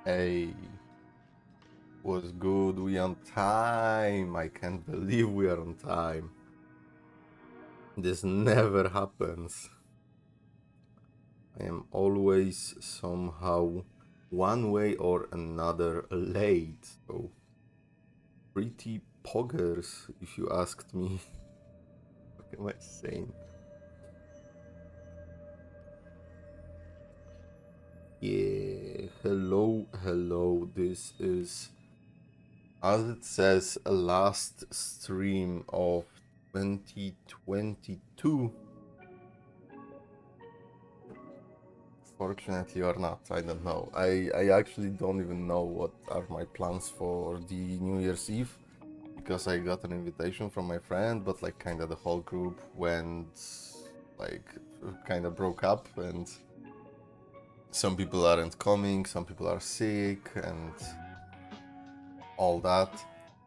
Hey, was good? We on time. I can't believe we are on time. This never happens. I am always somehow one way or another late. So pretty poggers, if you asked me. What am I saying? Yeah, hello. This is, as it says, a last stream of 2022. Fortunately or not, I don't know. I actually don't even know what are my plans for the New Year's Eve, because I got an invitation from my friend, but like kind of the whole group went, like, kind of broke up, and some people aren't coming, some people are sick, and all that.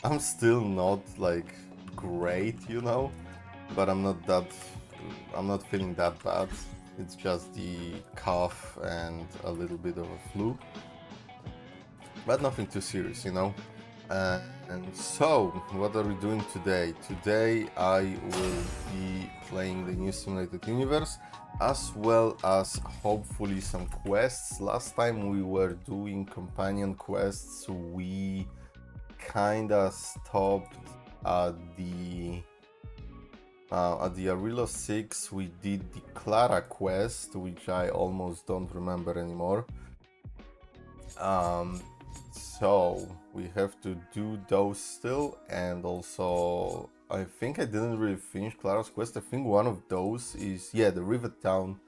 I'm still not like great, but I'm not feeling that bad. It's just the cough and a little bit of a flu, but nothing too serious. And so, what are we doing today? Today I will be playing the new simulated universe, as well as hopefully some quests. Last time we were doing companion quests, we kinda stopped at the Arilo 6. We did the Clara quest, which I almost don't remember anymore. So we have to do those still, and also I think I didn't really finish Clara's quest. I think one of those is, yeah, the River Town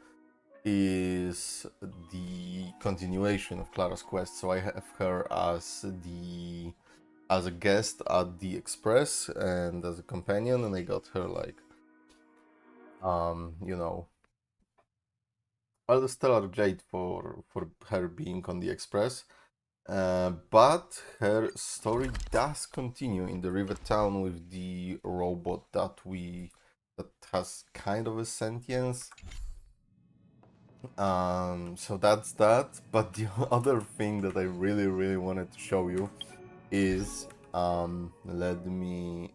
is the continuation of Clara's quest. So I have her as a guest at the Express and as a companion, and I got her like all the Stellar Jade for her being on the Express. But her story does continue in the River Town with the robot that has kind of a sentience. So that's that. But the other thing that I really wanted to show you is let me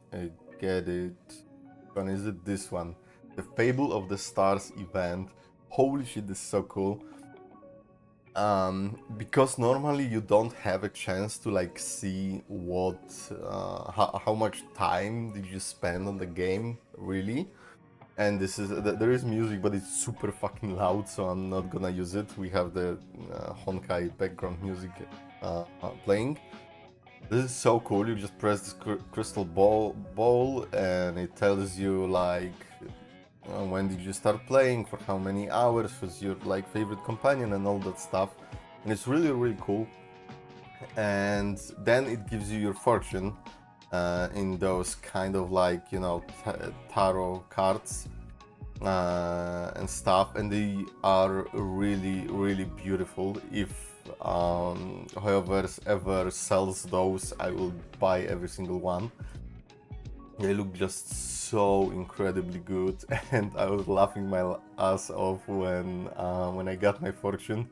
get it. Which one is it? This one, the Fable of the Stars event. Holy shit, this is so cool. Because normally you don't have a chance to like see what how much time did you spend on the game, really. And this is there is music, but it's super fucking loud, so I'm not gonna use it. We have the Honkai background music playing. This is so cool. You just press this crystal ball and it tells you like when did you start playing, for how many hours, was your like favorite companion and all that stuff. And it's really cool. And then it gives you your fortune in those kind of like tarot cards and stuff, and they are really beautiful. If HoYoverse ever sells those, I will buy every single one. They look just so incredibly good, and I was laughing my ass off when I got my fortune.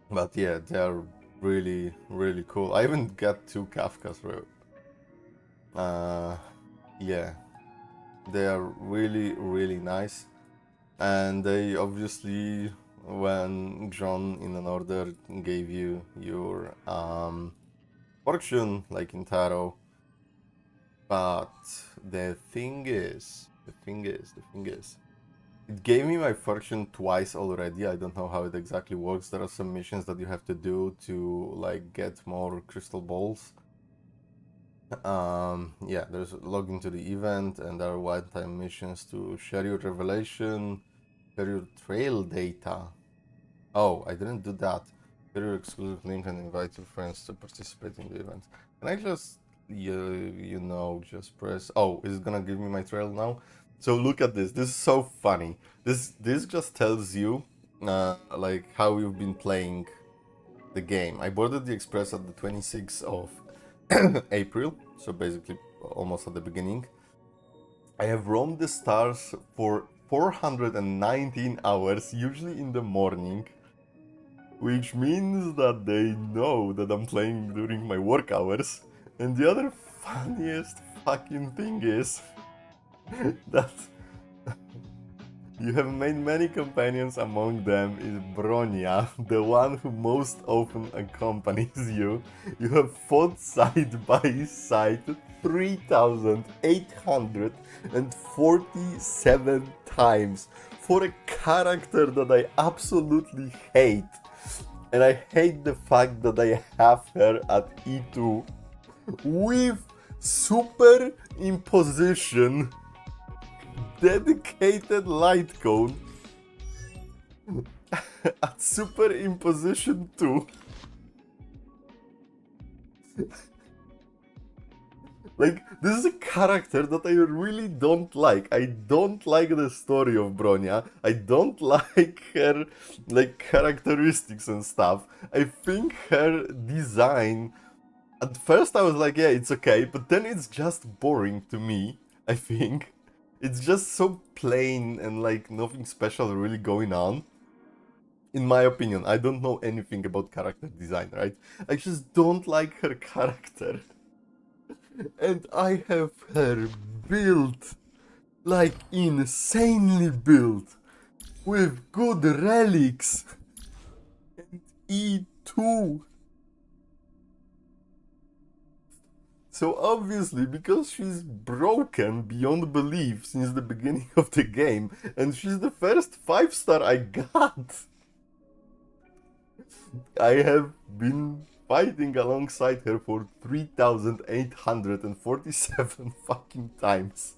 But yeah, they are really cool. I even got 2 Kafkas, yeah, they are really nice, and they obviously, when John in an order gave you your fortune like in tarot. But the thing is, it gave me my fortune twice already. I don't know how it exactly works. There are some missions that you have to do to like get more crystal balls. Yeah, there's log into the event, and there are one-time missions to share your revelation, share your trail data. Oh, I didn't do that. Share your exclusive link and invite your friends to participate in the event. Can I just just press. Oh, is it gonna give me my trail now? So look at this. This is so funny. This just tells you like how you've been playing the game. I boarded the Express at the 26th of April, so basically almost at the beginning. I have roamed the stars for 419 hours, usually in the morning. which means that they know that I'm playing during my work hours. And the other funniest fucking thing is that you have made many companions, among them is Bronya, the one who most often accompanies you. You have fought side by side 3,847 times for a character that I absolutely hate. And I hate the fact that I have her at E2 with super imposition, dedicated light cone at super imposition 2. Like, this is a character that I really don't like. I don't like the story of Bronya. I don't like her, like, characteristics and stuff. I think her design, at first I was like, yeah, it's okay, but then it's just boring to me, I think. It's just so plain and, like, nothing special really going on. In my opinion, I don't know anything about character design, right? I just don't like her character. And I have her built, like, insanely built, with good relics, and E2. So obviously, because she's broken beyond belief since the beginning of the game, and she's the first 5-star I got, I have been fighting alongside her for 3,847 fucking times.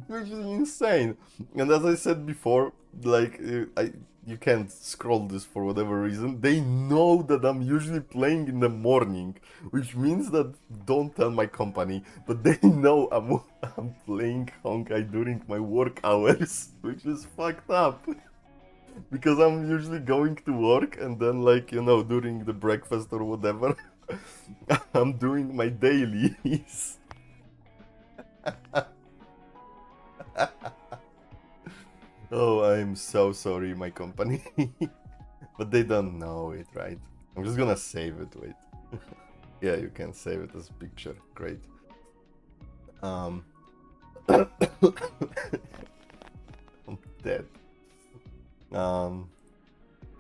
Which is insane. And as I said before, like, you can't scroll this for whatever reason. They know that I'm usually playing in the morning, which means that don't tell my company, but they know I'm playing Honkai during my work hours, which is fucked up. Because I'm usually going to work and then, like, you know, during the breakfast or whatever, I'm doing my dailies. Oh, I'm so sorry, my company. But they don't know it, right? I'm just gonna save it, wait. Yeah, you can save it as a picture, great. I'm dead.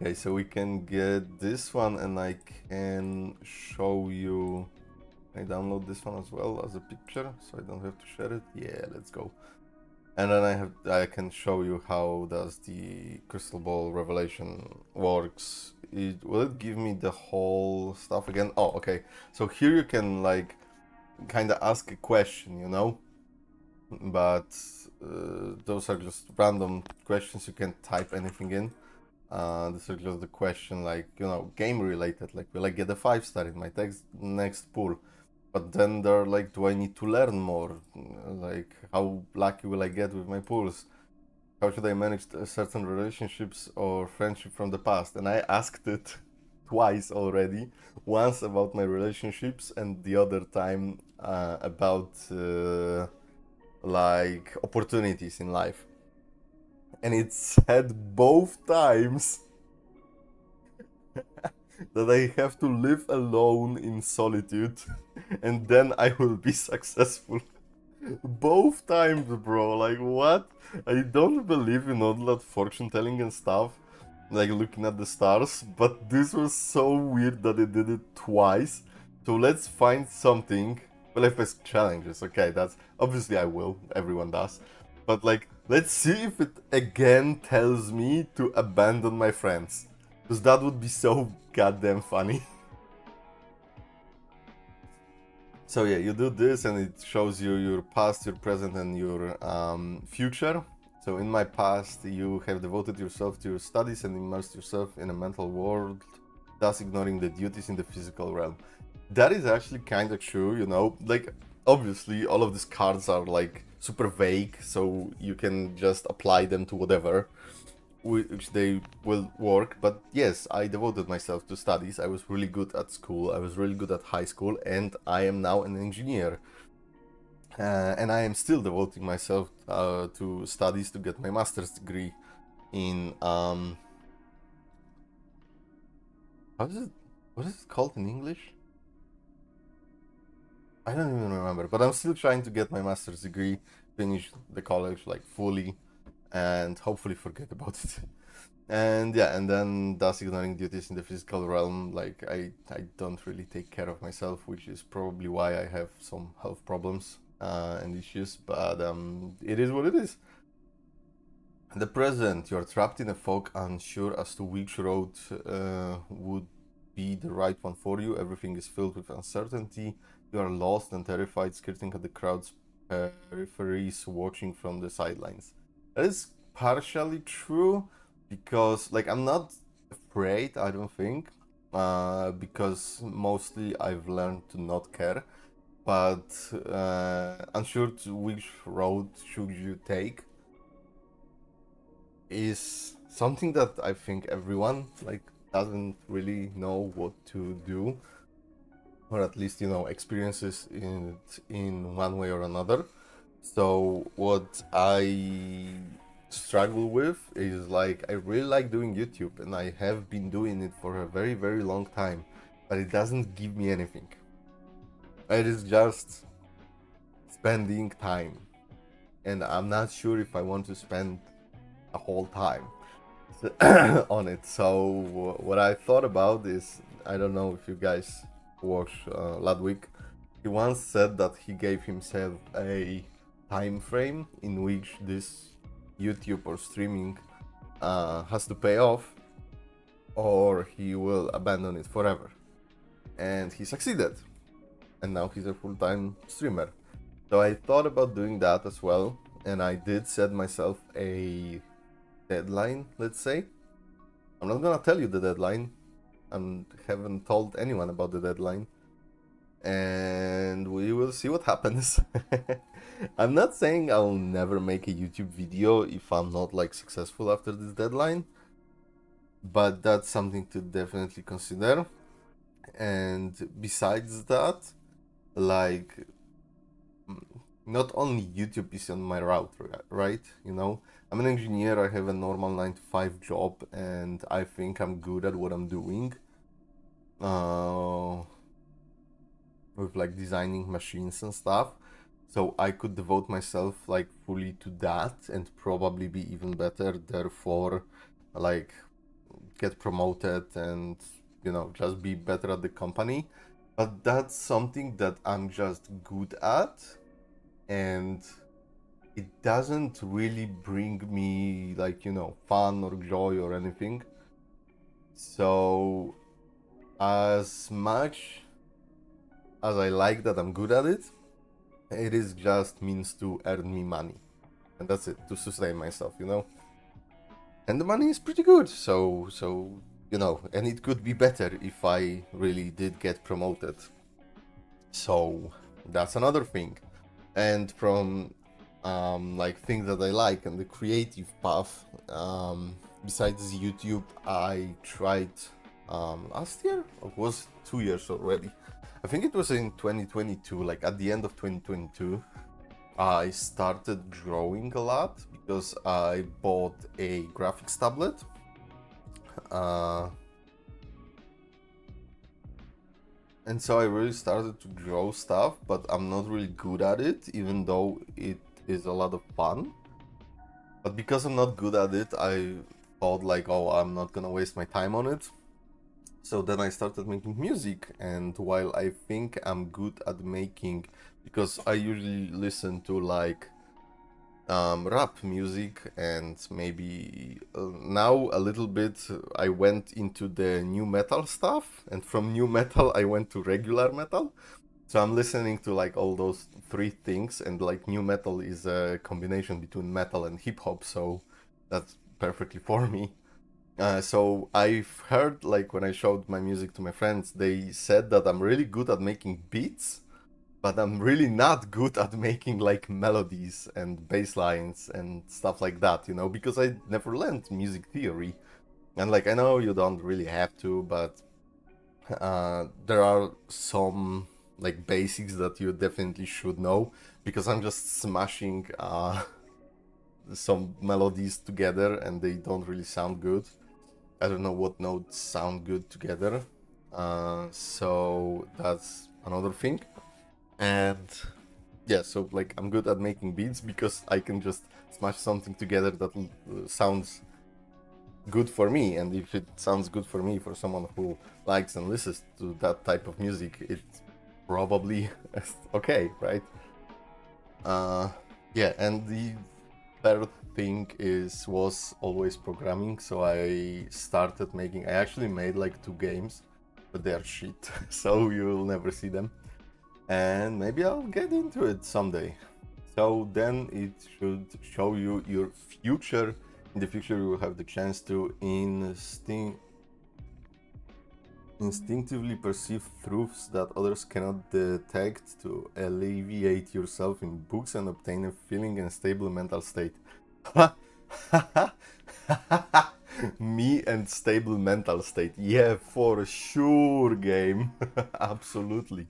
Okay, so we can get this one and I can show you. I download this one as well as a picture, so I don't have to share it. Yeah, let's go. And then I can show you how does the crystal ball revelation works. Will it give me the whole stuff again? Oh, okay. So here you can, like, kind of ask a question, you know? But those are just random questions. You can type anything in. This is just the question, like, you know, game related. Like, will I get a 5-star in my next pool? But then they're like, do I need to learn more? Like, how lucky will I get with my pools? How should I manage certain relationships or friendship from the past? And I asked it twice already. Once about my relationships, and the other time about like opportunities in life. And it said both times that I have to live alone in solitude and then I will be successful. Both times, bro. Like, what? I don't believe in all that fortune telling and stuff, like looking at the stars, but this was so weird that it did it twice. So let's find something. Well, if it's challenges, okay, that's obviously I will. Everyone does. But, like, let's see if it again tells me to abandon my friends. Because that would be so goddamn funny. So yeah, you do this and it shows you your past, your present, and your future. So in my past, you have devoted yourself to your studies and immersed yourself in a mental world, thus ignoring the duties in the physical realm. That is actually kind of true, you know? Like, obviously, all of these cards are, like, super vague, so you can just apply them to whatever, which they will work. But yes, I devoted myself to studies. I was really good at school, I was really good at high school, and I am now an engineer. And I am still devoting myself to studies to get my master's degree in How is it? What is it called in English? I don't even remember. But I'm still trying to get my master's degree, finish the college like fully, and hopefully forget about it. And yeah, and then thus ignoring duties in the physical realm, like I don't really take care of myself, which is probably why I have some health problems and issues. But it is what it is. The present, you are trapped in a fog, unsure as to which road would be the right one for you. Everything is filled with uncertainty. You are lost and terrified, skirting at the crowd's peripheries, watching from the sidelines. That is partially true, because like I'm not afraid, I don't think, because mostly I've learned to not care. But unsure to which road should you take is something that I think everyone like doesn't really know what to do, or at least experiences it in one way or another. So what I struggle with is like I really like doing YouTube, and I have been doing it for a very, very long time, but it doesn't give me anything. It is just spending time, and I'm not sure if I want to spend a whole time on it. So what I thought about is, I don't know if you guys watch Ludwig. He once said that he gave himself a time frame in which this YouTube or streaming has to pay off, or he will abandon it forever. And he succeeded, and now he's a full-time streamer. So I thought about doing that as well, and I did set myself a deadline, let's say. I'm not gonna tell you the deadline. I haven't told anyone about the deadline, and we will see what happens. I'm not saying I'll never make a YouTube video if I'm not like successful after this deadline, but that's something to definitely consider. And besides that, like, not only YouTube is on my route, right? I'm an engineer, I have a normal 9-to-5 job, and I think I'm good at what I'm doing. With like designing machines and stuff. So I could devote myself like fully to that and probably be even better, therefore like get promoted and just be better at the company. But that's something that I'm just good at, and it doesn't really bring me like fun or joy or anything. So as much as I like that I'm good at it, it is just means to earn me money, and that's it, to sustain myself, and the money is pretty good. So and it could be better if I really did get promoted. So that's another thing. And from like things that I like and the creative path, besides YouTube, I tried last year, or was 2 years already. I think it was in 2022, like at the end of 2022, I started drawing a lot because I bought a graphics tablet. And so I really started to draw stuff, but I'm not really good at it, even though it is a lot of fun. But because I'm not good at it, I thought like, oh, I'm not gonna waste my time on it. So then I started making music, and while I think I'm good at making, because I usually listen to like rap music, and maybe now a little bit I went into the new metal stuff, and from new metal I went to regular metal. So I'm listening to like all those three things, and like new metal is a combination between metal and hip hop, so that's perfectly for me. So I've heard, like, when I showed my music to my friends, they said that I'm really good at making beats, but I'm really not good at making like melodies and bass lines and stuff like that, because I never learned music theory. And like, I know you don't really have to, but there are some like basics that you definitely should know, because I'm just smashing some melodies together and they don't really sound good. I don't know what notes sound good together. So that's another thing. And yeah, so like I'm good at making beats because I can just smash something together that sounds good for me, and if it sounds good for me, for someone who likes and listens to that type of music, it's probably okay, right? Yeah, and the third thing was always programming. So I started making. I actually made like 2 games, but they are shit, so you'll never see them. And maybe I'll get into it someday. So then it should show you your future. In the future, you will have the chance to instinctively perceive truths that others cannot detect, to alleviate yourself in books and obtain a feeling and stable mental state. Me and stable mental state. Yeah, for sure, game. Absolutely.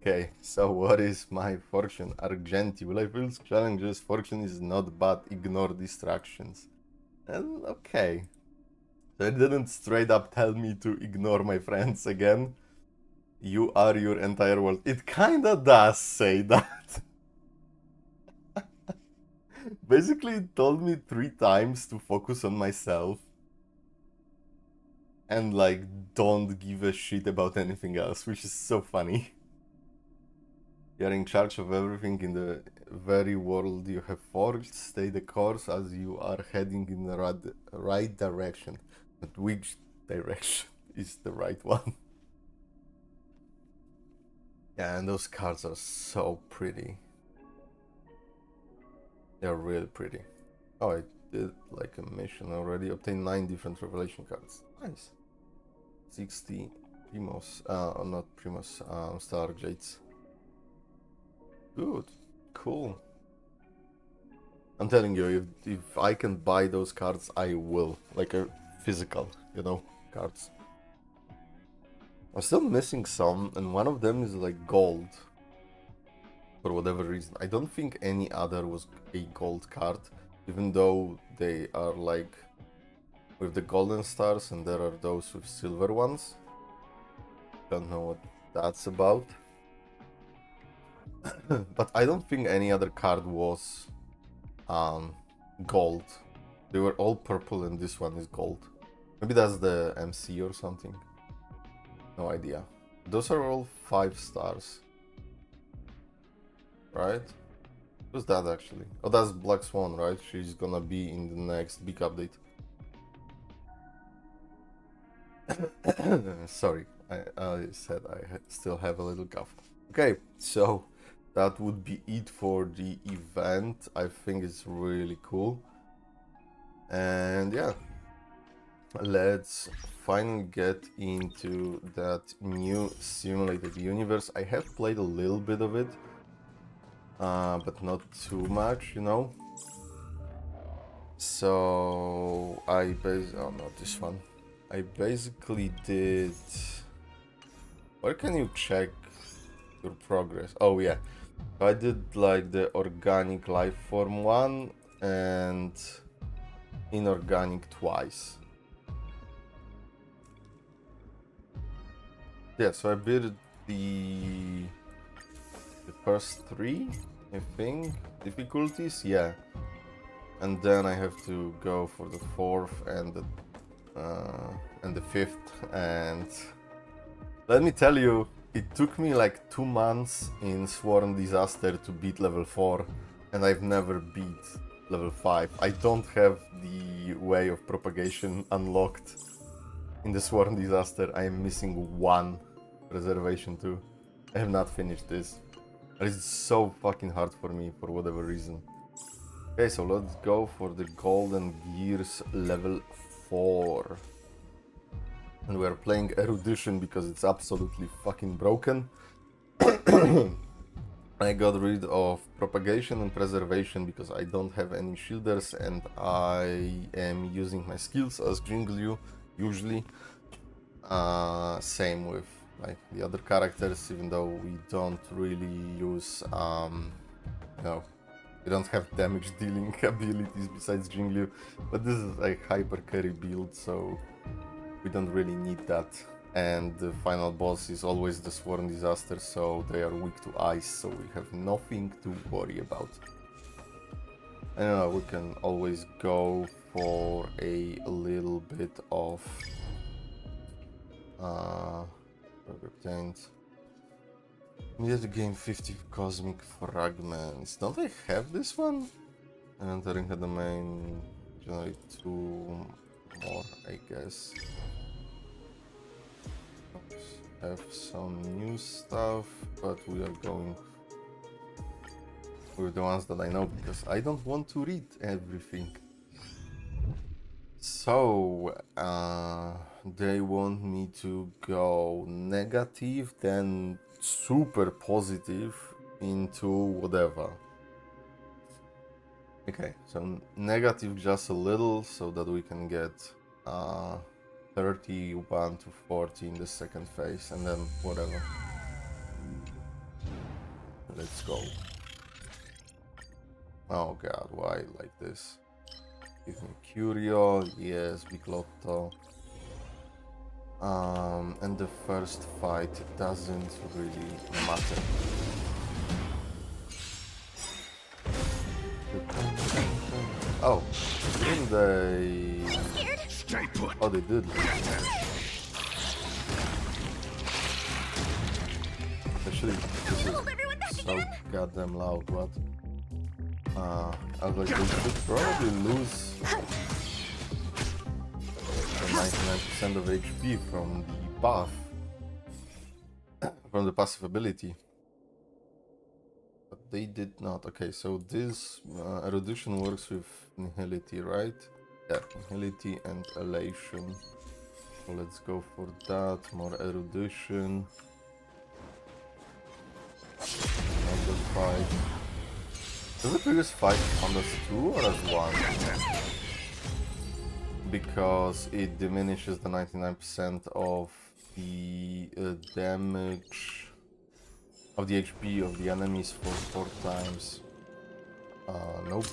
Okay, so what is my fortune? Argenti. Will I feel challenges? Fortune is not bad. Ignore distractions. And okay. So it didn't straight up tell me to ignore my friends again. You are your entire world. It kinda does say that. Basically, it told me 3 times to focus on myself. And like, don't give a shit about anything else, which is so funny. You are in charge of everything in the very world you have forged. Stay the course as you are heading in the right direction. But which direction is the right one? Yeah, and those cards are so pretty. They're really pretty. Oh, I did like a mission already. Obtain 9 different revelation cards. Nice. 60 Primos. Not Primos. Star Jades. Good. Cool. I'm telling you, if I can buy those cards, I will. Like a physical, cards. I'm still missing some, and one of them is like gold. For whatever reason. I don't think any other was a gold card, even though they are like with the golden stars, and there are those with silver ones. Don't know what that's about. But I don't think any other card was gold. They were all purple and this one is gold. Maybe that's the MC or something. No idea. Those are all 5 stars. Right? Who's that actually? Oh, that's Black Swan, right? She's gonna be in the next big update. Sorry, I said I still have a little cough. Okay, so that would be it for the event. I think it's really cool. And yeah, let's finally get into that new simulated universe. I have played a little bit of it, but not too much, So oh, not this one. I basically did. Where can you check your progress? Oh yeah, I did like the organic life form one and inorganic twice. Yeah, so I beat the first 3, I think, difficulties. Yeah, and then I have to go for the 4th and the 5th, and let me tell you, it took me like 2 months in Sworn Disaster to beat level 4, and I've never beat level 5. I don't have the way of propagation unlocked in the Sworn Disaster. I am missing 1 reservation too. I have not finished this. It's so fucking hard for me for whatever reason. Okay, so let's go for the Golden Gears level 4. And we're playing Erudition because it's absolutely fucking broken. I got rid of Propagation and Preservation because I don't have any shielders and I am using my skills as Jinglyu usually. Same with like the other characters, even though we don't really use We don't have damage dealing abilities besides Jinglu, but this is a hyper carry build, so we don't really need that. And the final boss is always the Sworn Disaster, so they are weak to ice, so we have nothing to worry about. I don't know, we can always go for a little bit of obtained. Immediately gain 50 cosmic fragments. Don't I have this one? And entering the domain, generate 2 more, I guess. Have some new stuff, but we are going with the ones that I know because I don't want to read everything. So they want me to go negative, then super positive into whatever. Okay, so negative just a little so that we can get 31 to 40 in the second phase, and then whatever. Let's go. Oh god, why like this? Give me Curio, yes, Big Lotto. And the first fight doesn't really matter. Oh, didn't they? Stay put. Oh, they did. Actually, this is so goddamn loud, what? I was like, they should probably lose the 99% of HP from the buff, from the passive ability. But they did not. Okay, so this erudition works with nihility, right? Yeah, nihility and elation. So let's go for that. More erudition. Another fight. Does the previous fight count as 2 or as 1? Because it diminishes the 99% of the damage of the HP of the enemies for 4 times. Nope.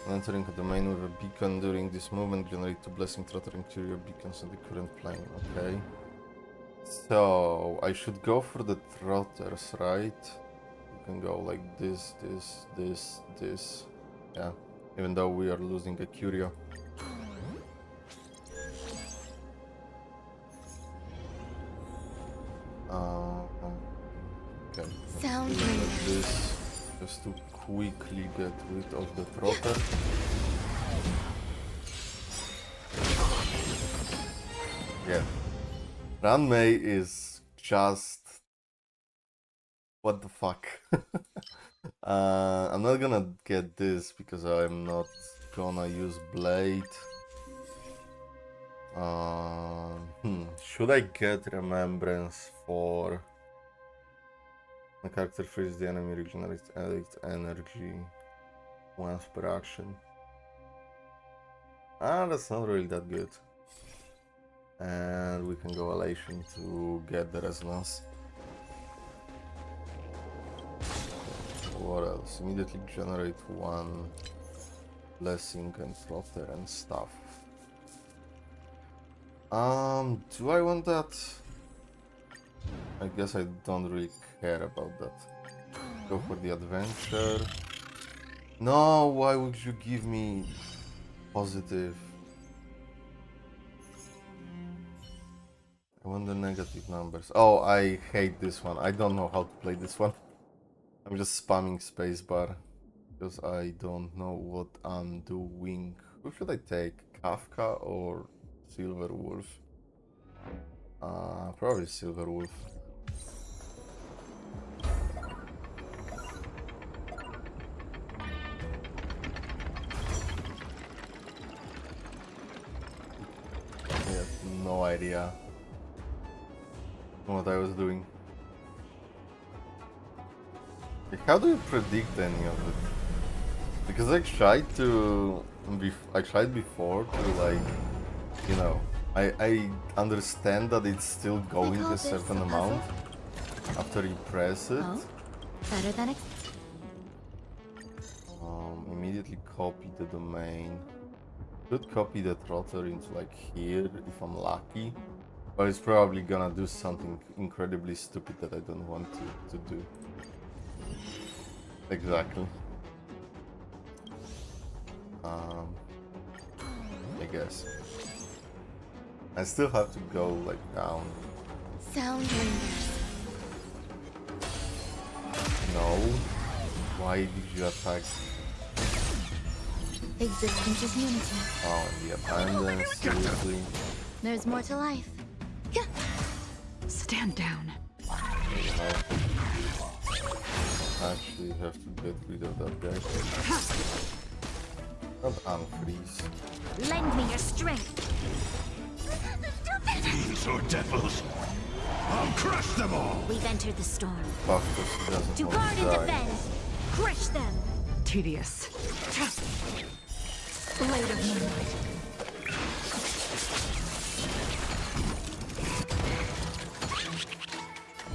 Entering a domain with a beacon during this movement, generate 2 blessing trotter and curio beacons on the current plane. Okay. So I should go for the trotters, right? We can go like this, this, this, this. Yeah. Even though we are losing a curio. Okay. Sound like this, just to quickly get rid of the trotter. Yeah. Ruan Mei is just... what the fuck? I'm not gonna get this because I'm not gonna use blade. Should I get remembrance for the character frees the enemy, regenerates energy once per action? That's not really that good. And we can go elation to get the resonance. What else? Immediately generate 1 blessing and trotter and stuff. Do I want that? I guess I don't really care about that. Go for the adventure. No, why would you give me positive? I want the negative numbers. Oh, I hate this one. I don't know how to play this one. I'm just spamming spacebar because I don't know what I'm doing. Who should I take? Kafka or Silver Wolf? Probably Silver Wolf. I have no idea what I was doing. Like, how do you predict any of it? Because I tried before to, like, you know, I understand that it's still going a certain amount after you press it. Oh, better than immediately copy the domain. Could copy that router into like here if I'm lucky, but it's probably gonna do something incredibly stupid that I don't want to do. Exactly. I guess. I still have to go like down. Sound lingers. No. Why did you attack? Existence is unity. Oh, and the abandon, seriously. There's more to life. Stand down. Actually have to get rid of that guy. Not unfreeze. Lend me your strength. Fiends or devils, I'll crush them all! We've entered the storm. Fuck, because he doesn't To want guard to and die. defend. Crush them. Tedious. Blade of moonlight.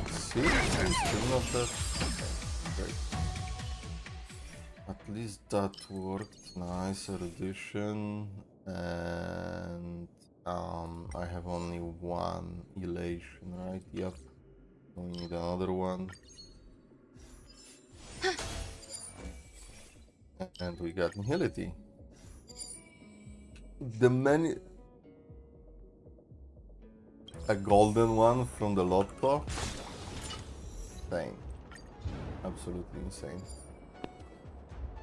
See? He's still not that great. At least that worked. Nice erudition. And I have only one elation, right? Yep. We need another one. And we got nihility. The many... A golden one from the lotto. Insane. Absolutely insane.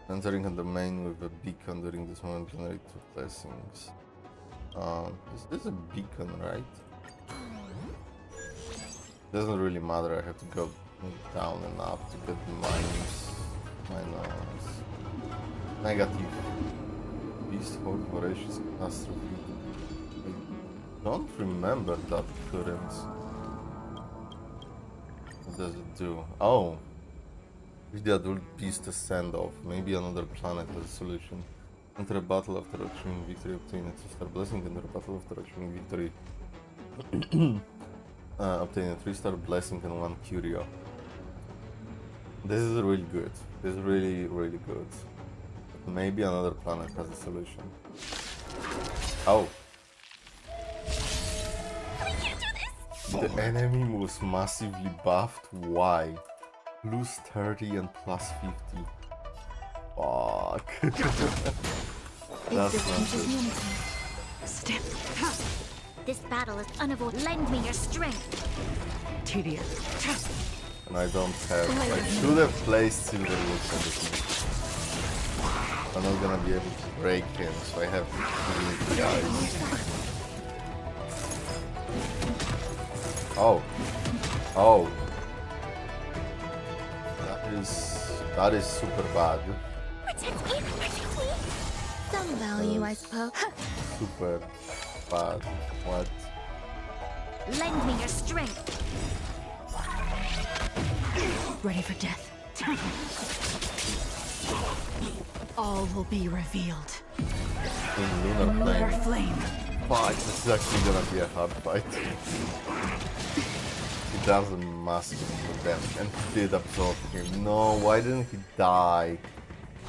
Entering a domain with a beacon during this moment generate 2 blessings. Is this a beacon, right? Doesn't really matter, I have to go down and up to get the minus. Negative. Beast Horde Voracious Catastrophe. I don't remember that occurrence. What does it do? Oh! If the adult beast a send-off, maybe another planet has a solution. Enter a battle after achieving victory, obtain a 2-star blessing. Enter a battle after achieving victory. Obtain a 3-star blessing and 1 curio. This is really good. This is really, really good. Maybe another planet has a solution. Oh! The enemy was massively buffed. Why? Plus 30 and plus 50. Fuck. That's not Existence is good. unity. Step. This battle is unavoidable. Lend me your strength. Tedious. And I don't have. I should have placed Silver Woods on the team. I'm not gonna be able to break him, so I have to kill the guys. Oh. Oh. That is super bad. Some value, I suppose. Super bad. What? Lend me your strength. Ready for death. All will be revealed. In Lunar Lunar Plane. flame. Fuck, this is actually gonna be a hard fight. He does a massive damage and he did absorb him. No, why didn't he die?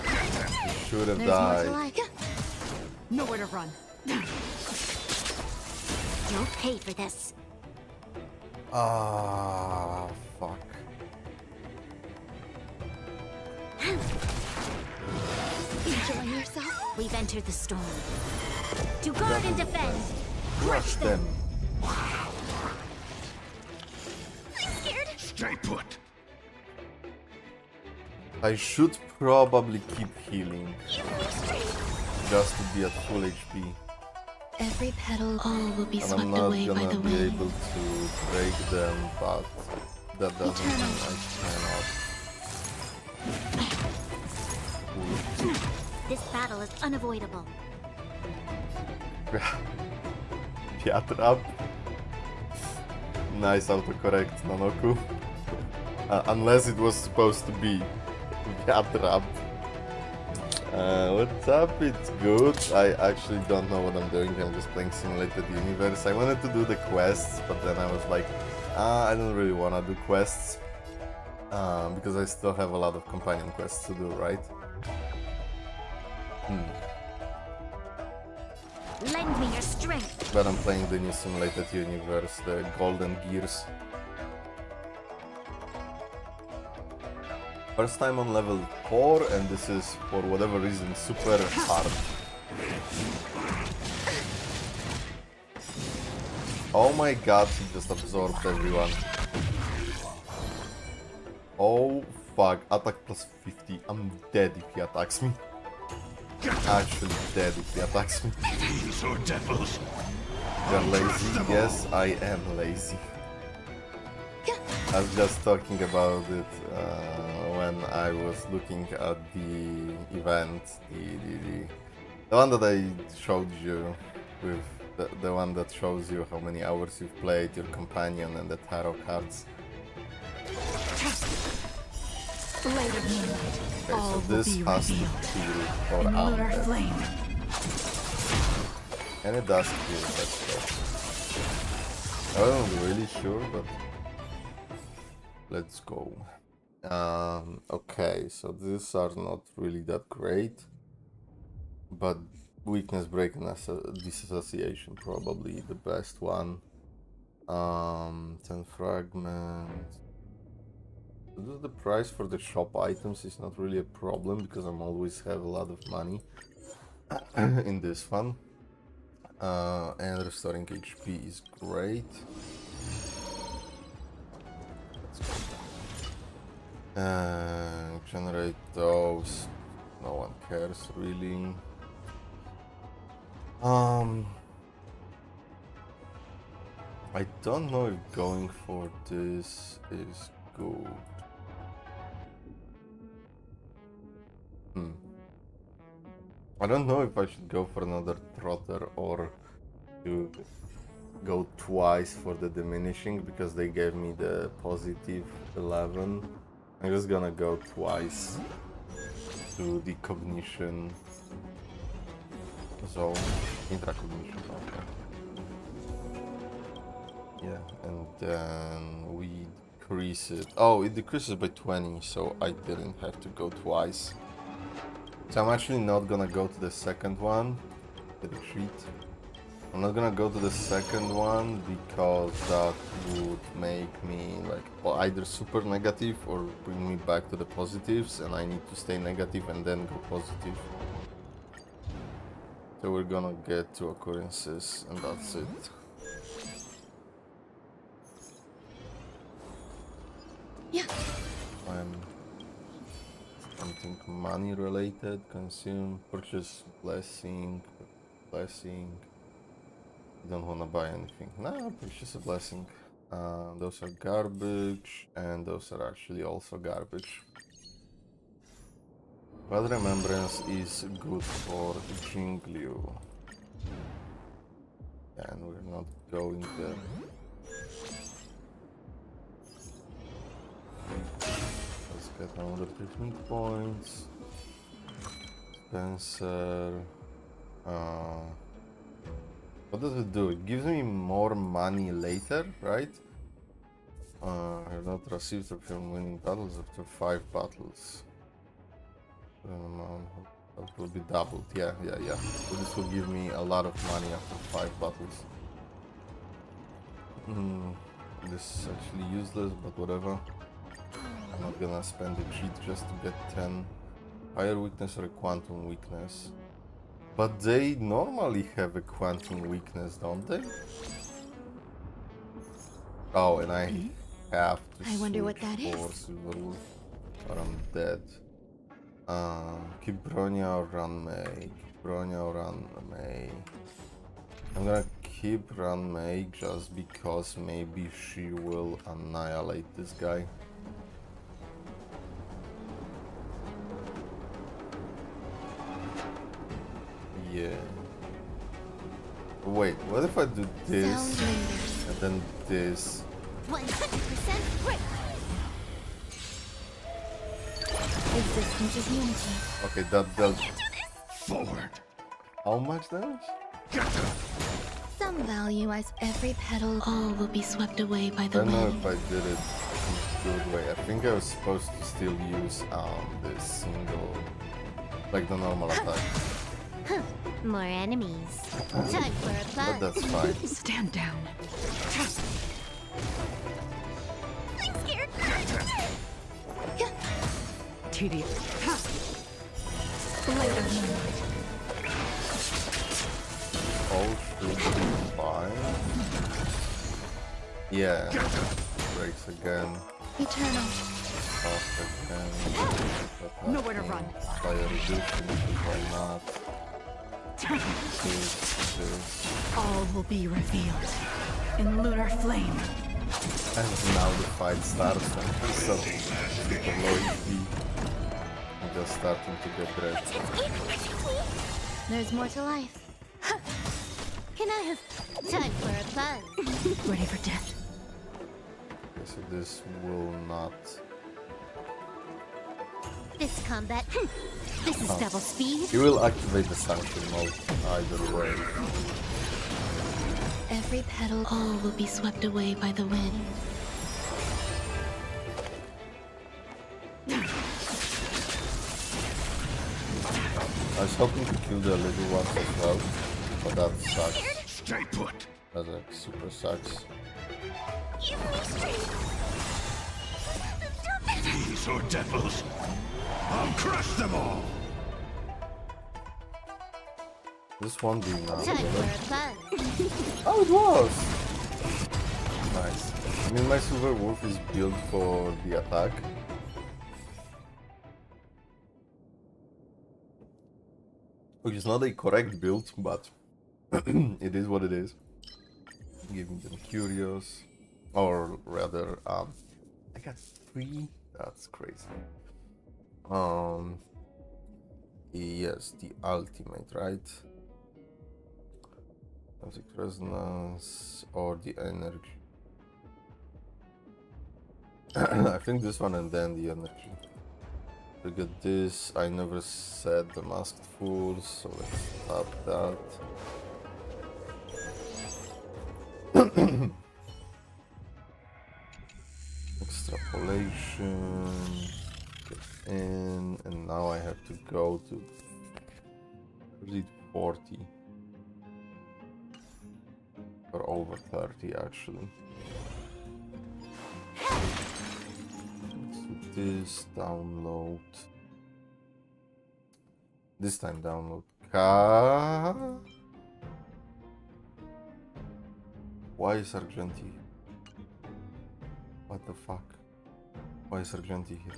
He should have There's more to died. like. Nowhere to run. You'll pay for this. Ah, fuck. Enjoying yourself? We've entered the storm. To guard and defend. Crush them. Scared? Stay put! I should probably keep healing Give me strength. just to be at full HP. Every petal, all will be And swept I'm not away by gonna the be wind. able to break them, but that doesn't mean I cannot. This battle is unavoidable. Piatrap. Nice autocorrect, Nanoku. Unless it was supposed to be Piatrap. What's up? It's good. I actually don't know what I'm doing. I'm just playing Simulated Universe. I wanted to do the quests, but then I was like, I don't really want to do quests. Because I still have a lot of companion quests to do, right? Lend me your strength. But I'm playing the new simulated universe, the Golden Gears. First time on level 4, and this is, for whatever reason, super hard. Oh my god, he just absorbed everyone. Oh fuck, attack plus 50. I'm dead if he attacks me. Actually dead if he attacks me. These are devils. You're lazy? Yes, I am lazy. I was just talking about it when I was looking at the event, the one that I showed you, with the one that shows you how many hours you've played, your companion, and the tarot cards. Blade of moonlight. Okay, All so will this be has to revealed. kill for In lunar Amber. flame. And it does kill that stuff. I wasn't really sure, but let's go. Okay, so these are not really that great, but weakness break and disassociation probably the best one. 10 fragments. The price for the shop items is not really a problem because I'm always have a lot of money in this one. And restoring HP is great. Generate those. No one cares really. I don't know if going for this is good. I don't know if I should go for another trotter or to go twice for the diminishing because they gave me the positive 11. I'm just gonna go twice to the cognition zone, intracognition, okay. Yeah, and then we decrease it. Oh, it decreases by 20, so I didn't have to go twice. So I'm actually not gonna go to the second one, the retreat. I'm not gonna go to the second one because that would make me like either super negative or bring me back to the positives, and I need to stay negative and then go positive. So we're gonna get 2 occurrences and that's it. Yeah. Something money related, consume, purchase, blessing. Don't wanna buy anything. Nah, purchase a blessing. Those are garbage, and those are actually also garbage. But remembrance is good for Jingliu. And we're not going there. Let's get another 15 points. Spencer. What does it do? It gives me more money later, right? You're not received from winning battles after 5 battles. That will be doubled. Yeah. So this will give me a lot of money after 5 battles. This is actually useless, but whatever. I'm not gonna spend the cheat just to get 10. Higher weakness or a quantum weakness. But they normally have a quantum weakness, don't they? Oh, and I have to I wonder what switch that for is. Silver Wolf, or I'm dead. Keep Bronya or Ruan Mei. I'm gonna keep Ruan Mei just because maybe she will annihilate this guy. Yeah. Wait, what if I do this Sound lingers. and then this? 100% right. Existence is unity. Okay, that dealt. Forward. How much damage? Some value as every petal. All will be swept away by I the don't know wind. if I did it in a good way. I think I was supposed to still use this single, like the normal attack. More enemies. Time for a But plunge. that's fine. Stand down. I'm scared. Tedious. Blade of moonlight. All should be fine. Yeah. Breaks again. Eternal. Off again. Nowhere to run. Fire reduction, why not? This. All will be revealed in lunar flame. And now the fight starts and it's so super low HP. I'm just starting to get ready. There's more to life. Can I have time for a plunge? Ready for death. Okay, so this will not. This combat. This is double speed. He will activate the sanction mode either way. Every petal, all will be swept away by the wind. I was hoping to kill the little ones as well, but that sucks. Stay put. That like super sucks. Give me strength. These are devils. I'll crush them all. This one being out. Time for a plunge. Oh, it was! Nice. I mean, my Silver Wolf is built for the attack. Which is not a correct build, but it is what it is. Giving them curious. Or rather, I got 3? That's crazy. Yes, the ultimate, right? Magic resonance or the energy. I think this one and then the energy. Look at this. I never said the masked fools, so let's tap that. Extrapolation. Get in, and now I have to go to 40. Or over 30 actually. Let's do this, download. This time download Why is Argenti? What the fuck? Why is Argenti here?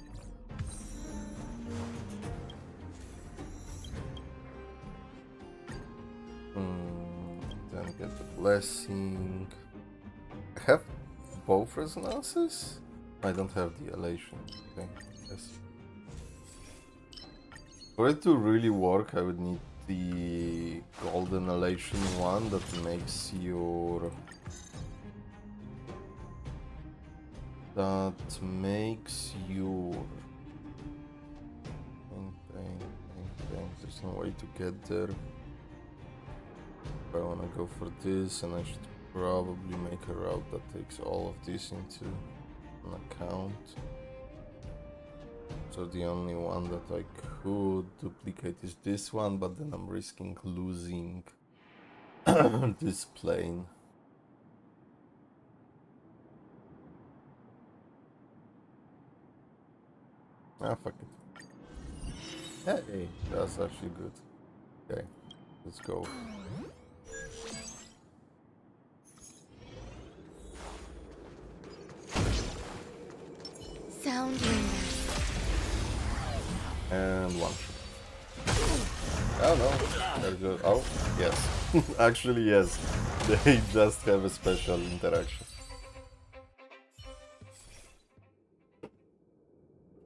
Then get the blessing. I have both resonances? I don't have the elation. Okay, yes. For it to really work, I would need the golden elation one that makes your... There's no way to get there. I wanna go for this, and I should probably make a route that takes all of this into an account. So the only one that I could duplicate is this one, but then I'm risking losing this plane. Ah, fuck it. Hey, that's actually good. Okay, let's go. Sound wonders. And one. Oh no, there's a... Oh, yes. Actually, yes. They just have a special interaction.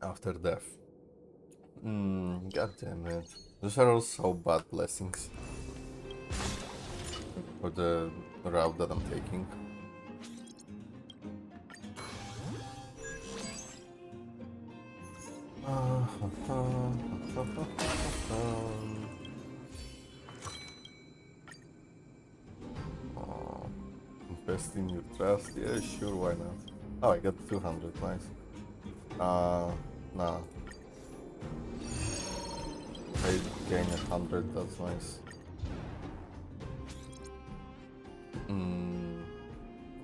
After death. God damn it. Those are all so bad blessings. For the route that I'm taking. Invest in your trust? Yeah, sure, why not? Oh, I got 200, nice. Nah. gain 100, that's nice.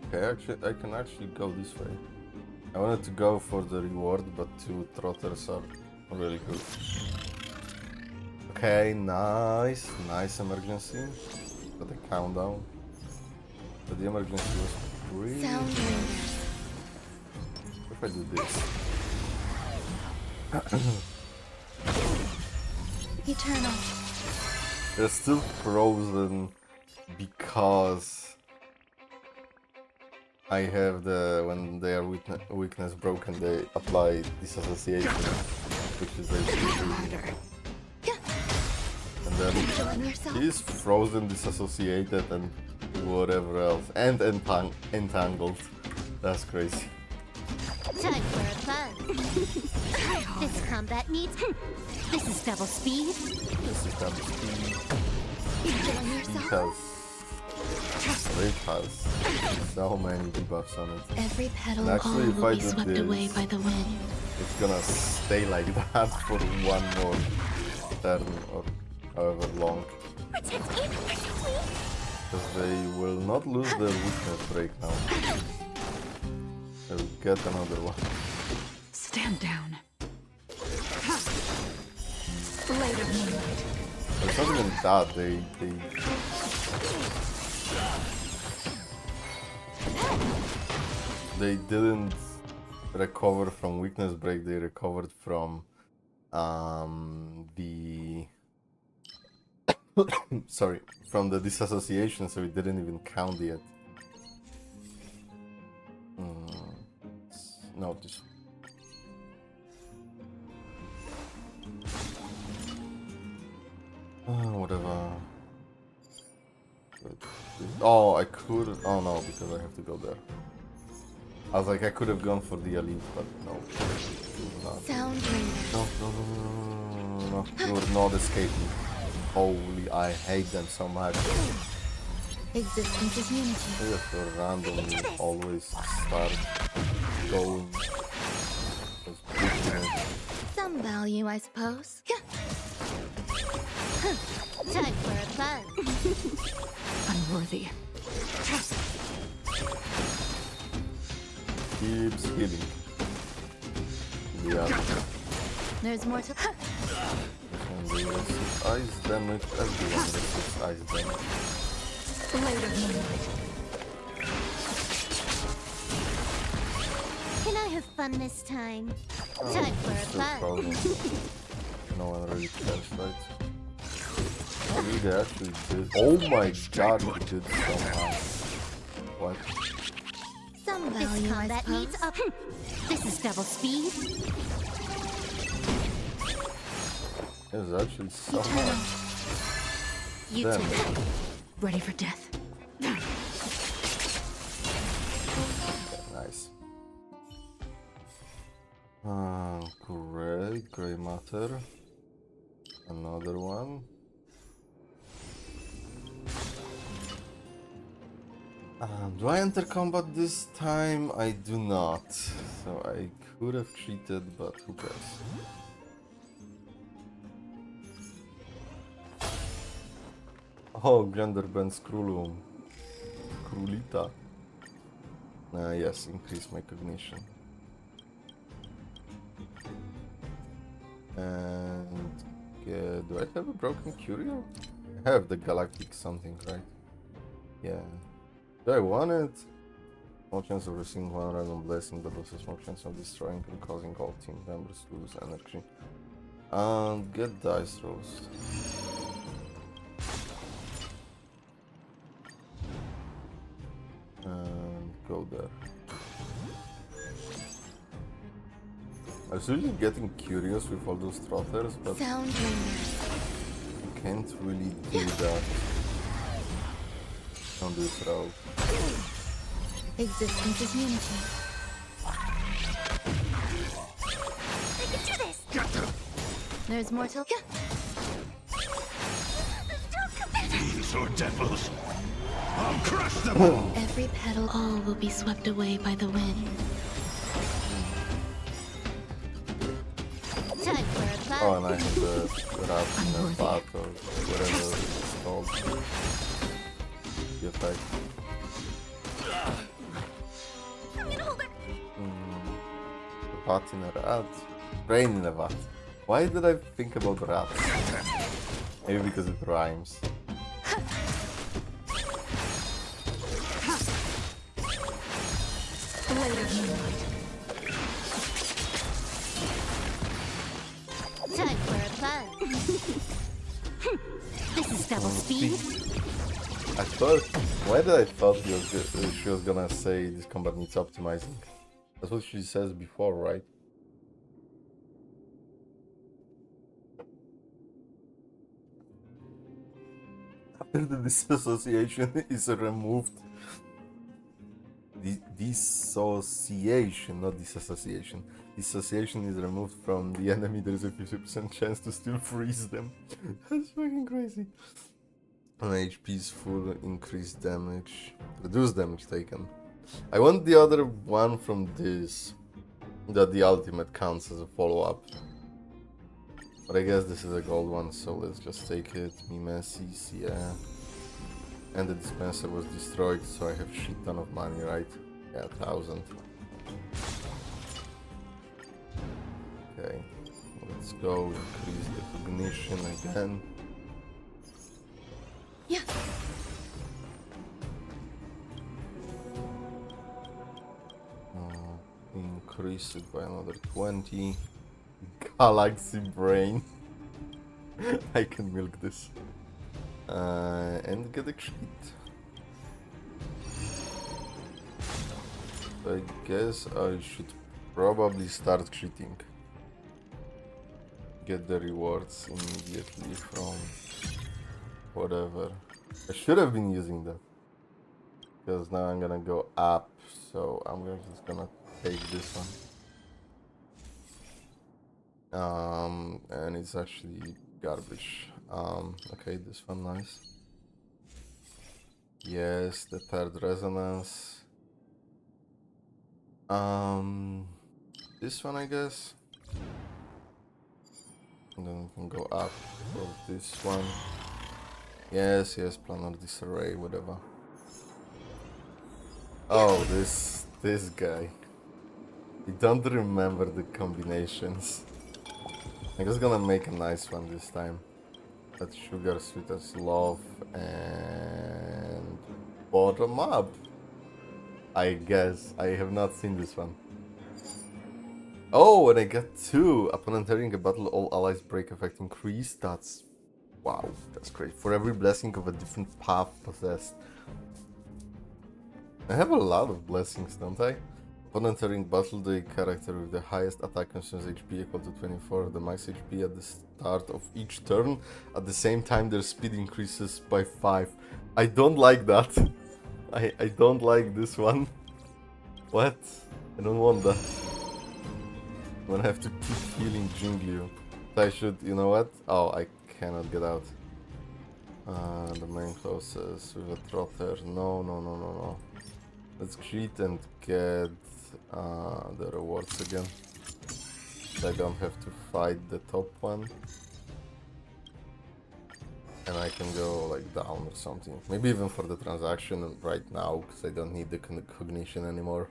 Okay, actually, I can actually go this way. I wanted to go for the reward, but 2 trotters are really good. Okay, nice. Nice emergency. Got a countdown. But the emergency was pretty... Sound If I do this... eternal. They're still frozen because I have when they are weakness broken, they apply disassociation, which is basically... And then he's frozen, disassociated, and whatever else, and entangled. That's crazy. Time for a fun. This combat needs. This is double speed. This is double speed. Enjoying yourself. It has so many debuffs on it. Every petal And actually, if will I be do swept this, away by the wind. it's gonna stay like that for one more turn or however long. Because they will not lose their weakness break now. They will get another one. Stand down. Blade of moonlight. It's not even that, they didn't recover from weakness break, they recovered from the sorry, from the disassociation, so it didn't even count yet. No, this. Whatever. Oh, I could. Oh no, because I have to go there. I was like, I could have gone for the elite, but no. Sound No, you're not escaping. Holy, I hate them so much. existence is unity. They just randomly always start going. Some value, I suppose. Time for a fun. Unworthy. Keeps healing. Yeah. There's more to. And they receive ice damage. Everyone receives ice damage. Blade of moonlight. Can I have fun this time? Time for a fun. No one really cares, right? Oh, they actually did. Oh my god, he did so much. What? Some value, combat needs up. This is double speed. There's actually so much. You Damn. too. Ready for death. Nice. Great. Grey matter. Another one. Do I enter combat this time? I do not. So I could have cheated, but who cares? Oh, Glenderben's Krulum. Krulita. Yes, increase my cognition. And do I have a broken curio? I have the galactic something, right? Yeah. Do I want it? Small chance of receiving one random blessing, but also small chance of destroying and causing all team members to lose energy. And get dice rolls. And go there. I was really getting curious with all those trotters, but Sound you can't really do that on this route. existence is unity. I can do this. There's more to. These are devils. I'll crush them all. Every petal, all will be swept away by the wind. Time for a fun. Oh, and I have the rat in the bat or whatever it's called. The effect. I'm gonna hold it. The bat in a rat. Brain in a vat. Why did I think about rats? Maybe because it rhymes. Blade of moonlight. Time for a plan. This is double speed. I thought. Why did I thought she was gonna say this combat needs optimizing? That's what she says before, right? After the disassociation is removed. Dissociation, not disassociation. Dissociation is removed from the enemy. There is a 50% chance to still freeze them. That's fucking crazy. When HP is full, increased damage, reduce damage taken. I want the other one from this, that the ultimate counts as a follow-up. But I guess this is a gold one, so let's just take it. Mimesis, yeah. And the dispenser was destroyed, so I have shit ton of money, right? Yeah, 1,000. Okay, let's go increase the cognition again. Yeah. Increase it by another 20. Galaxy brain. I can milk this. And get a treat. I guess I should probably start cheating. Get the rewards immediately from whatever. I should have been using that. Because now I'm gonna go up, so I'm just gonna take this one. And it's actually garbage. Okay, this one nice. Yes, the third resonance. This one I guess. And then we can go up for this one. Yes, planar disarray, whatever. Oh, this guy. I don't remember the combinations. I'm just gonna make a nice one this time. That's sugar, sweet as love, and bottom up. I guess. I have not seen this one. Oh, and I got 2. Upon entering a battle, all allies break effect increase. That's... wow, that's great. For every blessing of a different path possessed. I have a lot of blessings, don't I? Upon entering battle, the character with the highest attack consumes HP equal to 24 of the max HP at the start of each turn. At the same time, their speed increases by 5. I don't like that. I don't like this one. What? I don't want that. I'm gonna have to keep healing Jingliu. I should, you know what? Oh, I cannot get out. The main closest with a trotter. No. Let's cheat and get the rewards again. I don't have to fight the top one. And I can go like down or something. Maybe even for the transaction right now, because I don't need the cognition anymore.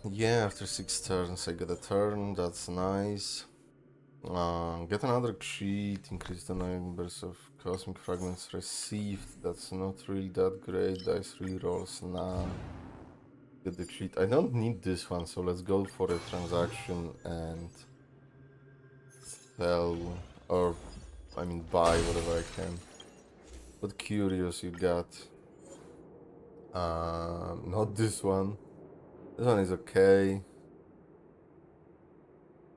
Yeah, after 6 turns I get a turn, that's nice. Get another cheat, increase the numbers of cosmic fragments received. That's not really that great. Dice rerolls, nah. Get the cheat. I don't need this one, so let's go for a transaction and sell, or I mean buy whatever I can. What curious you got? Not this one. This one is okay.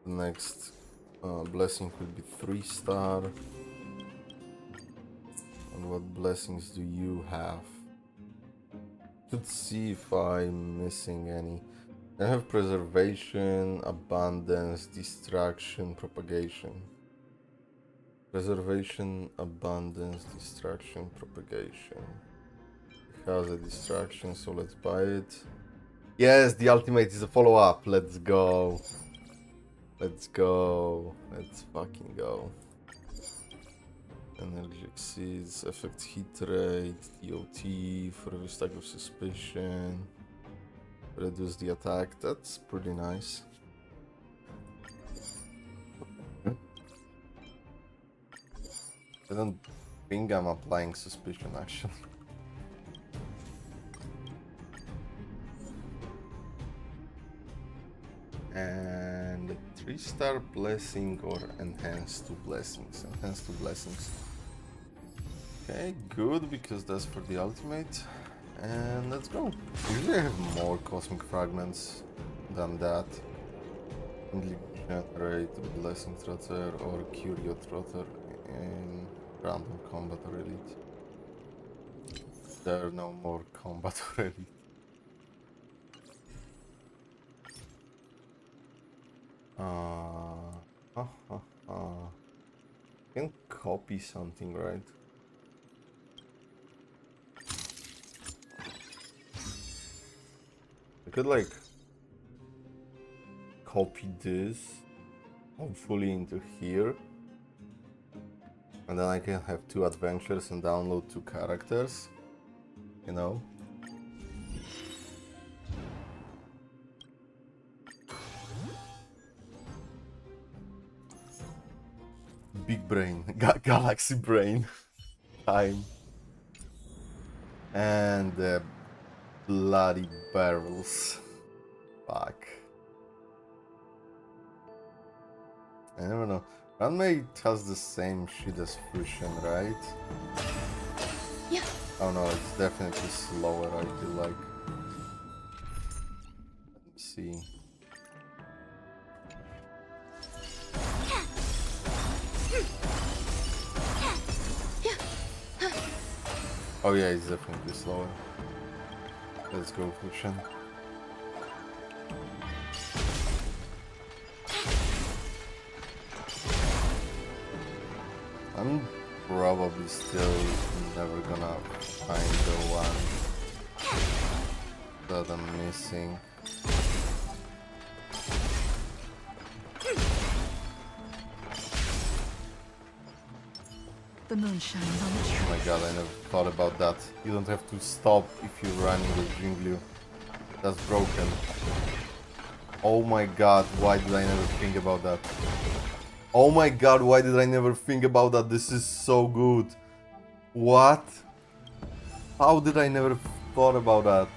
The next blessing will be 3-star. And what blessings do you have? Should see if I'm missing any. I have preservation, abundance, distraction, propagation. Preservation, abundance, distraction, propagation. It has a distraction, so let's buy it. Yes, the ultimate is a follow-up. Let's go. Let's go. Let's fucking go. Energy exceeds, effect hit rate, DOT, forever stack of suspicion, reduce the attack. That's pretty nice. I don't think I'm applying suspicion actually. And 3-star blessing or enhanced 2 blessings. Enhanced 2 blessings. Okay, good, because that's for the ultimate. And let's go. Usually I have more cosmic fragments than that. Only generate blessing trotter or curio trotter in random combat or elite. There are no more combat or elite. Can copy something, right? I could like copy this hopefully into here, and then I can have 2 adventures and download 2 characters, you know? Big brain, galaxy brain time. And bloody barrels. Fuck. I never know. Ruan Mei has the same shit as Fusion, right? Yeah. Oh no, it's definitely slower, I feel like. Let me see. Oh yeah, it's definitely slower. Let's go, Fusion. I'm probably still never gonna find the one that I'm missing. The moon shines on the Oh tree. my god, I never thought about that. You don't have to stop if you're running with Jinglu. That's broken. Oh my god, why did I never think about that? Oh my god, why did I never think about that? This is so good. What? How did I never thought about that?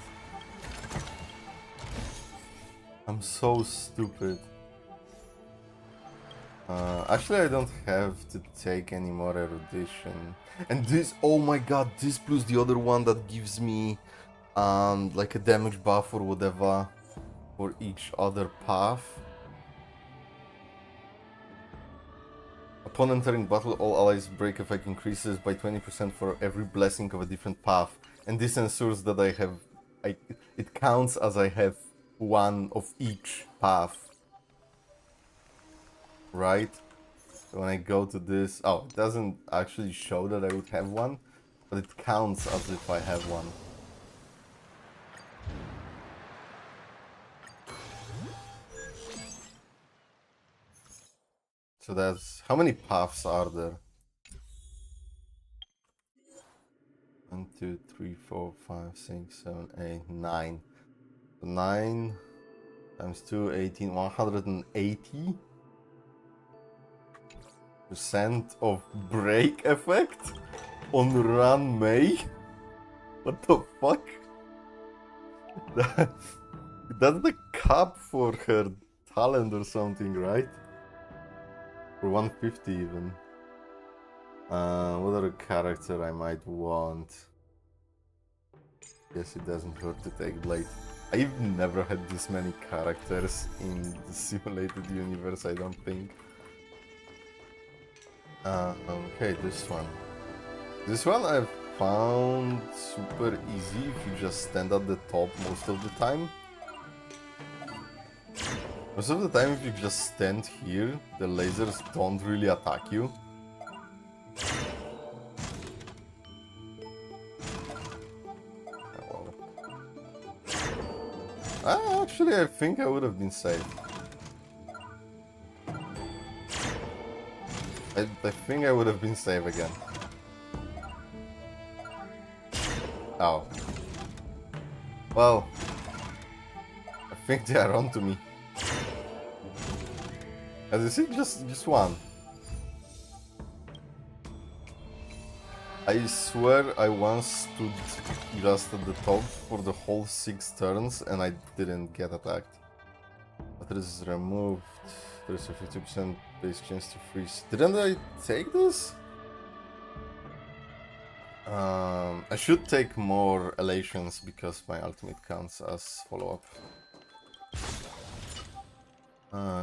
I'm so stupid. Actually, I don't have to take any more erudition. And this, oh my god, this plus the other one that gives me like a damage buff or whatever for each other path. Upon entering battle, all allies' break effect increases by 20% for every blessing of a different path. And this ensures that it counts as I have one of each path. Right? So when I go to this, oh, it doesn't actually show that I would have one, but it counts as if I have one. So that's, how many paths are there? 1, 2, 3, 4, 5, 6, 7, 8, 9. So 9 times 2, 18, 180%. Of break effect on Ruan Mei? What the fuck? That's the cap for her talent or something, right? For 150 even. What other character I might want? Guess it doesn't hurt to take Blade. I've never had this many characters in the simulated universe, I don't think. Okay, this one. This one I've found super easy if you just stand at the top most of the time. Most of the time if you just stand here, the lasers don't really attack you. Actually, I think I would have been safe. I think I would have been safe again. Oh. Well, I think they are onto me. As you see, just one. I swear I once stood just at the top for the whole 6 turns and I didn't get attacked. But it is removed. There's a 50% base chance to freeze. Didn't I take this? I should take more elations because my ultimate counts as follow-up.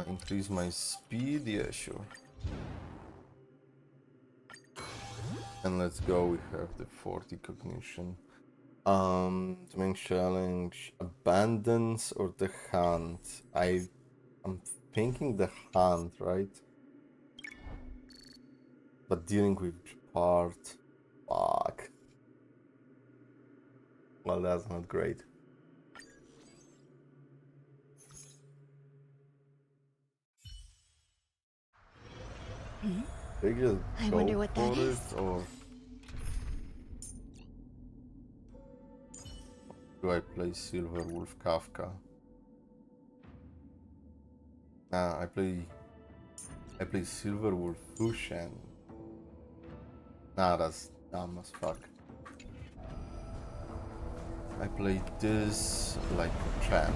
Increase my speed? Yeah, sure. And let's go, we have the 40 cognition. The main challenge, abundance or the hunt? I'm thinking the hunt, right? But dealing with part, fuck. Well, that's not great. They just I go wonder what that for is. it, or do I play Silver Wolf Kafka? Nah, I play Silver Wolf Fushan. Nah, that's dumb as fuck. I play this like a champ.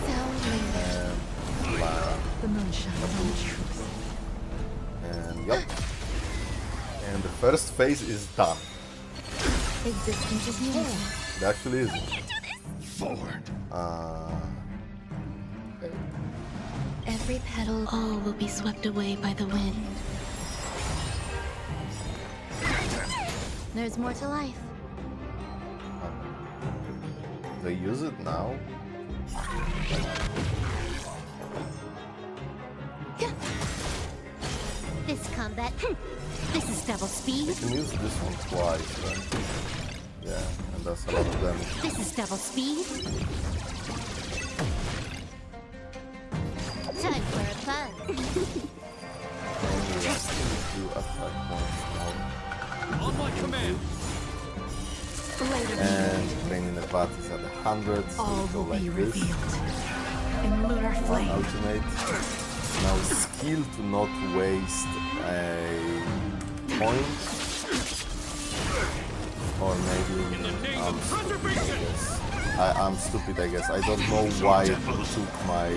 And Lara. The moon shines on the truth. And yup. And the first phase is done. Existence is new. It actually is. Forward. Okay. Every petal, all will be swept away by the wind. There's more to life. They use it now? This combat, this is double speed. I can use this one twice, right? Yeah, and that's a lot of damage. This is double speed. Time for a fun. Only do attack once now. On my command. And training the bat is at 100, so All we go will like be this. revealed in lunar flame. Ultimate. Now skill to not waste a point. Or maybe I'm stupid, I guess. I'm stupid, I guess. I don't know why it took my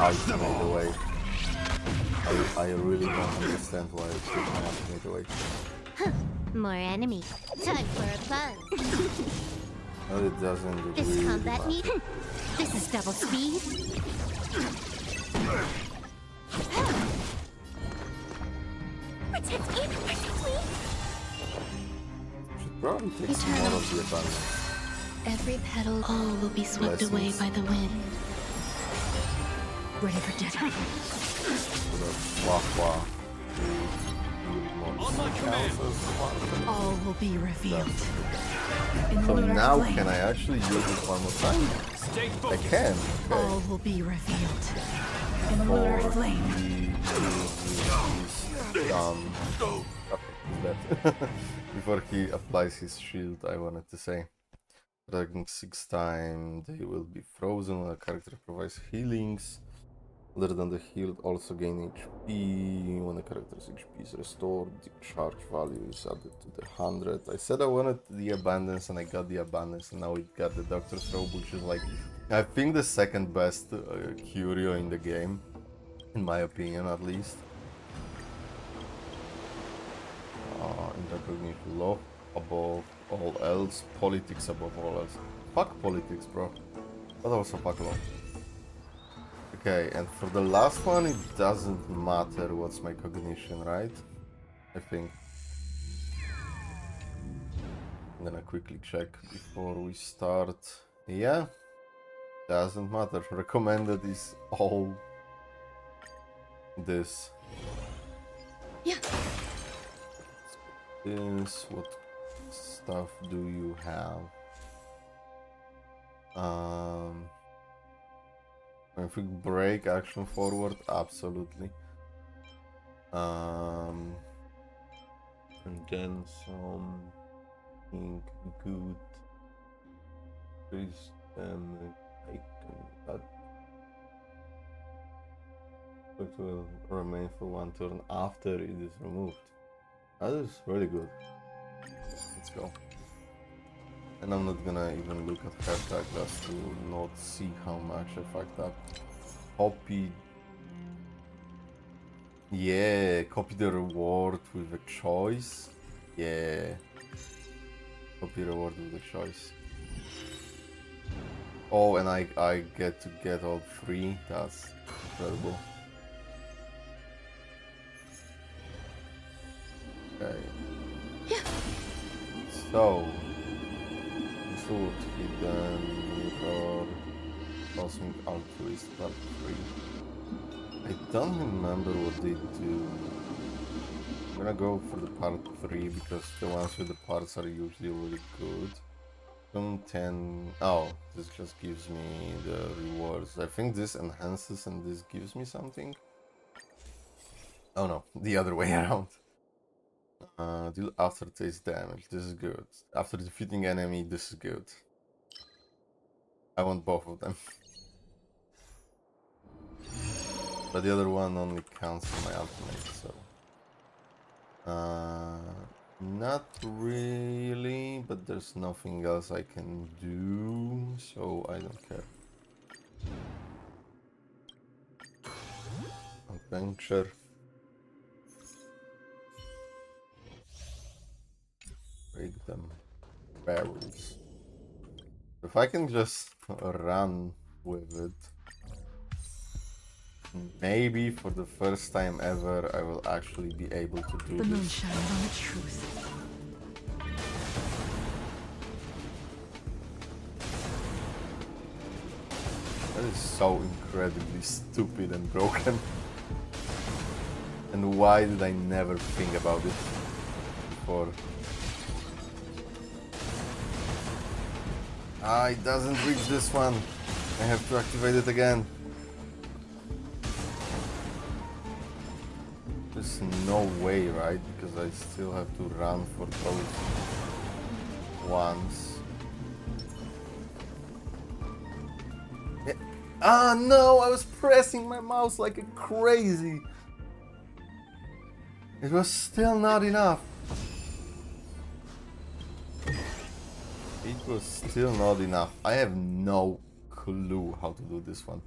ultimate away. I really don't understand why it took my ultimate away. More enemy. Time for a fun. No, it doesn't This really combat matter. meet. This is double speed. Protect me, protect me. Should probably take some more of the abundance. Every petal, all will be swept away by the wind. Ready for dinner. Sort of wah wah. On my command. All will be revealed in So lunar now flame. can I actually use it one more time? Stay I focused. can. All Okay. will be revealed in lunar Or flame. Okay, he's dead. Before he applies his shield, I wanted to say. Attacking 6 times, they will be frozen when a character provides healings. Other than the healed, also gain HP. When a character's HP is restored, the charge value is added to the 100. I said I wanted the abundance and I got the abundance, and now we got the Doctor's Robe, which is like, I think the second best curio in the game, in my opinion at least. Intercognition law above all else, politics above all else. Fuck politics, bro. But also fuck law. Okay, and for the last one, it doesn't matter what's my cognition, right? I think. I'm gonna quickly check before we start. Yeah, doesn't matter. Recommended is all this. Yeah. This, what stuff do you have? If we break action forward, absolutely. And then something good. Please, I can that. It will remain for one turn after it is removed. That is really good. Let's go. And I'm not gonna even look at her tag just to not see how much I fucked up. Copy. Yeah, copy the reward with a choice. Yeah. Copy reward with a choice. Oh, and I get to get all three. That's incredible. Okay. So, Food, Hidden, Mirror, Cosmic Altruist Part 3. I don't remember what they do. I'm gonna go for the Part 3 because the ones with the parts are usually really good. 10. Oh, this just gives me the rewards. I think this enhances and this gives me something. Oh no, the other way around. Deal aftertaste damage. This is good. After defeating enemy, this is good. I want both of them. But the other one only counts for my ultimate, so. Not really, but there's nothing else I can do, so I don't care. Adventure. Break them. Barrels. If I can just run with it, maybe for the first time ever I will actually be able to do The moon this. shines on the truth. That is so incredibly stupid and broken. And why did I never think about it before? Ah, it doesn't reach this one. I have to activate it again. There's no way, right? Because I still have to run for those ones. Yeah. Ah, no! I was pressing my mouse like a crazy. It was still not enough. It was still not enough. I have no clue how to do this one.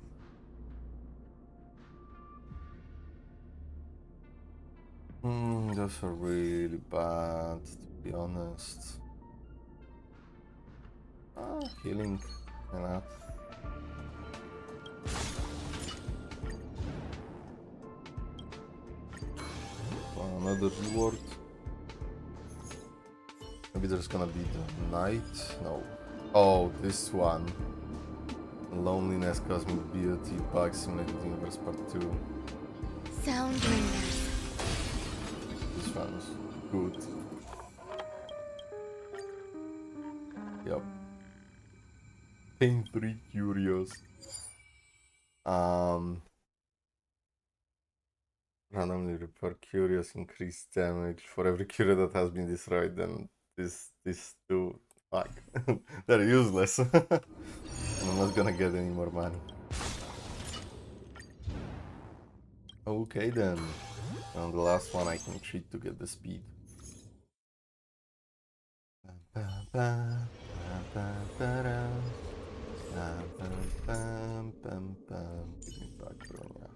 Those are really bad, to be honest. Ah, healing. Why not? Another reward. Maybe there's gonna be the night. No. Oh, this one. Loneliness, Cosmic Beauty, Bug Simulated Universe Part 2. Sound lingers. This one's good. Yep. Pain-free Curious. Randomly repair Curious, increase damage for every Curio that has been destroyed. Then these two, fuck, they're useless. And I'm not gonna get any more money. Okay then. And the last one I can cheat to get the speed. Give me back, Bronya.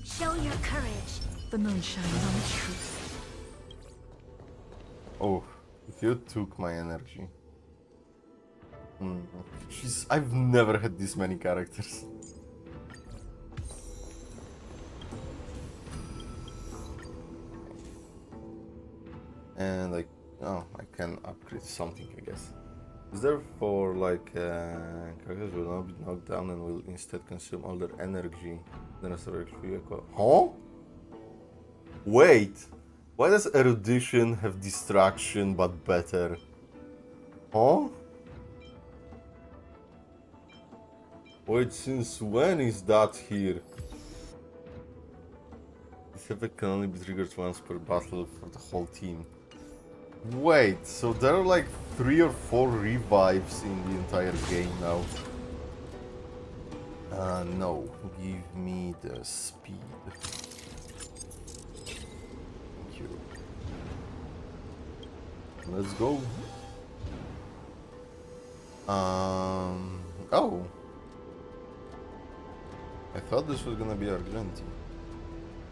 Show your courage. The moon shines on the truth. Oh, if you took my energy. Jeez, I've never had this many characters. And I can upgrade something, I guess. Is there for like characters will not be knocked down and will instead consume all their energy? Then huh? Wait, why does erudition have distraction but better? Huh? Wait, since when is that here? This effect can only be triggered once per battle for the whole team. Wait, so there are like 3 or 4 revives in the entire game now. No, give me the speed. Thank you. Let's go. Oh. I thought this was gonna be Argenti.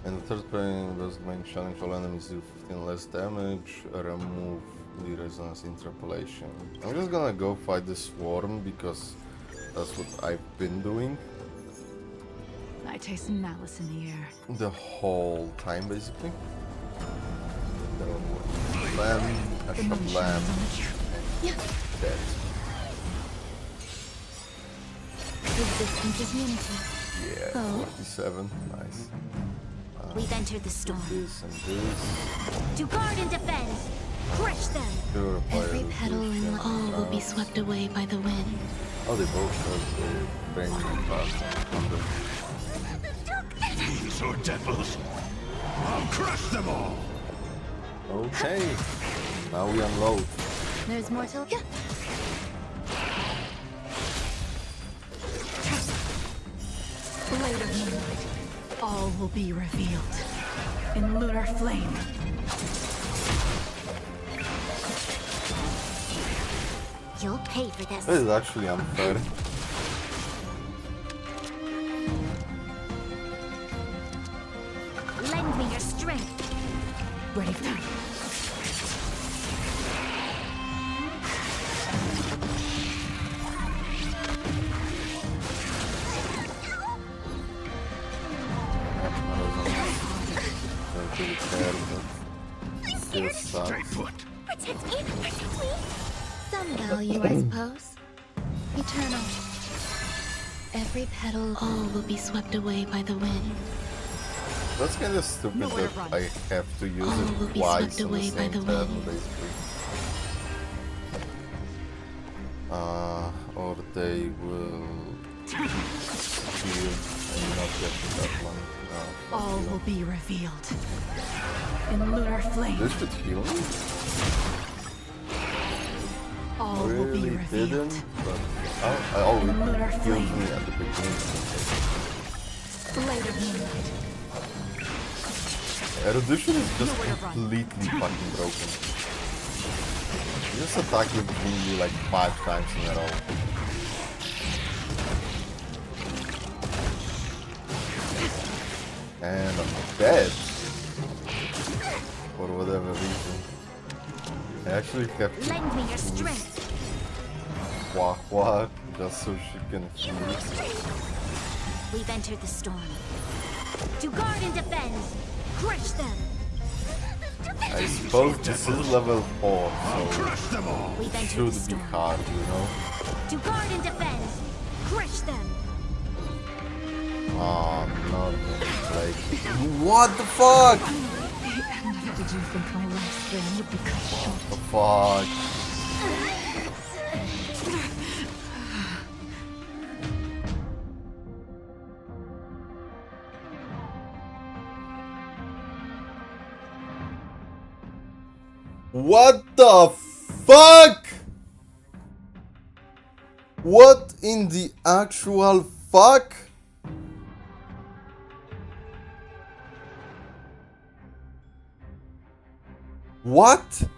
And the third plane was main challenge, all enemies do 15 less damage, remove the resonance interpolation. I'm just gonna go fight the swarm because that's what I've been doing. I taste malice in the air. The whole time basically. Lamb, a shot lamb, and dead. Resistance is unity. Yeah, 47, nice. We've entered the storm. This and this. To guard and defend. Crush them. Every petal and all will be swept away by the wind. Oh, they both have the brain fast. Fiends or devils, I'll crush them all! Okay, now we unload. There's more to... Blade of moonlight. All will be revealed in lunar flame. You'll pay for this. This is actually unfair. Lend me your strength. Ready for that. Still sucks. Protect me. Protect me. Some value, I suppose. Eternal. Every petal, all will be swept away by the wind. That's kind of stupid Nowhere that to run. I have to use All will it be twice swept in the away by same the turn, wind. basically. Or they will heal and not get to that one. All will be revealed in lunar flame. This should heal me? All will be Really revealed. didn't, but oh, In lunar it healed flame. me at the beginning. Blade of moonlight. Erudition is just Nowhere to run. completely fucking broken. This attack with me like 5 times in a row. And I'm dead. For whatever reason. I actually kept Lend me your strength. Wah just so she can heal. We've entered the storm. To guard and defend. Crush them. I suppose this is level 4, so Crush them all! We've it entered the should be storm. hard, you know? To guard and defend. Crush them. Oh, not like... What the fuck? Did you think my lifespan would be cut short? The fuck? What the fuck? What in the actual fuck? What?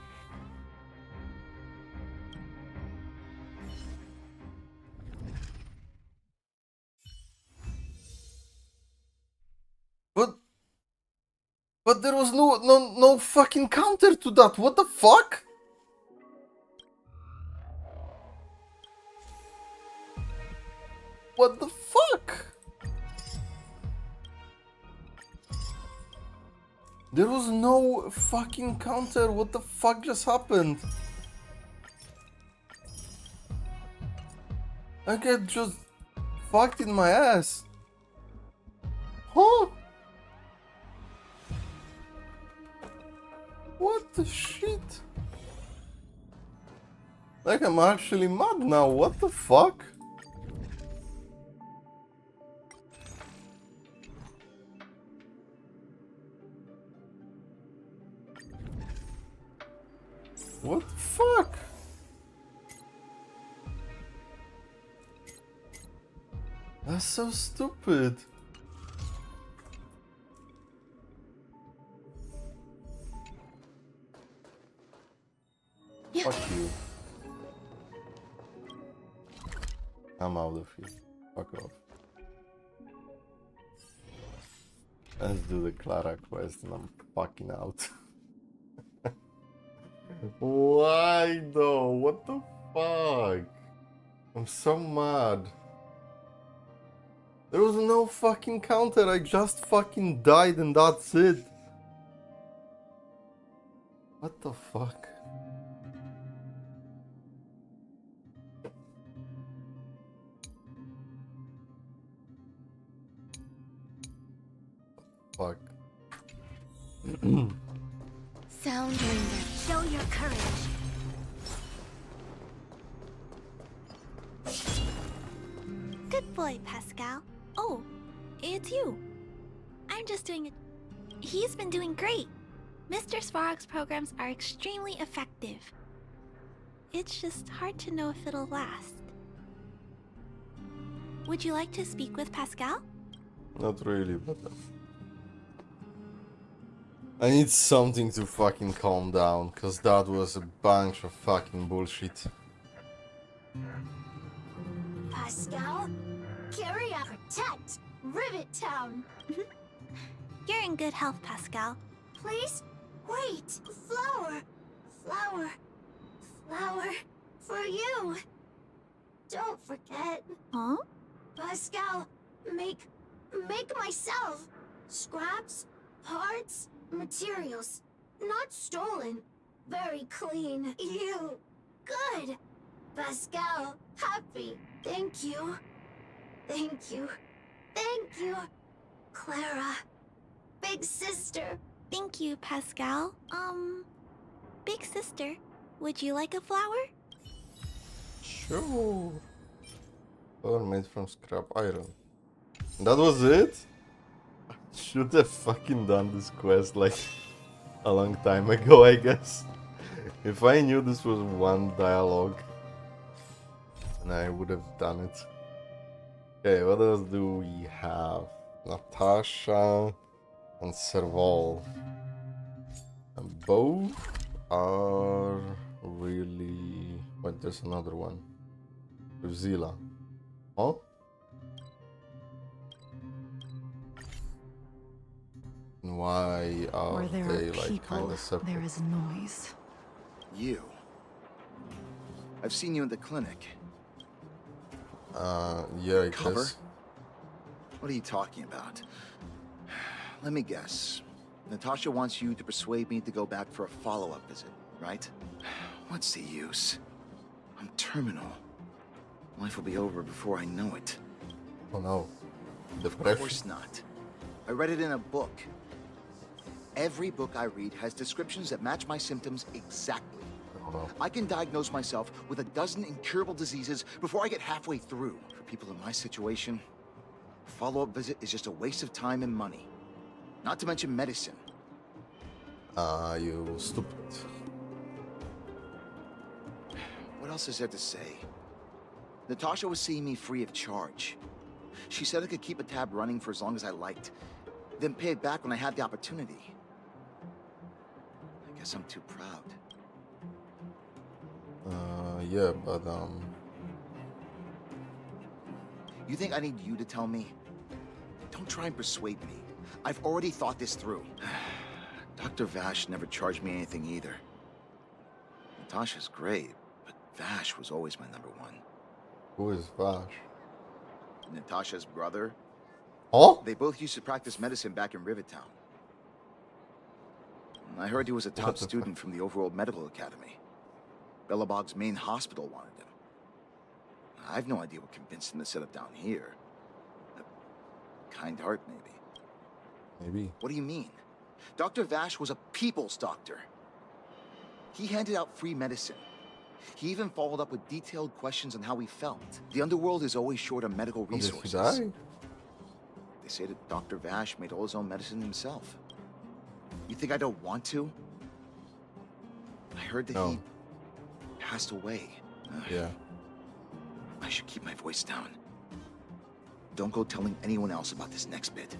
But there was no fucking counter to that. What the fuck? What the fuck? There was no fucking counter. What the fuck just happened? I get just fucked in my ass. Huh? What the shit? Like I'm actually mad now. What the fuck? What the fuck? That's so stupid. Yeah. Fuck you. I'm out of here. Fuck off. Let's do the Clara quest and I'm fucking out. Why though? What the fuck? I'm so mad. There was no fucking counter, I just fucking died and that's it. What the fuck? Fuck. Soundbringer, show your courage. Good boy, Pascal. Oh, it's you. I'm just doing it. He's been doing great. Mr. Svarog's programs are extremely effective. It's just hard to know if it'll last. Would you like to speak with Pascal? Not really, but I need something to fucking calm down, cause that was a bunch of fucking bullshit. Pascal, carry out, protect, Rivet Town. You're in good health, Pascal. Please, wait. Flower, flower, flower for you. Don't forget. Huh? Pascal, make myself. Scraps, parts, materials. Not stolen. Very clean. You. Good. Pascal, happy. Thank you. Thank you. Thank you. Clara. Big sister. Thank you, Pascal. Big sister, would you like a flower? Sure. Power made from scrap iron. That was it? Should have fucking done this quest like a long time ago, I guess. If I knew this was one dialogue, then I would have done it. Okay, what else do we have? Natasha and Serval. And both are really... Wait, there's another one. With Zila. Huh? Why are Where there they are like people, kind of separate? there is noise. You. I've seen you in the clinic. Yeah, I Cover? guess. What are you talking about? Let me guess. Natasha wants you to persuade me to go back for a follow-up visit, right? What's the use? I'm terminal. Life will be over before I know it. Oh no. Of Depression. course not. I read it in a book. Every book I read has descriptions that match my symptoms exactly. Oh no. I can diagnose myself with a dozen incurable diseases before I get halfway through. For people in my situation, a follow-up visit is just a waste of time and money. Not to mention medicine. You stupid. What else is there to say? Natasha was seeing me free of charge. She said I could keep a tab running for as long as I liked, then pay it back when I had the opportunity. I guess I'm too proud. Yeah, but You think I need you to tell me? Don't try and persuade me. I've already thought this through. Dr. Vash never charged me anything either. Natasha's great, but Vash was always my number one. who is Vash? Natasha's brother. Oh? They both used to practice medicine back in Rivettown. I heard he was a top student from the Overworld Medical Academy. Belobog's main hospital wanted him. I've no idea what convinced him to set up down here. A kind heart, maybe. Maybe. What do you mean? Dr. Vash was a people's doctor. He handed out free medicine. He even followed up with detailed questions on how he felt. The underworld is always short on medical Did he resources. die? They say that Dr. Vash made all his own medicine himself. You think I don't want to? I heard that No. he passed away. Yeah. I should keep my voice down. Don't go telling anyone else about this next bit.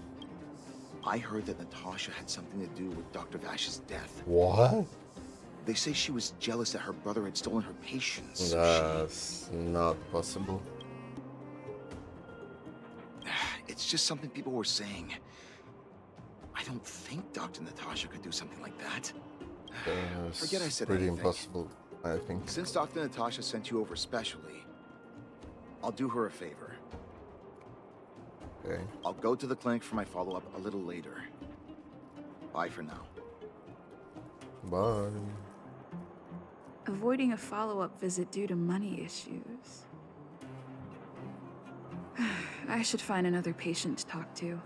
I heard that Natasha had something to do with Dr. Vash's death. What? They say she was jealous that her brother had stolen her patients. So That's not possible. It's just something people were saying. I don't think Dr. Natasha could do something like that. Forget I said pretty anything. impossible, I think. Since Dr. Natasha sent you over specially, I'll do her a favor. Okay. I'll go to the clinic for my follow-up a little later. Bye for now. Bye. Avoiding a follow-up visit due to money issues. I should find another patient to talk to.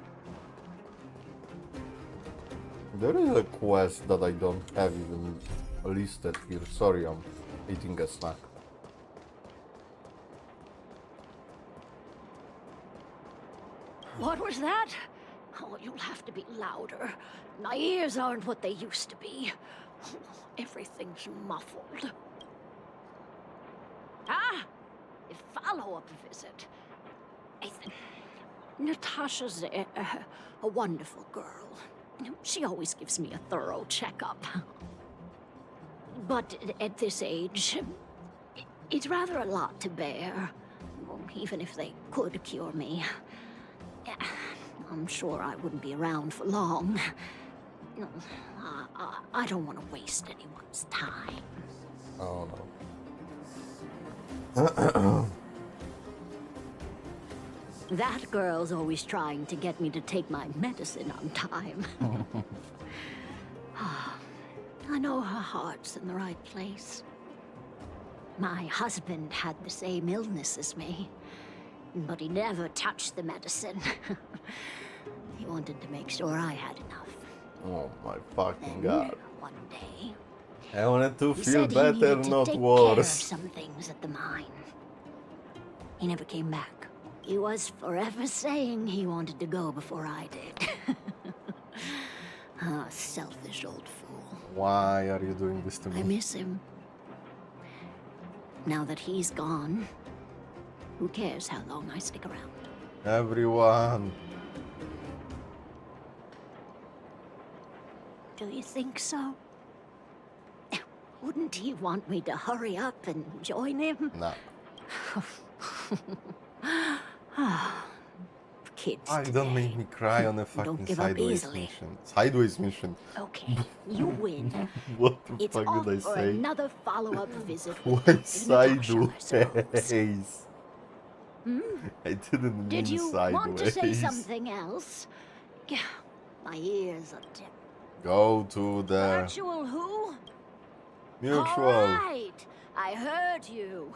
There is a quest that I don't have even listed here. Sorry, I'm eating a snack. What was that? Oh, you'll have to be louder. My ears aren't what they used to be. Everything's muffled. Ah! A follow-up visit. Natasha's a wonderful girl. She always gives me a thorough checkup. But at this age, it's rather a lot to bear. Even if they could cure me. I'm sure I wouldn't be around for long. I don't want to waste anyone's time. Oh no. That girl's always trying to get me to take my medicine on time. I know her heart's in the right place. My husband had the same illness as me, but he never touched the medicine. He wanted to make sure I had enough. Oh my fucking Then, god. one day, I wanted to he feel said he better, needed to not take care of worse. some things at the mine. He never came back. He was forever saying he wanted to go before I did. Ah, selfish old fool. Why are you doing this to I me? miss him. Now that he's gone, who cares how long I stick around? Everyone. Do you think so? Wouldn't he want me to hurry up and join him? Nah. Kids Why today. don't make me cry on a Don't fucking give up sideways easily. mission. Sideways mission. Okay, you win. What the It's fuck off did I for say? another follow-up visit. Why with Natasha, I suppose. sideways? I didn't mean Did you sideways. want to say something else? Yeah, my ears are dead. Go to the Actual who? mutual. All right, I heard you.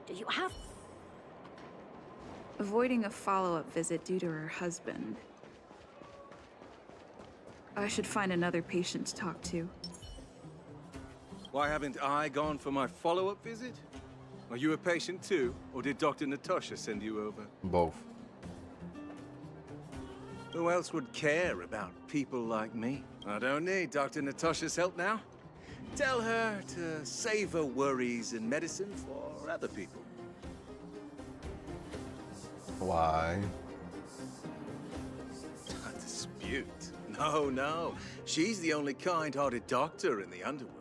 Do you have? Avoiding a follow-up visit due to her husband. I should find another patient to talk to. Why haven't I gone for my follow-up visit? Are you a patient too, or did Dr. Natasha send you over? Both. Who else would care about people like me? I don't need Dr. Natasha's help now. Tell her to save her worries and medicine for other people. Why? A dispute? No. She's the only kind-hearted doctor in the underworld.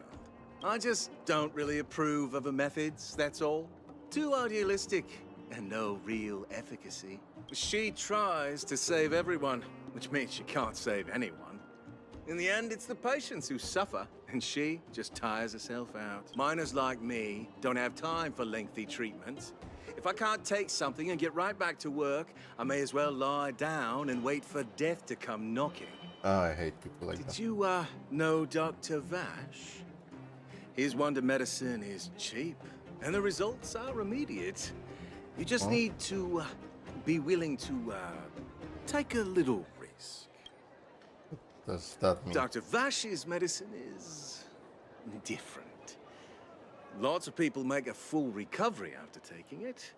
I just don't really approve of her methods, that's all. Too idealistic and no real efficacy. She tries to save everyone, which means she can't save anyone. In the end, it's the patients who suffer, and she just tires herself out. Miners like me don't have time for lengthy treatments. If I can't take something and get right back to work, I may as well lie down and wait for death to come knocking. Oh, I hate people like Did that. you, know Dr. Vash? His wonder medicine is cheap, and the results are immediate. You just need to, be willing to, take a little risk. Does that mean? Dr. Vash's medicine is different. Lots of people make a full recovery after taking it,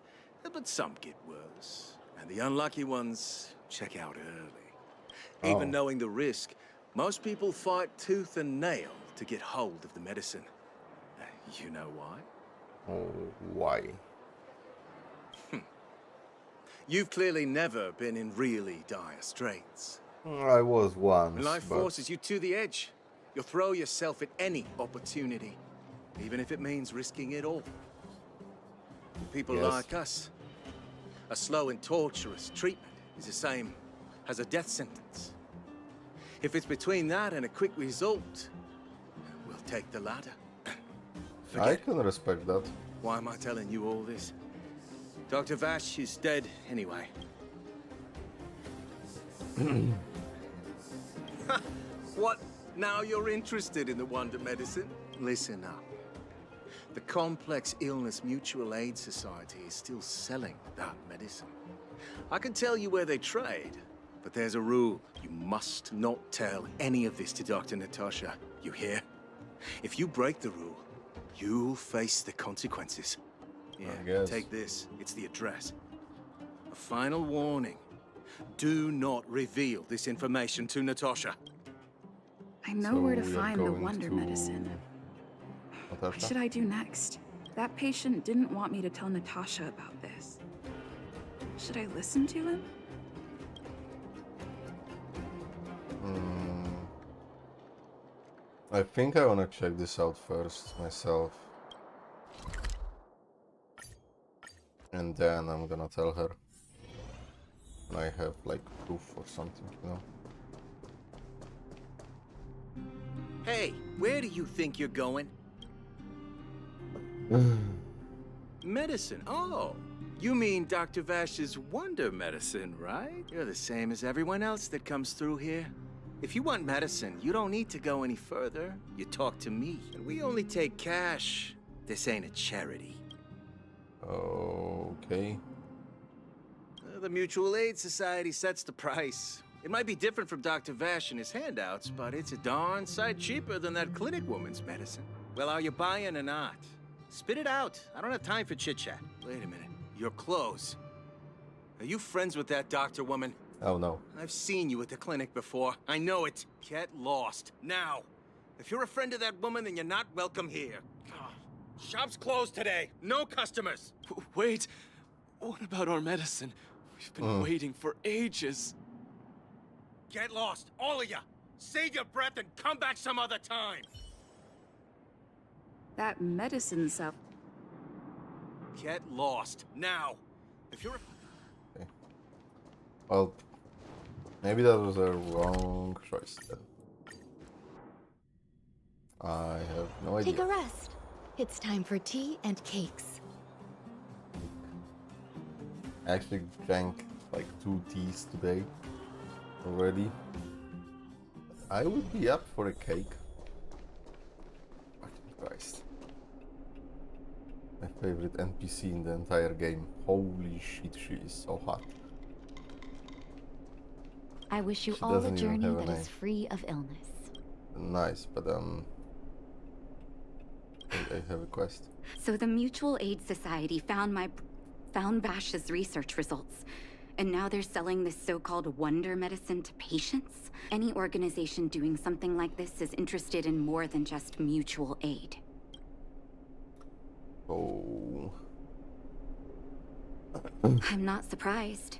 but some get worse. And the unlucky ones check out early. Even knowing the risk, most people fight tooth and nail to get hold of the medicine. You know why? Oh, why? You've clearly never been in really dire straits. I was once, When life but forces you to the edge, you'll throw yourself at any opportunity, even if it means risking it all. For people Yes. like us, a slow and torturous treatment is the same as a death sentence. If it's between that and a quick result, we'll take the latter. I can respect that. Why am I telling you all this? Dr. Vash is dead anyway. What? Now you're interested in the wonder medicine? Listen up. The Complex Illness Mutual Aid Society is still selling that medicine. I can tell you where they trade, but there's a rule. You must not tell any of this to Dr. Natasha. You hear? If you break the rule, you'll face the consequences. Yeah, guess. take this. It's the address. A final warning. Do not reveal this information to Natasha. I know So where to we are find the going wonder to medicine. What Natasha? should I do next? That patient didn't want me to tell Natasha about this. Should I listen to him? I think I wanna check this out first myself. And then I'm gonna tell her. I have like proof or something, you know. Hey, where do you think you're going? Medicine. Oh, you mean Dr. Vash's wonder medicine, right? You're the same as everyone else that comes through here. If you want medicine, you don't need to go any further. You talk to me, and we only take cash. This ain't a charity. Okay. The Mutual Aid Society sets the price. It might be different from Dr. Vash and his handouts, but it's a darn sight cheaper than that clinic woman's medicine. Well, are you buying or not? Spit it out. I don't have time for chit-chat. Wait a minute. Your clothes. Are you friends with that doctor woman? Oh no. I've seen you at the clinic before. I know it. Get lost. Now. If you're a friend of that woman, then you're not welcome here. Shop's closed today. No customers. Wait. What about our medicine? We've been waiting for ages. Get lost, all of you. Save your breath and come back some other time. That medicine stuff. Get lost, now. If you're Well, maybe that was a wrong choice then. I have no idea. Take a rest. It's time for tea and cakes. I actually drank like 2 teas today already. I would be up for a cake. Fucking Christ. My favorite NPC in the entire game. Holy shit, she is so hot. I wish you She all a doesn't even journey have a that is name. free of illness. Nice, but I have a quest. So the Mutual Aid Society found Vash's research results, and now they're selling this so-called wonder medicine to patients? Any organization doing something like this is interested in more than just mutual aid. Oh. I'm not surprised.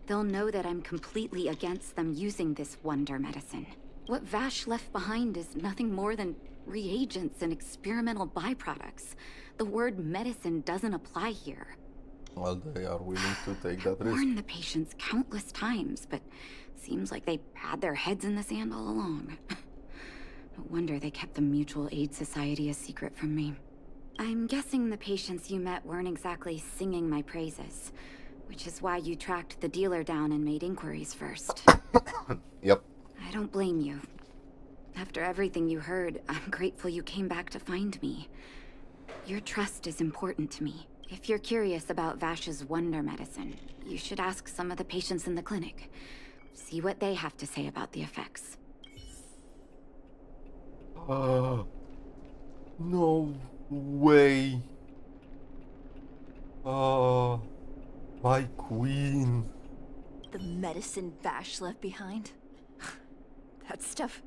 They'll know that I'm completely against them using this wonder medicine. What Vash left behind is nothing more than reagents and experimental byproducts. The word medicine doesn't apply here. Well, they are willing to take that I've risk. warned the patients countless times, but seems like they had their heads in the sand all along. No wonder they kept the Mutual Aid Society a secret from me. I'm guessing the patients you met weren't exactly singing my praises, which is why you tracked the dealer down and made inquiries first. Yep. I don't blame you. After everything you heard, I'm grateful you came back to find me. Your trust is important to me. If you're curious about Vash's wonder medicine, you should ask some of the patients in the clinic. See what they have to say about the effects. No way. My queen. The medicine Vash left behind? That stuff...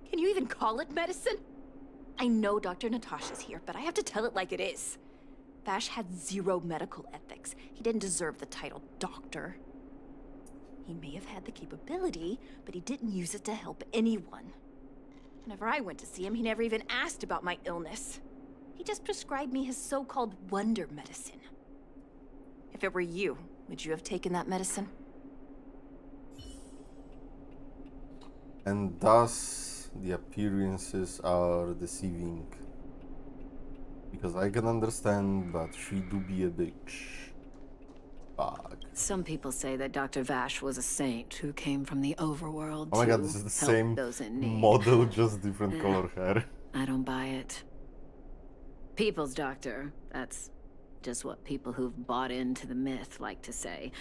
Can you even call it medicine? I know Dr. Natasha's here, but I have to tell it like it is. Vash had zero medical ethics. He didn't deserve the title doctor. He may have had the capability, but he didn't use it to help anyone. Whenever I went to see him, he never even asked about my illness. He just prescribed me his so-called wonder medicine. If it were you, would you have taken that medicine? And thus, the appearances are deceiving. Because I can understand that she do be a bitch. Fuck. Some people say that Dr. Vash was a saint who came from the overworld. Oh my god, to this is the help same those in need. model, just different color hair. I don't buy it. People's doctor, that's just what people who've bought into the myth like to say.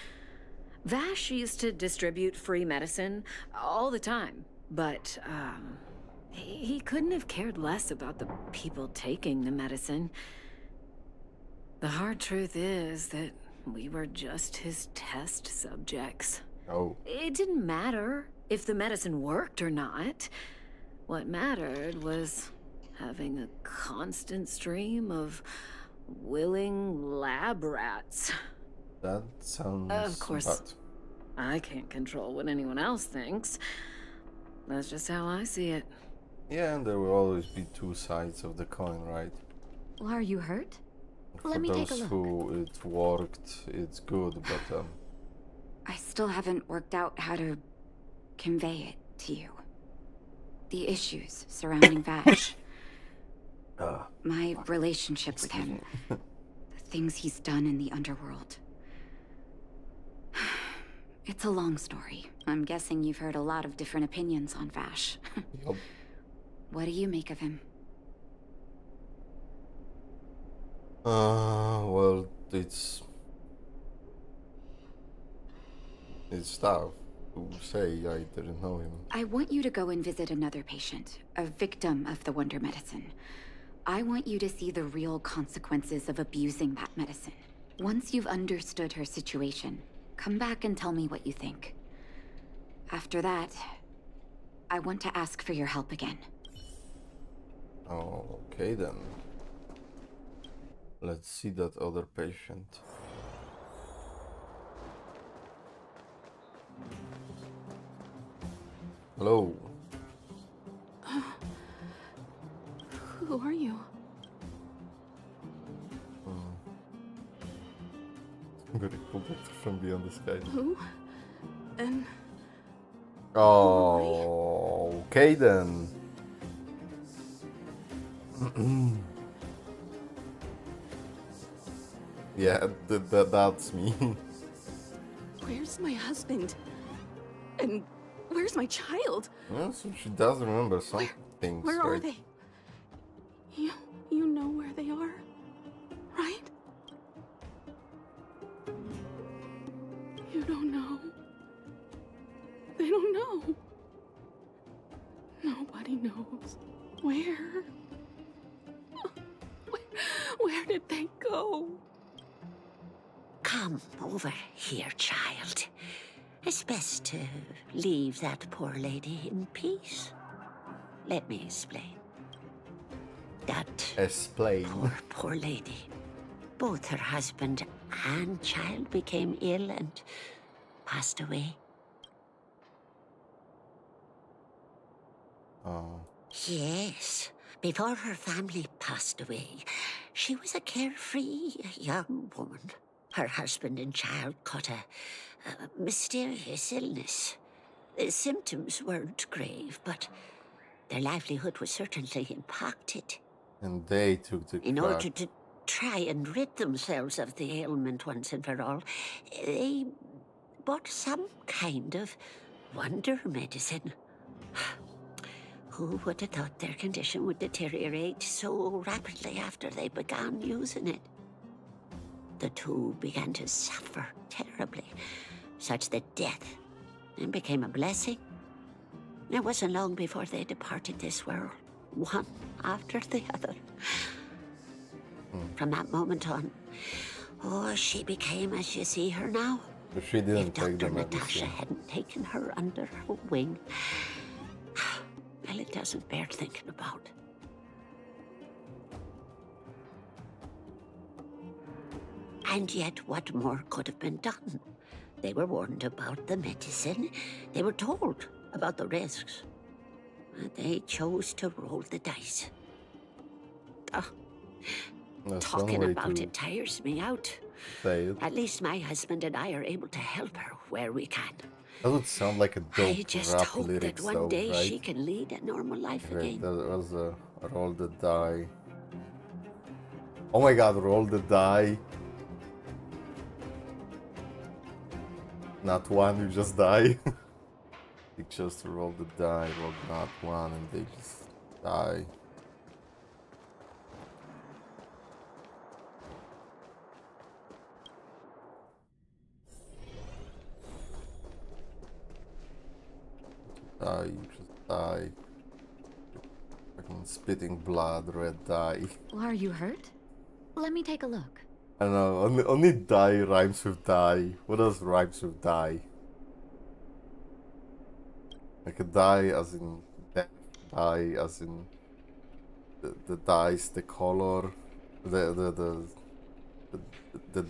Vash used to distribute free medicine all the time, but he couldn't have cared less about the people taking the medicine. The hard truth is that we were just his test subjects. Oh. It didn't matter if the medicine worked or not. What mattered was having a constant stream of willing lab rats. That sounds Of course, bad. I can't control what anyone else thinks. That's just how I see it. Yeah, and there will always be two sides of the coin, right? Well, are you hurt? For Let me take those a look. who it worked, it's good, but I still haven't worked out how to convey it to you. The issues surrounding Vash. My relationship with him. The things he's done in the underworld. It's a long story. I'm guessing you've heard a lot of different opinions on Vash. Yup. What do you make of him? Well, it's tough to say. I didn't know him. I want you to go and visit another patient, a victim of the wonder medicine. I want you to see the real consequences of abusing that medicine. Once you've understood her situation, come back and tell me what you think. After that, I want to ask for your help again. Okay then. Let's see that other patient. Hello. Who are you? Very cool doctor from beyond the sky. Who? And Oh, okay then. Yeah, that's me. where's my husband? And where's my child? Yeah, so she does remember some things, Where are right? they? You know where they are, right? You don't know. They don't know. Nobody knows. Where? Where did they go? Come over here, child. It's best to leave that poor lady in peace. Let me explain. That poor lady. Both her husband and child became ill and passed away. Oh. Yes. Before her family passed away, she was a carefree young woman. Her husband and child caught a mysterious illness. The symptoms weren't grave, but their livelihood was certainly impacted. And they took the In order to try and rid themselves of the ailment once and for all, they bought some kind of wonder medicine. Who would have thought their condition would deteriorate so rapidly after they began using it? The two began to suffer terribly, such that death then became a blessing. It wasn't long before they departed this world, one after the other. From that moment on, she became as you see her now. But she didn't If take the Dr. Natasha medicine. hadn't taken her under her wing, well, it doesn't bear thinking about. And yet, what more could have been done? They were warned about the medicine. They were told about the risks. And they chose to roll the dice. Talking about it tires me out. At least my husband and I are able to help her where we can. That would sound like a dope I just rap hope lyrics, that one though, day right? she can lead a normal life Okay, again. that was a roll the die. Oh my god, roll the die. Not one, you just die. You just roll the die, roll not one, and they just die. Die, you just die. Fucking spitting blood, red dye. Are you hurt? Let me take a look. I don't know, only die rhymes with die. What else rhymes with die? Like a die as in death, die as in the dice, the color, the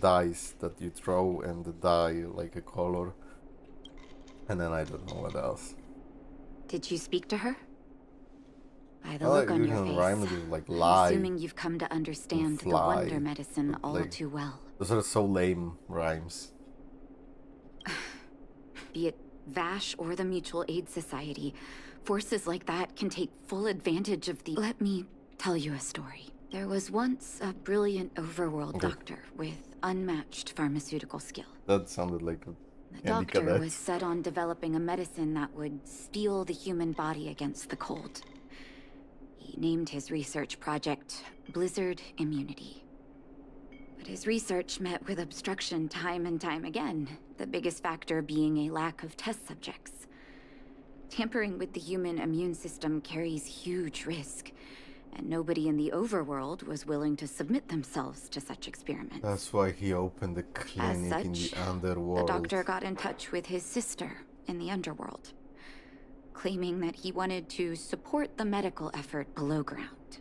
dice that you throw and the die like a color. And then I don't know what else. Did you speak to her? By the I look like on you your can face, rhyme it with like lie. assuming you've come to understand the fly, wonder medicine all like, too well. Those are so lame rhymes. Be it Vash or the Mutual Aid Society, forces like that can take full advantage of the... Let me tell you a story. There was once a brilliant overworld doctor with unmatched pharmaceutical skill. That sounded like a The doctor was set on developing a medicine that would steel the human body against the cold. He named his research project Blizzard Immunity. But his research met with obstruction time and time again, the biggest factor being a lack of test subjects. Tampering with the human immune system carries huge risk, and nobody in the overworld was willing to submit themselves to such experiments. That's why he opened the clinic in the underworld. The doctor got in touch with his sister in the underworld, claiming that he wanted to support the medical effort below ground.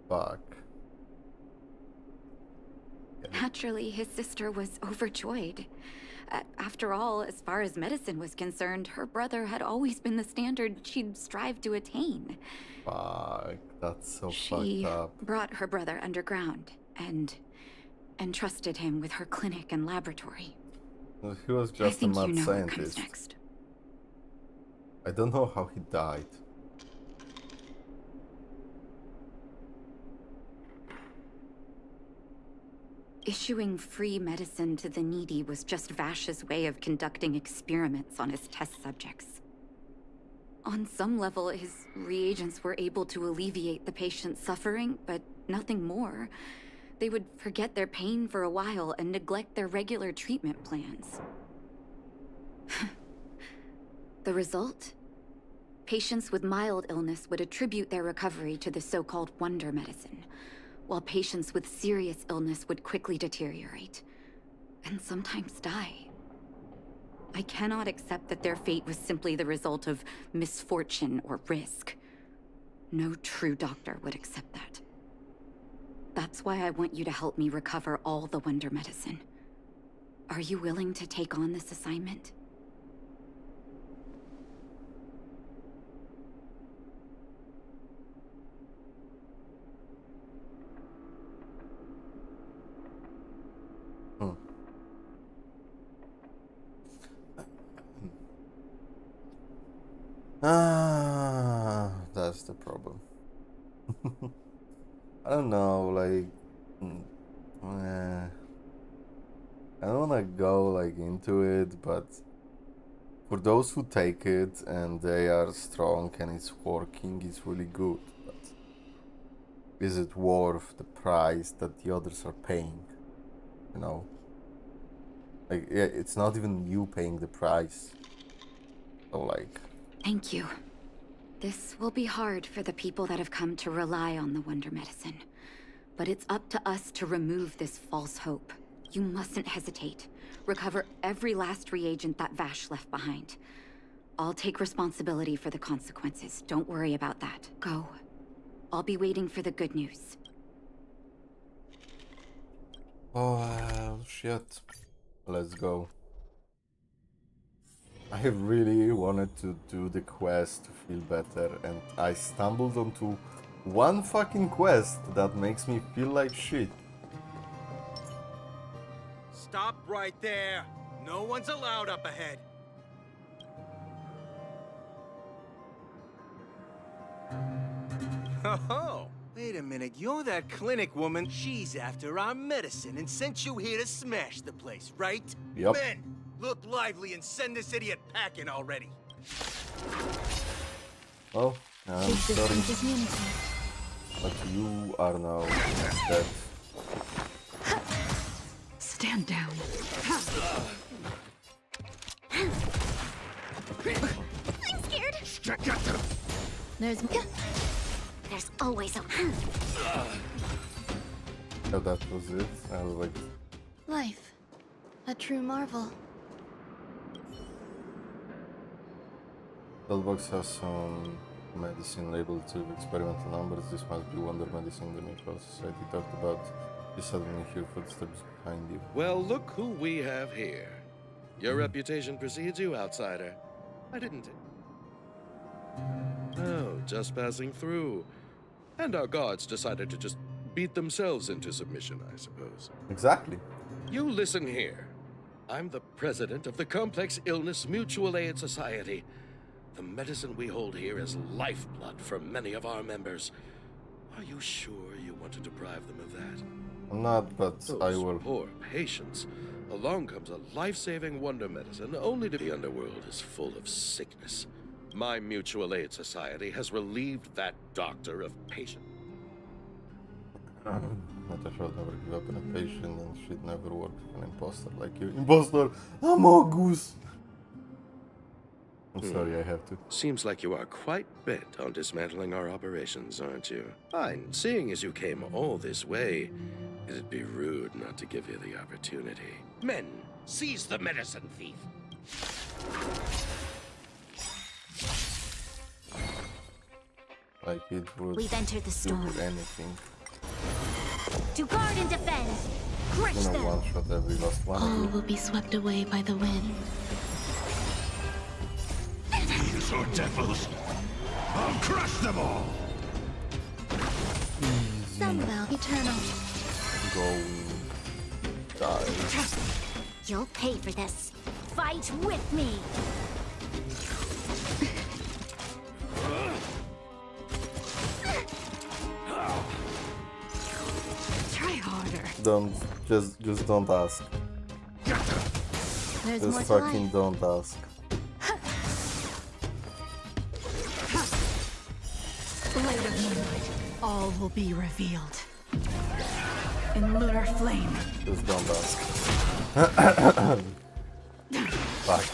Fuck. Naturally, his sister was overjoyed. After all, as far as medicine was concerned, her brother had always been the standard she'd strive to attain. Fuck, that's so She fucked up. brought her brother underground and entrusted him with her clinic and laboratory. He was I just a think mad you know what comes scientist. next. I don't know how he died. Issuing free medicine to the needy was just Vash's way of conducting experiments on his test subjects. On some level, his reagents were able to alleviate the patient's suffering, but nothing more. They would forget their pain for a while and neglect their regular treatment plans. The result? Patients with mild illness would attribute their recovery to the so-called wonder medicine, while patients with serious illness would quickly deteriorate, and sometimes die. I cannot accept that their fate was simply the result of misfortune or risk. No true doctor would accept that. That's why I want you to help me recover all the wonder medicine. Are you willing to take on this assignment? That's the problem. I don't know, like, I don't wanna go like into it, but for those who take it and they are strong and it's working, it's really good. But is it worth the price that the others are paying? You know, like, yeah, it's not even you paying the price. So like. Thank you. This will be hard for the people that have come to rely on the wonder medicine. But it's up to us to remove this false hope. You mustn't hesitate. Recover every last reagent that Vash left behind. I'll take responsibility for the consequences. Don't worry about that. Go. I'll be waiting for the good news. Oh, shit. Let's go. I really wanted to do the quest to feel better, and I stumbled onto one fucking quest that makes me feel like shit. Stop right there. No one's allowed up ahead. Oh, wait a minute. You're that clinic woman. She's after our medicine and sent you here to smash the place, right? Yep. Men, look lively and send this idiot packing already. Oh, I'm sorry. But you are now dead. Stand down. I'm scared. There's always a So that was it. I was like, life, a true marvel. that box has some medicine labeled to experimental numbers. This must be wonder medicine the Mutual Society talked about. You suddenly hear footsteps behind you. Well, look who we have here. Your reputation precedes you, outsider. Why didn't it? Oh, just passing through. And our guards decided to just beat themselves into submission, I suppose. Exactly. You listen here. I'm the president of the Complex Illness Mutual Aid Society. The medicine we hold here is lifeblood for many of our members. Are you sure you want to deprive them of that? I'm not, but Those I will. poor patients. Along comes a life-saving wonder medicine, only to the underworld is full of sickness. My mutual aid society has relieved that doctor of patient. Natasha would never give up on a patient, and she'd never work with an imposter like you. Imposter! Amogus! I'm sorry, I have to. Seems like you are quite bent on dismantling our operations, aren't you? Fine. Seeing as you came all this way, it'd be rude not to give you the opportunity. Men, seize the medicine thief. Like it would We've entered the storm. do anything. To guard and defend. Crush I'm gonna them. one-shot every last one. All will be swept away by the wind. Fiends or devils, I'll crush them all! Some will eternal. Go. Die. You'll pay for this. Fight with me. Try harder. Don't, just don't ask. There's Just more to fucking life. don't ask. Blade of moonlight. All will be revealed. In lunar flame. Just don't ask. Fuck.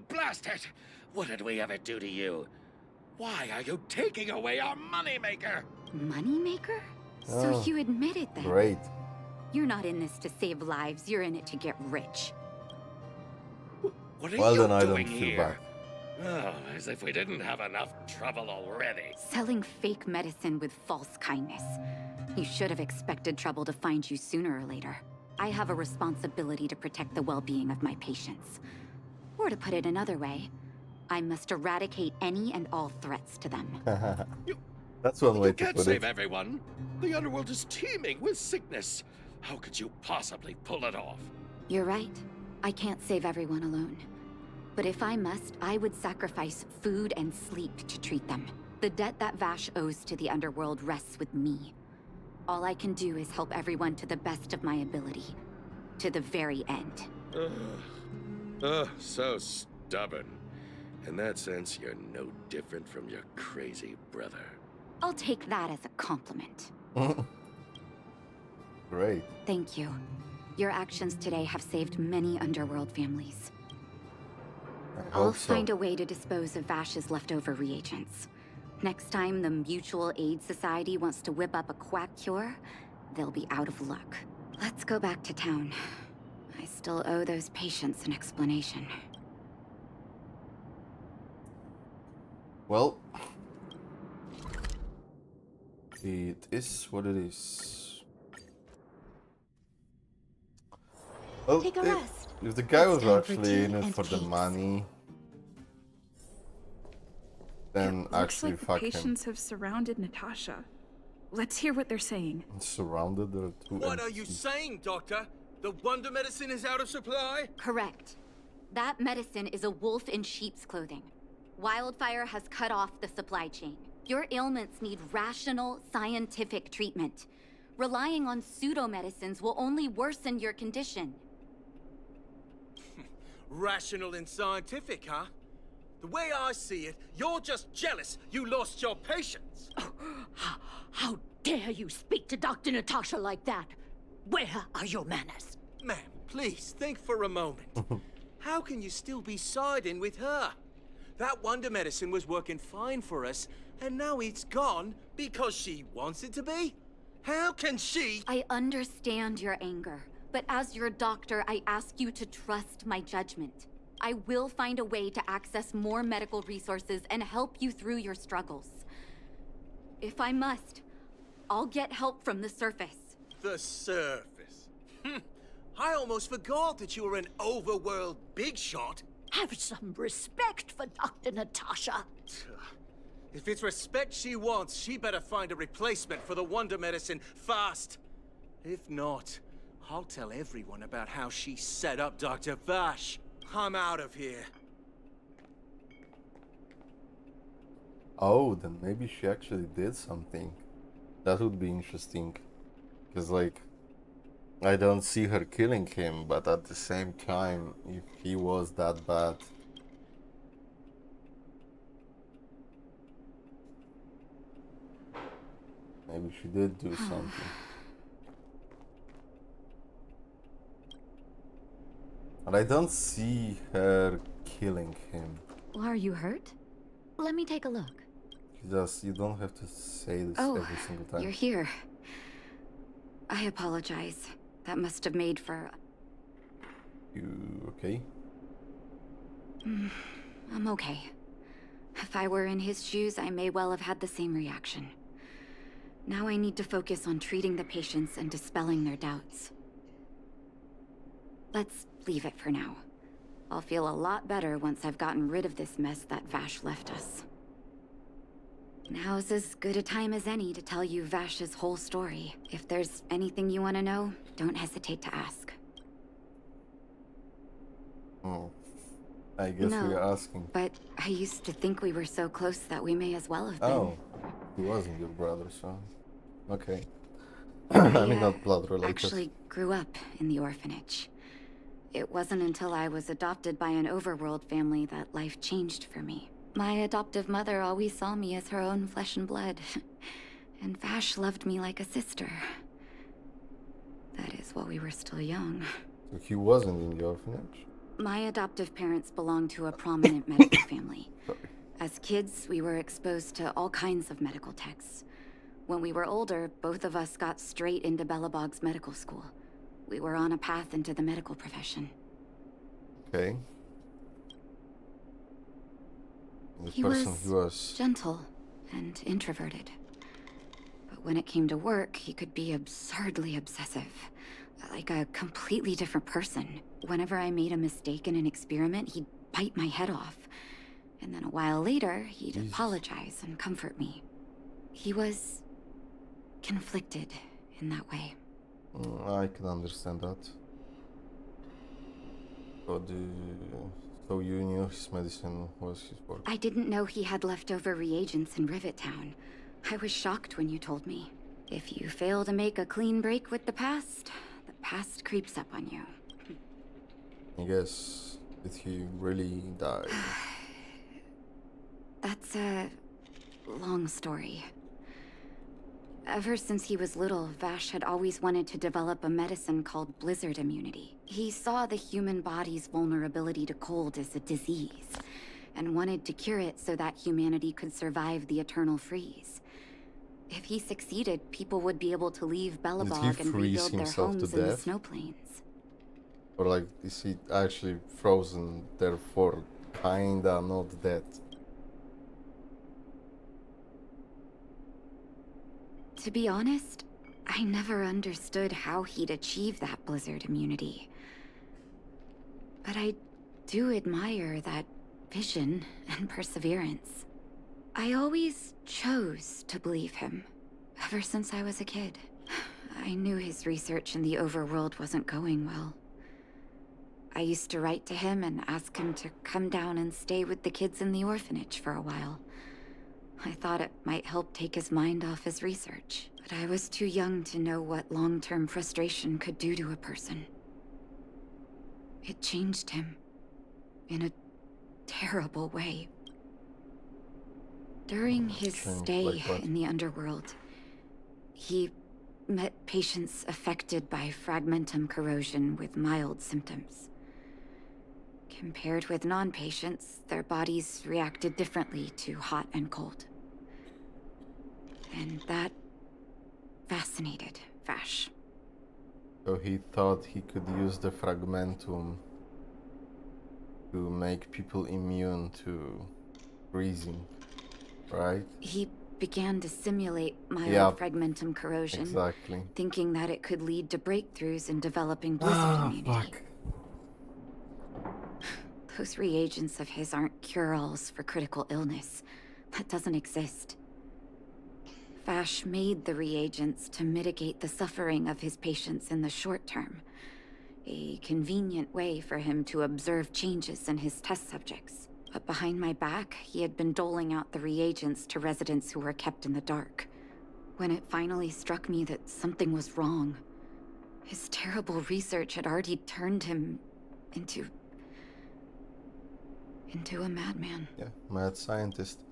Blast it! What did we ever do to you? Why are you taking away our moneymaker? Moneymaker? Oh, So you admitted that. Great. You're not in this to save lives, you're in it to get rich. What are Well, you then I don't doing feel here? bad. Oh, as if we didn't have enough trouble already. Selling fake medicine with false kindness. You should have expected trouble to find you sooner or later. I have a responsibility to protect the well-being of my patients. Or to put it another way, I must eradicate any and all threats to them. That's one way You to can't put save it. everyone. The underworld is teeming with sickness. How could you possibly pull it off? You're right. I can't save everyone alone. But if I must, I would sacrifice food and sleep to treat them. The debt that Vash owes to the underworld rests with me. All I can do is help everyone to the best of my ability. To the very end. So stubborn. In that sense, you're no different from your crazy brother. I'll take that as a compliment. Great. Thank you. Your actions today have saved many underworld families. I I'll hope so. find a way to dispose of Vash's leftover reagents. Next time the Mutual Aid Society wants to whip up a quack cure, they'll be out of luck. Let's go back to town. I still owe those patients an explanation. Well, It is what it is. Well, Take a rest. if the guy It's was time for actually tea in it and for the cakes. money, then It looks actually like the fuck him. patients have surrounded Natasha. Let's hear what they're saying. Surrounded, there are two What are you entities. saying, Doctor? The wonder medicine is out of supply? Correct. That medicine is a wolf in sheep's clothing. Wildfire has cut off the supply chain. Your ailments need rational, scientific treatment. Relying on pseudo-medicines will only worsen your condition. Rational and scientific, huh? The way I see it, you're just jealous you lost your patients. How dare you speak to Dr. Natasha like that? Where are your manners? Ma'am, please think for a moment. How can you still be siding with her? That wonder medicine was working fine for us, and now it's gone because she wants it to be? How can she— I understand your anger, but as your doctor, I ask you to trust my judgment. I will find a way to access more medical resources and help you through your struggles. If I must, I'll get help from the surface. The surface? I almost forgot that you were an overworld big shot. Have some respect for Dr. Natasha. If it's respect she wants, she better find a replacement for the wonder medicine fast. If not, I'll tell everyone about how she set up Dr. Vash. I'm out of here. Oh, then maybe she actually did something. That would be interesting. Because, like, I don't see her killing him, but at the same time, if he was that bad... Maybe she did do something. And I don't see her killing him. Are you hurt? Let me take a look. Just, you don't have to say this every single time. You're here. I apologize. That must have made for... You okay? I'm okay. If I were in his shoes, I may well have had the same reaction. Now I need to focus on treating the patients and dispelling their doubts. Let's leave it for now. I'll feel a lot better once I've gotten rid of this mess that Vash left us. Now's as good a time as any to tell you Vash's whole story. If there's anything you want to know, don't hesitate to ask. Oh, I guess No, we're asking. But I used to think we were so close that we may as well have been. Oh, he wasn't your brother, so... Okay. I mean, not blood related. Actually grew up in the orphanage. It wasn't until I was adopted by an overworld family that life changed for me. My adoptive mother always saw me as her own flesh and blood. And Vash loved me like a sister. That is while we were still young. So he wasn't in the orphanage? My adoptive parents belonged to a prominent medical family. As kids, we were exposed to all kinds of medical texts. When we were older, both of us got straight into Belobog's medical school. We were on a path into the medical profession. Okay. The He person was who was... gentle and introverted. But when it came to work, he could be absurdly obsessive. Like a completely different person. Whenever I made a mistake in an experiment, he'd bite my head off. And then a while later, he'd apologize and comfort me. He was conflicted in that way. I can understand that. So you knew his medicine was his work? I didn't know he had leftover reagents in Rivet Town. I was shocked when you told me. If you fail to make a clean break with the past creeps up on you. I guess, did he really die? That's a long story. Ever since he was little, Vash had always wanted to develop a medicine called blizzard immunity. He saw the human body's vulnerability to cold as a disease, and wanted to cure it so that humanity could survive the eternal freeze. If he succeeded, people would be able to leave Belobog and rebuild their homes in the snow plains. Or like, is he actually frozen, therefore kinda not dead? To be honest, I never understood how he'd achieve that blizzard immunity. But I do admire that vision and perseverance. I always chose to believe him, ever since I was a kid. I knew his research in the overworld wasn't going well. I used to write to him and ask him to come down and stay with the kids in the orphanage for a while. I thought it might help take his mind off his research, but I was too young to know what long-term frustration could do to a person. It changed him in a terrible way. During his stay in the underworld, he met patients affected by fragmentum corrosion with mild symptoms. Compared with non-patients, their bodies reacted differently to hot and cold. And that fascinated Vash. So he thought he could use the fragmentum to make people immune to freezing, right? He began to simulate mild fragmentum corrosion, exactly. Thinking that it could lead to breakthroughs in developing blizzard immunity. Fuck. Those reagents of his aren't cure-alls for critical illness. That doesn't exist. Vash made the reagents to mitigate the suffering of his patients in the short term. A convenient way for him to observe changes in his test subjects. But behind my back, he had been doling out the reagents to residents who were kept in the dark. When it finally struck me that something was wrong, his terrible research had already turned him into a madman. Yeah, mad scientist.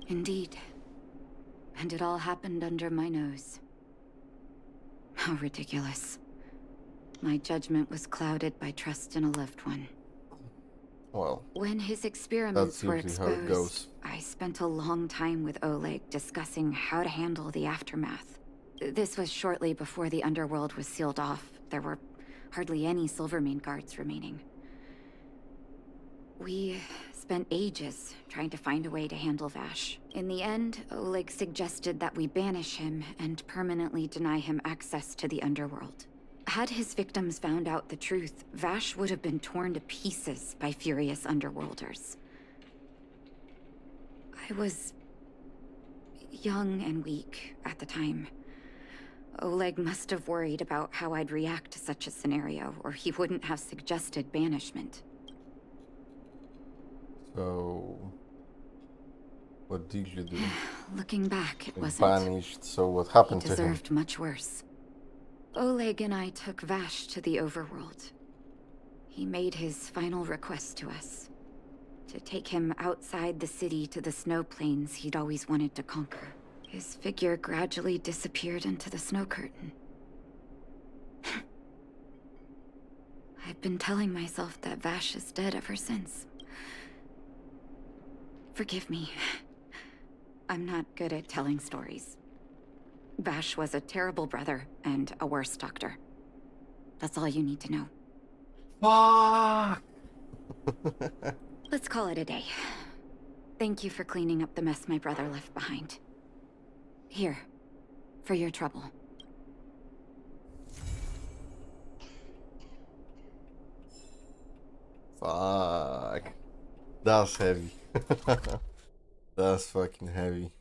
Indeed. And it all happened under my nose. How ridiculous. My judgment was clouded by trust in a loved one. Well, when his experiments were that's usually how it goes. exposed, I spent a long time with Oleg discussing how to handle the aftermath. This was shortly before the underworld was sealed off. There were hardly any Silvermane guards remaining. We spent ages trying to find a way to handle Vash. In the end, Oleg suggested that we banish him and permanently deny him access to the underworld. Had his victims found out the truth, Vash would have been torn to pieces by furious underworlders. I was young and weak at the time. Oleg must have worried about how I'd react to such a scenario, or he wouldn't have suggested banishment. So, what did you do? Looking back, it wasn't. Banished, so what happened He to him? deserved much worse. Oleg and I took Vash to the overworld. He made his final request to us. To take him outside the city to the snow plains he'd always wanted to conquer. His figure gradually disappeared into the snow curtain. I've been telling myself that Vash is dead ever since. Forgive me. I'm not good at telling stories. Vash was a terrible brother and a worse doctor. That's all you need to know. Fuck! Let's call it a day. Thank you for cleaning up the mess my brother left behind. Here, for your trouble. Fuck. That's heavy. That's fucking heavy.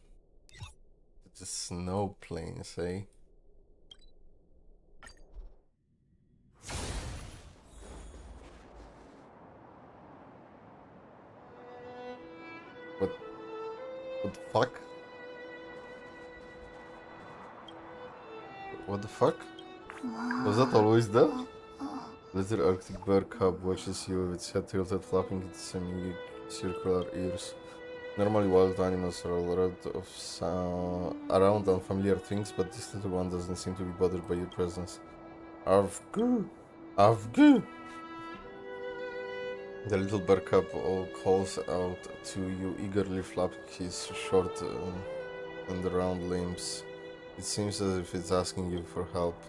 The snow plains, eh? What the fuck? What the fuck? Was that always there? Little Arctic bear cub watches you with its head tilted, flapping its semi-circular ears. Normally wild animals are around unfamiliar things, but this little one doesn't seem to be bothered by your presence. Avgu! Avgu! The little bear cub calls out to you, eagerly flapping his short and round limbs. It seems as if it's asking you for help.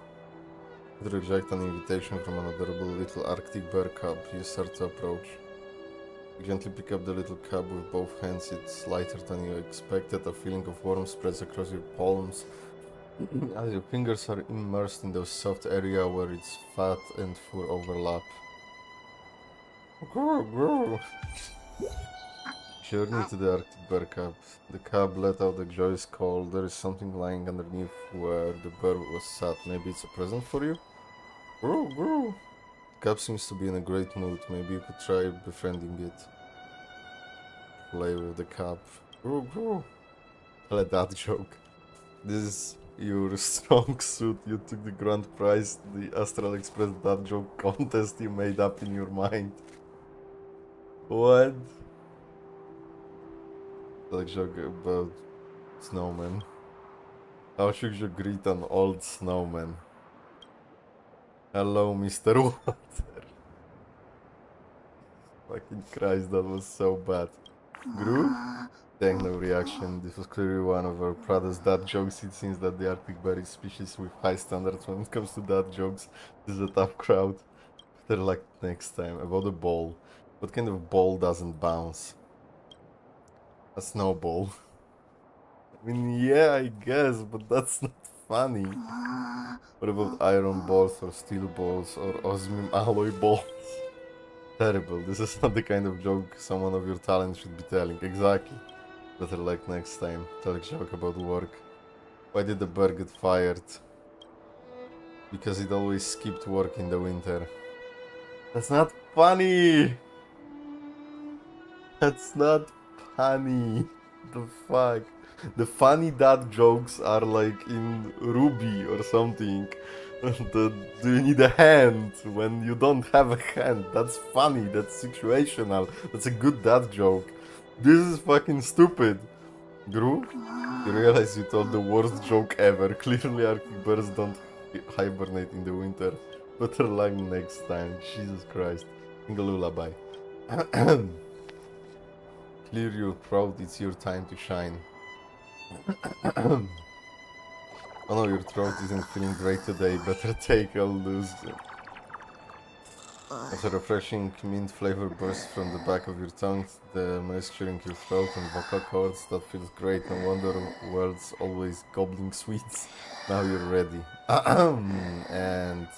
You reject an invitation from an adorable little Arctic bear cub. You start to approach. You gently pick up the little cup with both hands. It's lighter than you expected. A feeling of warmth spreads across your palms as your fingers are immersed in the soft area where its fat and fur overlap. Journey to the Arctic Bear Cub. The cub let out a joyous call. There is something lying underneath where the bear was sat. Maybe it's a present for you? The cub seems to be in a great mood. Maybe you could try befriending it. Play with the cub. Tell a dad joke. This is your strong suit. You took the grand prize, the Astral Express dad joke contest you made up in your mind. What? Like joke about snowman. How should you greet an old snowman? Hello, Mr. Water. Fucking Christ, that was so bad. Gru? Dang, no reaction. This was clearly one of our proudest dad jokes. It seems that the Arctic bear is species with high standards when it comes to dad jokes. This is a tough crowd. Better luck next time. About the ball. What kind of ball doesn't bounce? A snowball. I mean, yeah, I guess, but that's not funny. What about iron balls or steel balls or osmium alloy balls? Terrible. This is not the kind of joke someone of your talent should be telling. Exactly. Better luck next time. Tell a joke about work. Why did the bear get fired? Because it always skipped work in the winter. That's not funny! That's not funny. The fuck? The funny dad jokes are like in Ruby or something. Do you need a hand when you don't have a hand? That's funny, that's situational. That's a good dad joke. This is fucking stupid. Gru, you realize you told the worst joke ever. Clearly Arctic bears don't hibernate in the winter. Better luck next time. Jesus Christ. Sing a lullaby. Clear your throat, it's your time to shine. Oh no, your throat isn't feeling great today. Better take a loose. As a refreshing mint flavor bursts from the back of your tongue, the moisturing your throat and vocal cords. That feels great. No wonder world's always gobbling sweets. Now you're ready. And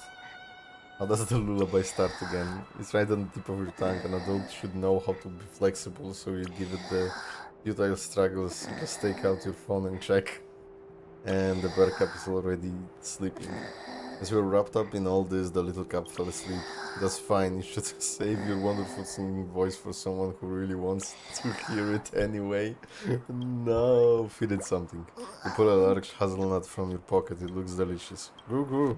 how does the lullaby start again? It's right on the tip of your tongue. An adult should know how to be flexible, so you give it the futile struggles. Just take out your phone and check. And the bear cub is already sleeping. As you were wrapped up in all this, the little cub fell asleep. That's fine, you should save your wonderful singing voice for someone who really wants to hear it anyway. No, feed it something. You pull a large hazelnut from your pocket, it looks delicious. Goo.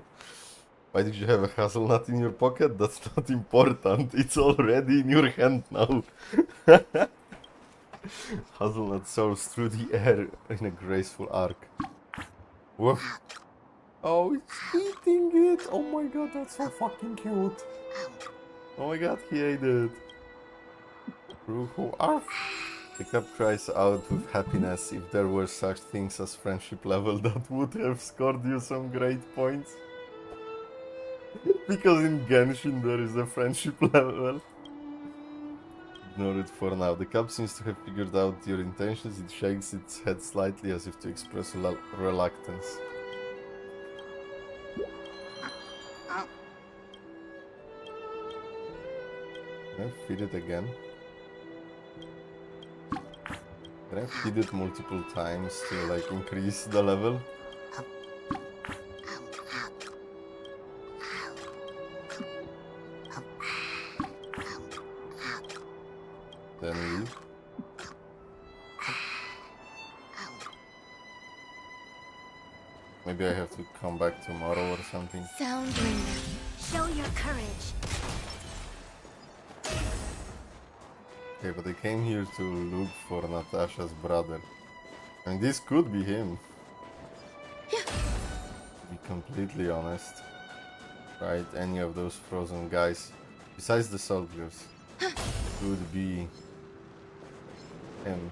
Why did you have a hazelnut in your pocket? That's not important, it's already in your hand now. Hazelnut soars through the air in a graceful arc. Woof. Oh, it's eating it! Oh my god, that's so fucking cute! Oh my god, he ate it! The cub cries out with happiness. If there were such things as friendship level, that would have scored you some great points. Because in Genshin there is a friendship level. Ignore it for now. The cub seems to have figured out your intentions. It shakes its head slightly as if to express reluctance. Can I feed it again? Can I feed it multiple times to like increase the level? Then leave. Maybe I have to come back tomorrow or something. Sound bringer, show your courage. Okay, but I came here to look for Natasha's brother. I mean, this could be him. To be completely honest. Right, any of those frozen guys, besides the soldiers, could be him.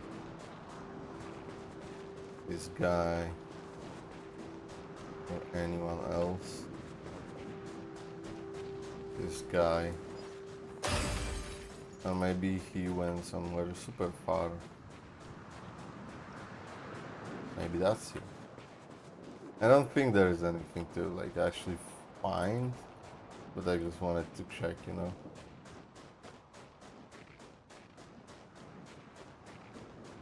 This guy. Or anyone else. This guy. Or maybe he went somewhere super far. Maybe that's it. I don't think there is anything to like actually find, but I just wanted to check, you know.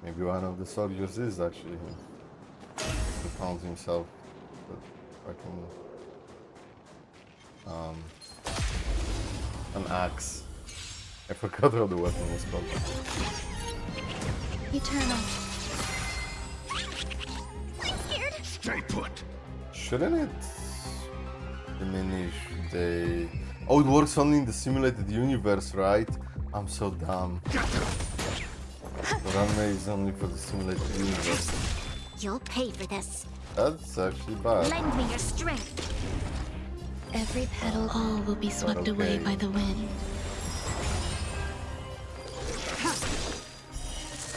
Maybe one of the soldiers is actually him. He found himself fucking an axe. I forgot how the weapon was called. Eternal. Stay put. Shouldn't it diminish the... Oh, it works only in the simulated universe, right? I'm so dumb. Ruan Mei is only for the simulated universe. You'll pay for this. That's actually bad. Lend me your strength. Every petal, all will be swept away by the wind.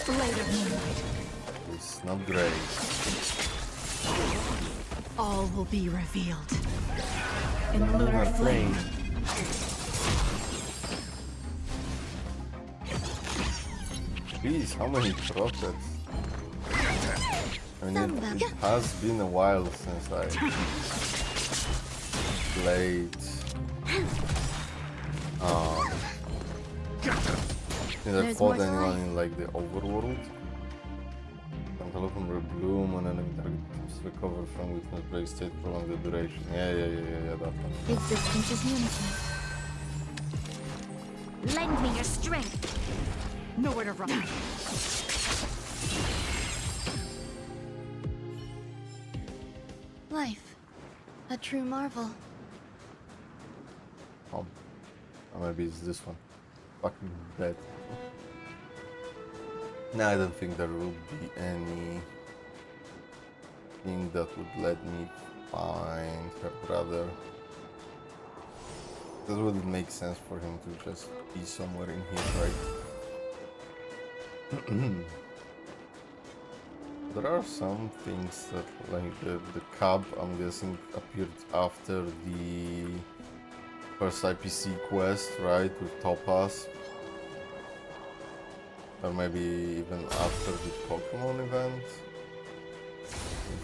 Later, moonlight. It's not great. All will be revealed. In lunar flame. Jeez, how many rockets? I mean, it has been a while since I played either fought anyone in like the overworld. Cantaloupe bloom and enemy target recover from weakness break state prolong the duration. Yeah, that one. Existence is unity. Lend me your strength. Nowhere to run. Life. A true marvel. Oh, maybe it's this one. Fucking dead. No, I don't think there will be any thing that would let me find her brother. That wouldn't make sense for him to just be somewhere in here, right? There are some things that, like the cub, I'm guessing, appeared after the first IPC quest, right, with Topaz. Or maybe even after the Pokemon event. I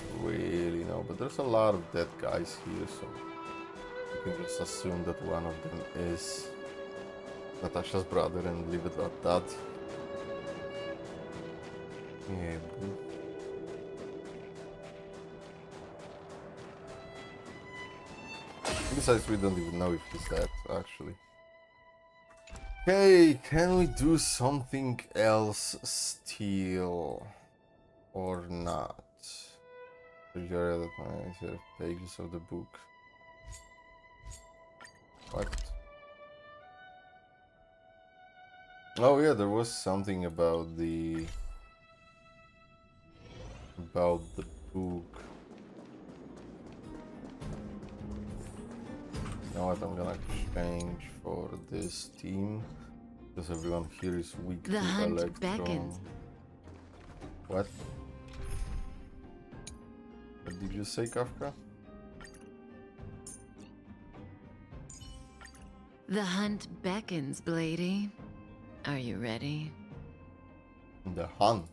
don't really know, but there's a lot of dead guys here, so you can just assume that one of them is Natasha's brother and leave it at that. Yeah. Besides, we don't even know if he's dead, actually. Okay, can we do something else still? Or not? Read pages of the book. What? Oh yeah, there was something about the book. You know what, I'm gonna change for this team because everyone here is weak The to hunt Electron. beckons. What? What did you say, Kafka? The hunt beckons, Blady. Are you ready? The hunt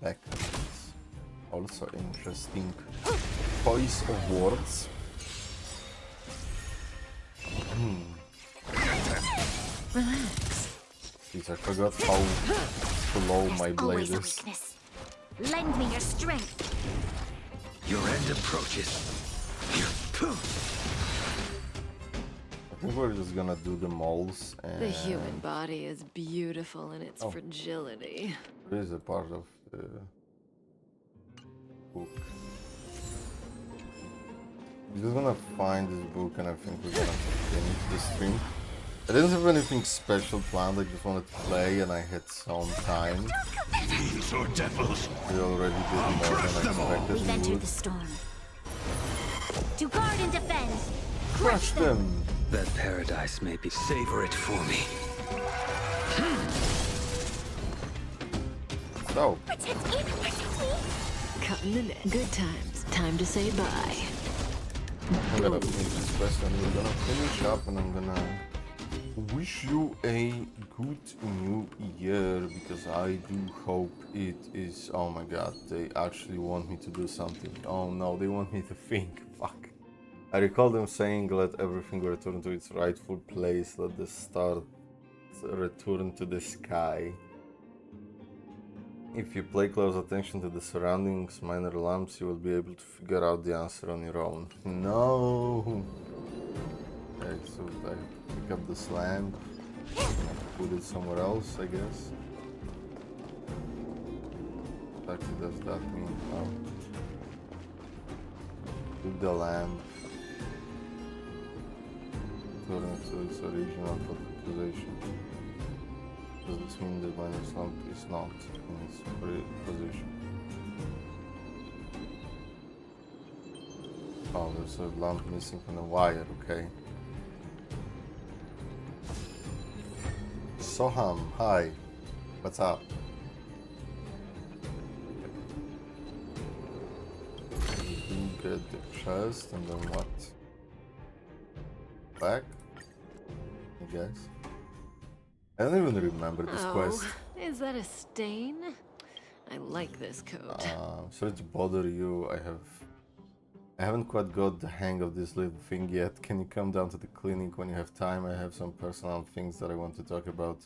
beckons. Also interesting choice of words. Relax. Jeez, I forgot how slow my blade Always a is. weakness. Lend me your strength. Your end approaches. I think we're just gonna do the moles and... The human body is beautiful in its fragility. There is a part of the book. We're just gonna find this book and I think we're gonna finish the stream. I didn't have anything special planned, I just wanted to play and I had some time. Fiends or devils. We already did more than I expected We've we entered would. the storm. To guard and defend. Crush them! That paradise may be. Savor it for me. So. Protect me! Protect me! Cutting the net. Good times. Time to say bye. I'm gonna finish this quest and we're gonna finish up and I'm gonna wish you a good new year, because I do hope it is. Oh my god, they actually want me to do something. Oh no, they want me to think. Fuck. I recall them saying, let everything return to its rightful place, let the stars return to the sky. If you pay close attention to the surroundings, minor lamps, you will be able to figure out the answer on your own. No! Okay, so I pick up this lamp, put it somewhere else, I guess. What exactly does that mean? Oh. Put the lamp, turn it to its original position. Does this mean that minus lamp is not in its position? Oh, there's a lamp missing from the wire, okay. Soham, hi. What's up? You get the chest and then what? Back? I guess. I don't even remember this quest. Is that a stain? I like this coat. Sorry to bother you. I haven't quite got the hang of this little thing yet. Can you come down to the clinic when you have time? I have some personal things that I want to talk about.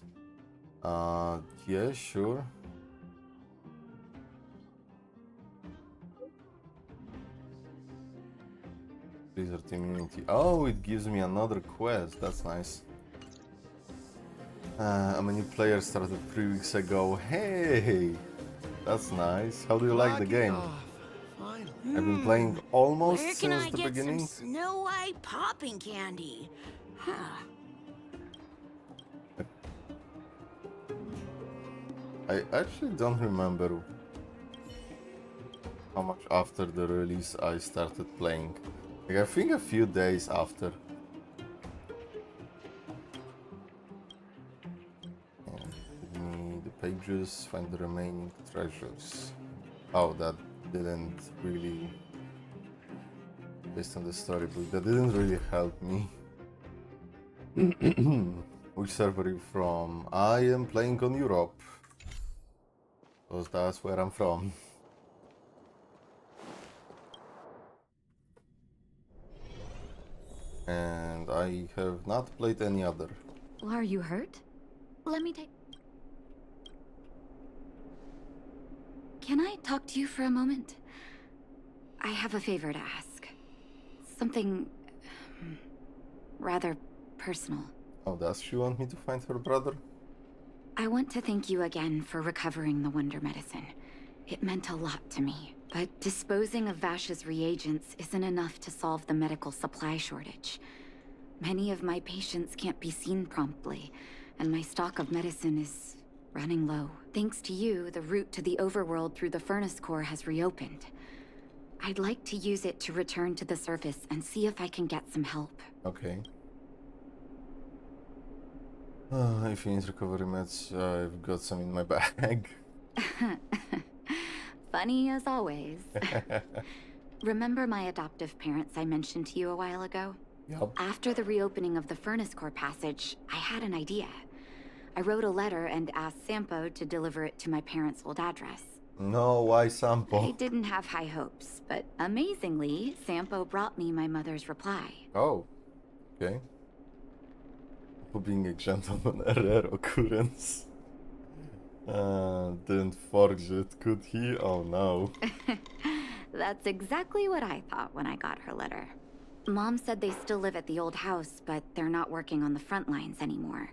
Yeah, sure. Blizzard immunity. Oh, it gives me another quest. That's nice. I'm a new player, started 3 weeks ago. Hey! That's nice. How do you like the game? I've been playing almost since the beginning. Some Snow White popping candy? Huh. I actually don't remember how much after the release I started playing. Like, I think a few days after. Give me the pages, find the remaining treasures. Oh, that didn't really, based on the storybook, that didn't really help me. Which server are you from? I am playing on Europe, because that's where I'm from. And I have not played any other. Are you hurt? Let me take... Can I talk to you for a moment? I have a favor to ask. Something... rather personal. Oh, does she want me to find her brother? I want to thank you again for recovering the Wonder Medicine. It meant a lot to me. But disposing of Vash's reagents isn't enough to solve the medical supply shortage. Many of my patients can't be seen promptly, and my stock of medicine is running low. Thanks to you, the route to the overworld through the furnace core has reopened. I'd like to use it to return to the surface and see if I can get some help. Okay. If you need recovery meds, I've got some in my bag. Funny as always. Remember my adoptive parents I mentioned to you a while ago? Yep. After the reopening of the furnace core passage, I had an idea. I wrote a letter and asked Sampo to deliver it to my parents' old address. No, why Sampo? I didn't have high hopes, but amazingly, Sampo brought me my mother's reply. Oh, okay. For being a gentleman, a rare occurrence. Didn't forge it, could he? Oh no. That's exactly what I thought when I got her letter. Mom said they still live at the old house, but they're not working on the front lines anymore.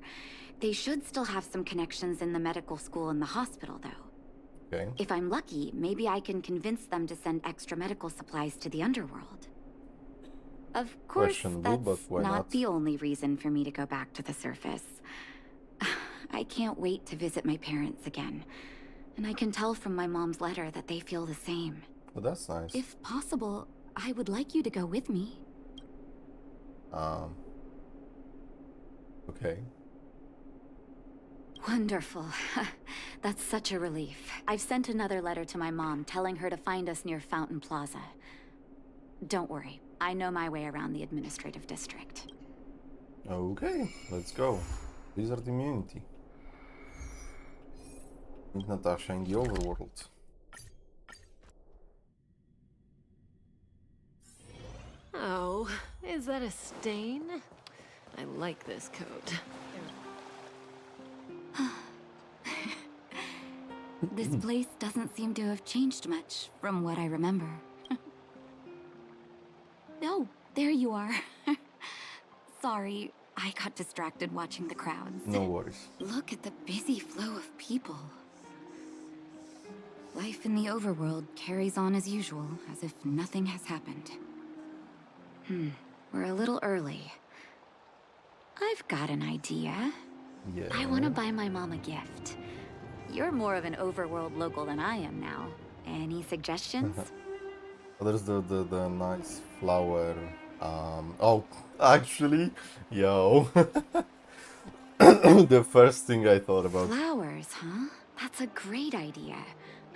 They should still have some connections in the medical school and the hospital, though. Okay. If I'm lucky, maybe I can convince them to send extra medical supplies to the underworld. Of course, that's not the only reason for me to go back to the surface. I can't wait to visit my parents again. And I can tell from my mom's letter that they feel the same. Well, that's nice. If possible, I would like you to go with me. Okay. Wonderful. That's such a relief. I've sent another letter to my mom telling her to find us near Fountain Plaza. Don't worry, I know my way around the administrative district. Okay, let's go. Wizard immunity. Meet Natasha in the overworld. Oh, is that a stain? I like this coat. This place doesn't seem to have changed much from what I remember. Oh, there you are. Sorry, I got distracted watching the crowds. No worries. Look at the busy flow of people. Life in the overworld carries on as usual, as if nothing has happened. We're a little early. I've got an idea. Yeah. I want to buy my mom a gift. You're more of an overworld local than I am now. Any suggestions? There's the nice flower. Oh, actually, yo. The first thing I thought about. Flowers, huh? That's a great idea.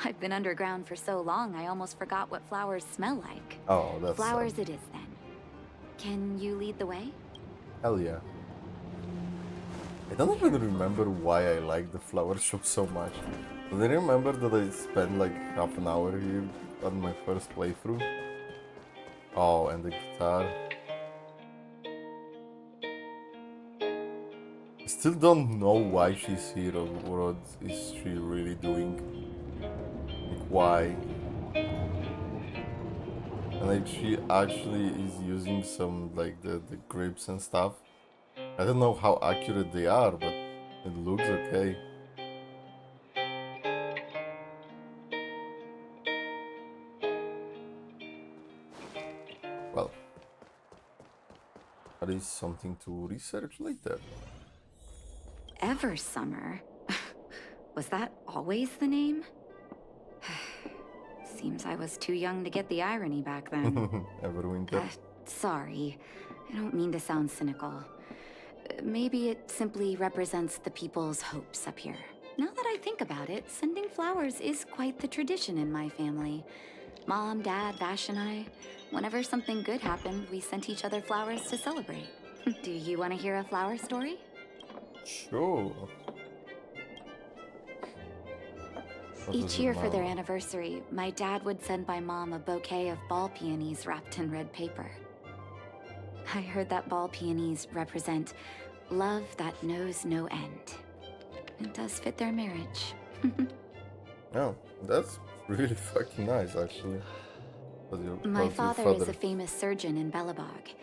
I've been underground for so long, I almost forgot what flowers smell like. Oh, that's flowers it is then. Can you lead the way? Hell yeah. I don't even remember why I like the flower shop so much. But I remember that I spent like half an hour here on my first playthrough. Oh, and the guitar. I still don't know why she's here or what is she really doing. Like why? And like she actually is using some like the grips and stuff. I don't know how accurate they are, but it looks okay. Well, that is something to research later. Eversummer? Was that always the name? Seems I was too young to get the irony back then. Everwinter. Sorry, I don't mean to sound cynical. Maybe it simply represents the people's hopes up here. Now that I think about it, sending flowers is quite the tradition in my family. Mom, Dad, Vash, and I, whenever something good happened, we sent each other flowers to celebrate. Do you want to hear a flower story? Sure. Each year for their anniversary, my dad would send my mom a bouquet of ball peonies wrapped in red paper. I heard that ball peonies represent love that knows no end. It does fit their marriage. Oh, that's really fucking nice, actually. My father is a famous surgeon in Belobog.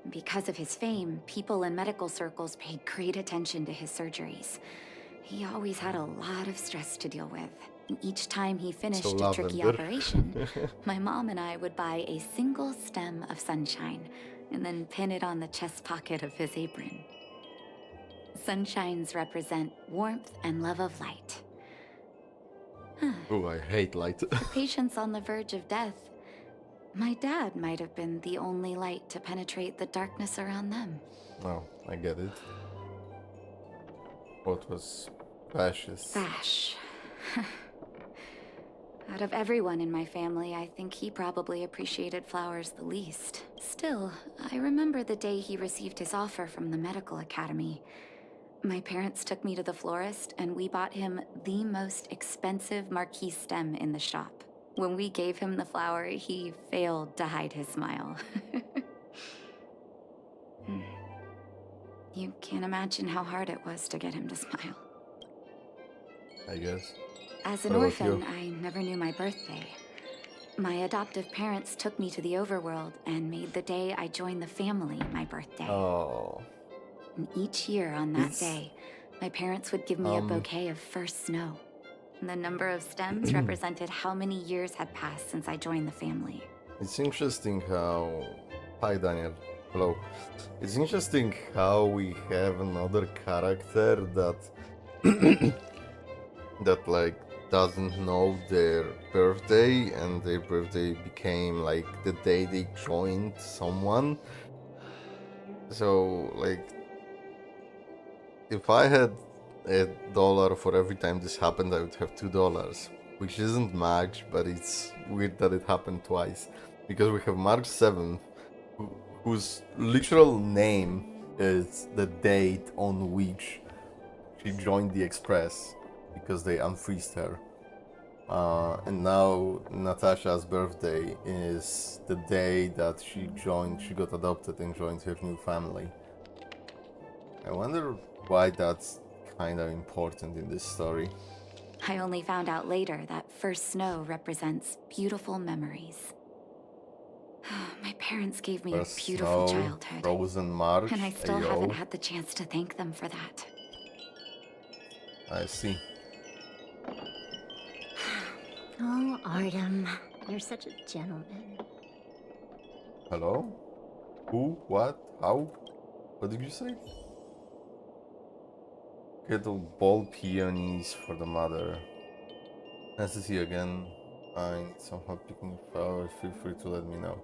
Because of his fame, people in medical circles paid great attention to his surgeries. He always had a lot of stress to deal with. And each time he finished a tricky operation, my mom and I would buy a single stem of sunshine and then pin it on the chest pocket of his apron. Sunshines represent warmth and love of light. Oh, I hate light. For patients on the verge of death, my dad might have been the only light to penetrate the darkness around them. Oh, I get it. What was Vash's? Vash. Out of everyone in my family, I think he probably appreciated flowers the least. Still, I remember the day he received his offer from the medical academy. My parents took me to the florist, and we bought him the most expensive marquise stem in the shop. When we gave him the flower, he failed to hide his smile. You can't imagine how hard it was to get him to smile. I guess. As an orphan, I never knew my birthday. My adoptive parents took me to the overworld and made the day I joined the family my birthday. Oh. And each year on that day, my parents would give me a bouquet of first snow. And the number of stems represented how many years had passed since I joined the family. It's interesting how... Hi, Daniel. Hello. It's interesting how we have another character that... that, like, doesn't know their birthday, and their birthday became, like, the day they joined someone. So, like... If I had $1 for every time this happened, I would have $2, which isn't much, but it's weird that it happened twice. Because we have March 7th, whose literal name is the date on which she joined the Express because they unfreezed her. And now Natasha's birthday is the day that she got adopted and joined her new family. I wonder why that's kind of important in this story. I only found out later that first snow represents beautiful memories. My parents gave me First a beautiful snow, childhood. Frozen March. And I still Ayo. haven't had the chance to thank them for that. I see. Oh, Artem, you're such a gentleman. Hello? Who? What? How? What did you say? Get the ball peonies for the mother. Nice to see you again. I need some help picking flowers. Feel free to let me know.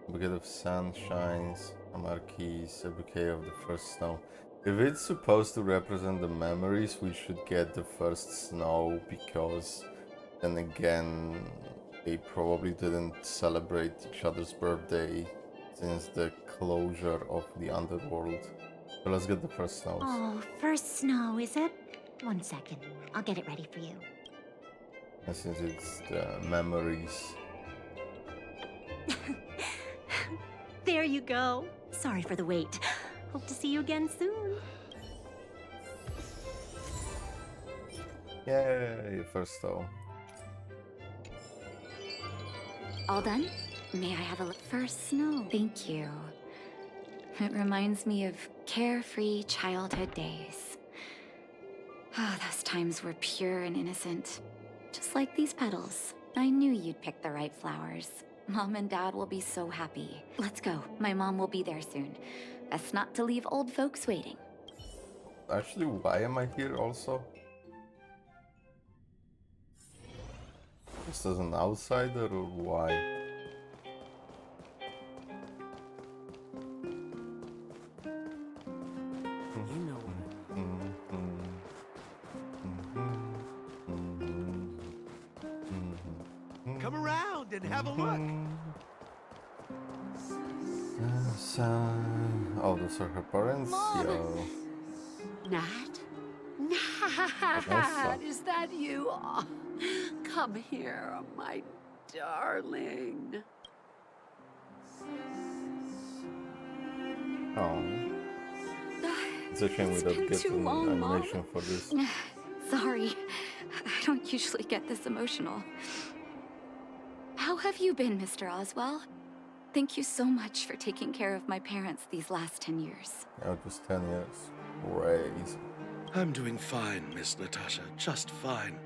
A bouquet of sunshines, a marquise, a bouquet of the first snow. If it's supposed to represent the memories, we should get the first snow, because then again, they probably didn't celebrate each other's birthday since the closure of the underworld. So let's get the first snows. Oh, first snow, is it? 1 second. I'll get it ready for you. And since it's the memories. There you go. Sorry for the wait. Hope to see you again soon. Yay, first snow. All done? May I have a first snow? Thank you. It reminds me of carefree childhood days. Oh, those times were pure and innocent. Just like these petals. I knew you'd pick the right flowers. Mom and Dad will be so happy. Let's go. My mom will be there soon. Best not to leave old folks waiting. Actually, why am I here also? Just as an outsider, or why? Come around and have a look. Oh, those are her parents? Yo. Nat? Nat, is that you? Oh, come here, my darling. Oh. It's a shame we don't get an animation for this. Sorry. I don't usually get this emotional. How have you been, Mr. Oswell? Thank you so much for taking care of my parents these last 10 years. Yeah, just 10 years. Crazy. I'm doing fine, Miss Natasha, just fine.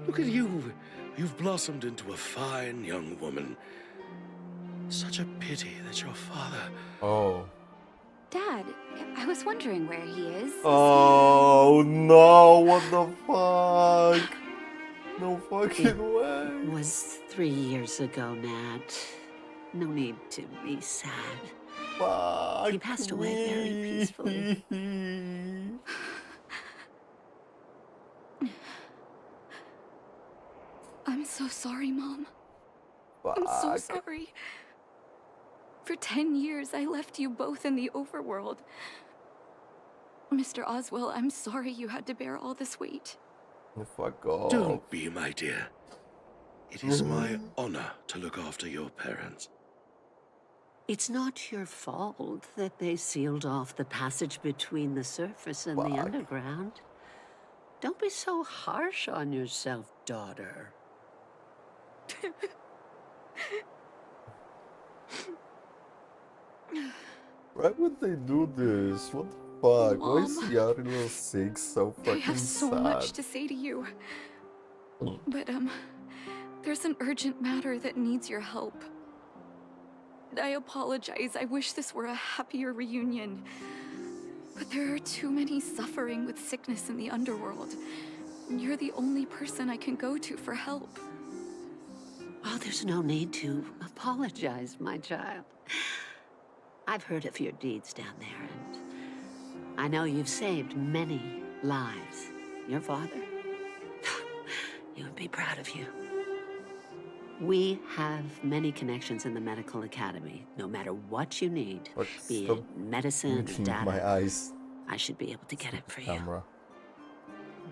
Look at you. You've blossomed into a fine young woman. Such a pity that your father... Oh. Dad, I was wondering where he is. Oh no, what the fuck? No fucking way. It was 3 years ago, Nat. No need to be sad. Fuck he passed away very peacefully. I'm so sorry, Mom. I'm so sorry. For 10 years, I left you both in the overworld. Mr. Oswell, I'm sorry you had to bear all this weight. Fuck off. Don't be, my dear. It is my honor to look after your parents. It's not your fault that they sealed off the passage between the surface and the underground. Don't be so harsh on yourself, daughter. Why would they do this? What the fuck? Why is Yarilo 6 so fucking I have so sad? much to say to you. But, there's an urgent matter that needs your help. I apologize. I wish this were a happier reunion. But there are too many suffering with sickness in the underworld. And you're the only person I can go to for help. Oh, there's no need to apologize, my child. I've heard of your deeds down there, and I know you've saved many lives. Your father, he would be proud of you. We have many connections in the medical academy. No matter what you need, be it medicine or data, my eyes. I should be able to get it for you. Camera.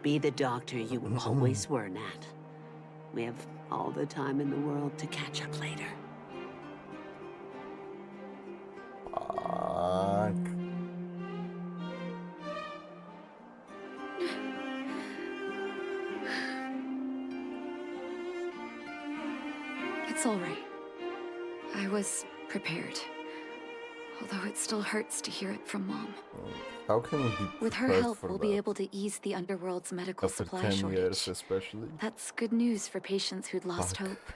Be the doctor you always were, Nat. We have all the time in the world to catch up later. Fuck. It's all right. I was prepared. Although it still hurts to hear it from Mom. How can we be With her prepared help, for we'll that? be able to ease the Underworld's medical After supply 10 shortage. years especially. That's good news for patients who'd lost Fuck. hope.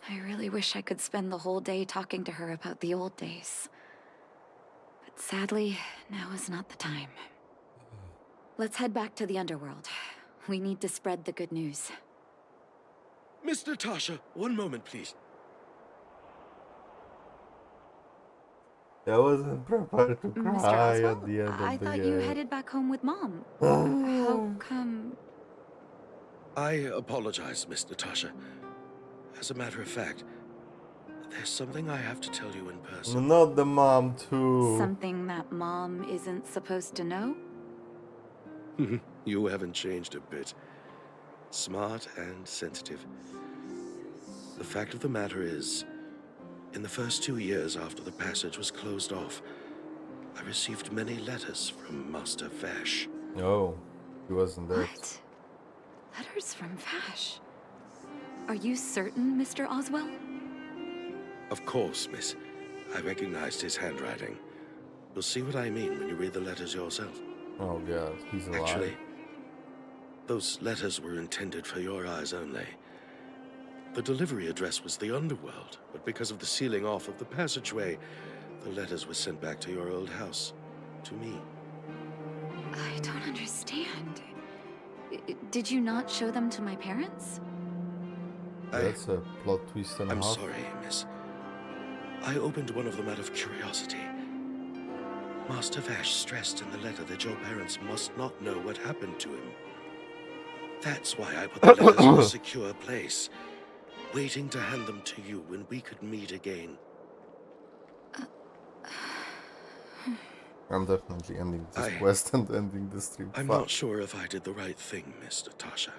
I really wish I could spend the whole day talking to her about the old days. But sadly, now is not the time. Let's head back to the Underworld. We need to spread the good news. Miss Natasha, one moment, please. I wasn't prepared to Mr. cry Oswald, at the end of I the thought you headed back home with Mom. How come? I apologize, Miss Natasha. As a matter of fact, there's something I have to tell you in person. Not the mom too. Something that Mom isn't supposed to know? You haven't changed a bit. Smart and sensitive. The fact of the matter is, in the first 2 years after the passage was closed off, I received many letters from Master Vash. No, he wasn't there. What? Letters from Vash? Are you certain, Mr. Oswell? Of course, miss. I recognized his handwriting. You'll see what I mean when you read the letters yourself. Oh god, he's alive. Actually, those letters were intended for your eyes only. The delivery address was the Underworld, but because of the sealing off of the passageway, the letters were sent back to your old house. To me. I don't understand. Did you not show them to my parents? That's a plot twist and a I'm half. sorry, miss. I opened one of them out of curiosity. Master Vash stressed in the letter that your parents must not know what happened to him. That's why I put the letters in a secure place, waiting to hand them to you when we could meet again. I'm definitely ending this quest and ending the stream. I'm Fuck. not sure if I did the right thing, Miss Natasha.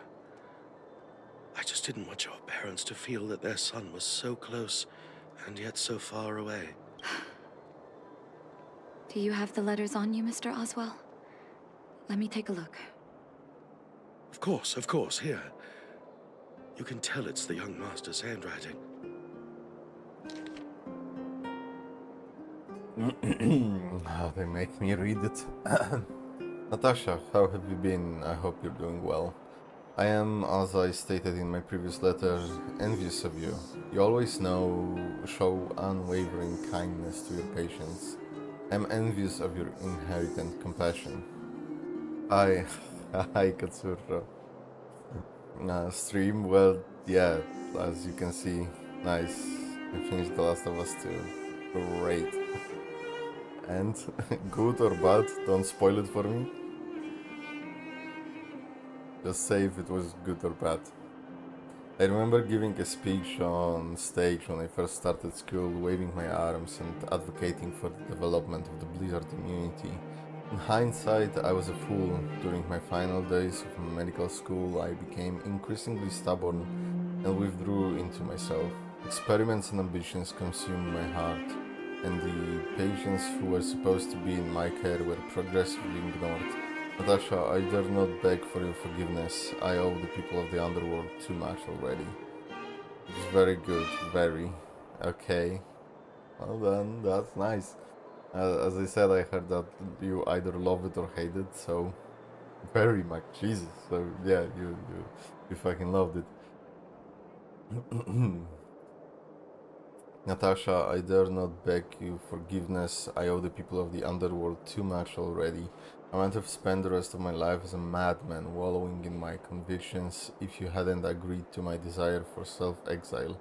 I just didn't want your parents to feel that their son was so close and yet so far away. Do you have the letters on you, Mr. Oswell? Let me take a look. Of course, here. You can tell it's the young master's handwriting. They make me read it. Natasha, how have you been? I hope you're doing well. I am, as I stated in my previous letter, envious of you. You always show unwavering kindness to your patients. I'm envious of your inherent compassion. Hi Katsurro. Stream, well, yeah, as you can see, nice. I finished The Last of Us 2. Great. And good or bad, don't spoil it for me. Just say if it was good or bad. I remember giving a speech on stage when I first started school, waving my arms and advocating for the development of the Blizzard immunity. In hindsight, I was a fool. During my final days of medical school, I became increasingly stubborn and withdrew into myself. Experiments and ambitions consumed my heart, and the patients who were supposed to be in my care were progressively ignored. Natasha, I dare not beg for your forgiveness. I owe the people of the Underworld too much already. It's very good, very. Okay. Well then, that's nice. As I said, I heard that you either love it or hate it, so very much. Jesus, so yeah, you fucking loved it. Natasha, I dare not beg you forgiveness. I owe the people of the Underworld too much already. I might have spent the rest of my life as a madman, wallowing in my convictions, if you hadn't agreed to my desire for self-exile.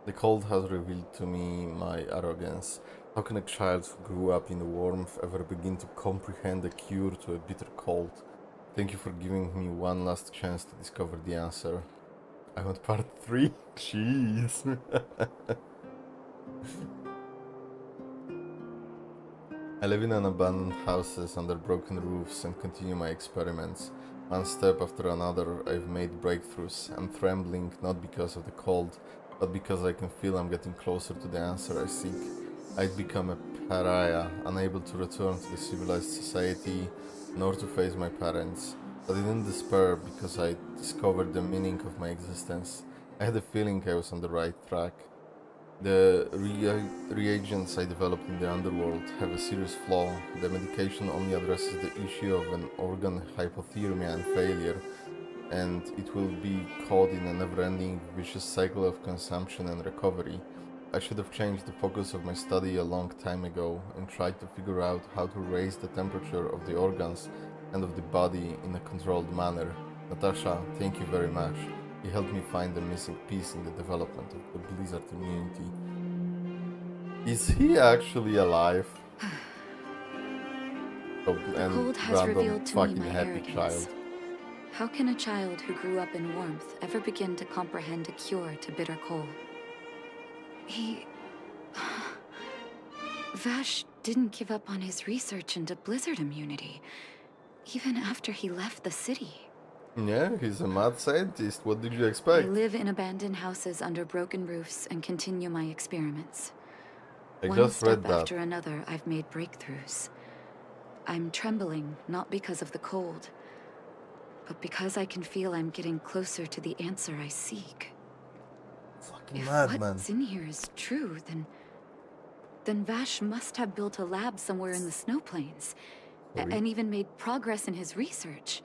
The cold has revealed to me my arrogance. How can a child who grew up in the warmth ever begin to comprehend the cure to a bitter cold? Thank you for giving me one last chance to discover the answer. I want part 3? Jeez. I live in an abandoned houses under broken roofs and continue my experiments. One step after another, I've made breakthroughs. I'm trembling not because of the cold, but because I can feel I'm getting closer to the answer I seek. I'd become a pariah, unable to return to the civilized society, nor to face my parents. But I didn't despair because I discovered the meaning of my existence. I had a feeling I was on the right track. The reagents I developed in the underworld have a serious flaw. The medication only addresses the issue of an organ hypothermia and failure, and it will be caught in a never-ending vicious cycle of consumption and recovery. I should have changed the focus of my study a long time ago and tried to figure out how to raise the temperature of the organs and of the body in a controlled manner. Natasha, thank you very much. You helped me find the missing piece in the development of the Blizzard immunity. Is he actually alive? Oh, and Cold has random revealed to me fucking my happy arrogance. child. How can a child who grew up in warmth ever begin to comprehend a cure to bitter cold? Vash didn't give up on his research into blizzard immunity, even after he left the city. Yeah, he's a mad scientist. What did you I expect? live in abandoned houses under broken roofs and continue my experiments. I One just step read that. after another, I've made breakthroughs. I'm trembling, not because of the cold, but because I can feel I'm getting closer to the answer I seek. Fucking If mad, man. what's in here is true, then Vash must have built a lab somewhere in the snow plains, and even made progress in his research.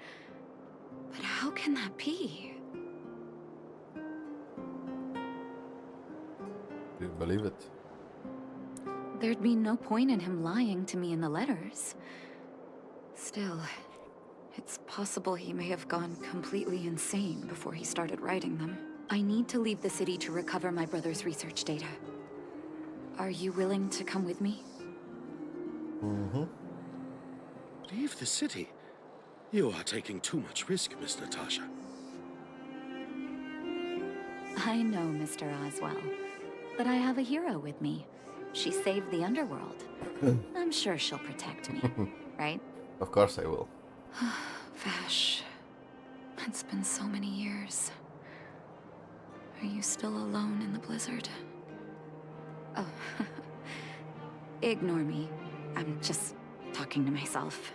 But how can that be? Do you believe it? There'd be no point in him lying to me in the letters. Still, it's possible he may have gone completely insane before he started writing them. I need to leave the city to recover my brother's research data. Are you willing to come with me? Mm-hmm. Leave the city? You are taking too much risk, Miss Natasha. I know, Mr. Oswell, but I have a hero with me. She saved the underworld. I'm sure she'll protect me, right? Of course I will. Vash, it's been so many years. Are you still alone in the blizzard? Oh, ignore me. I'm just talking to myself.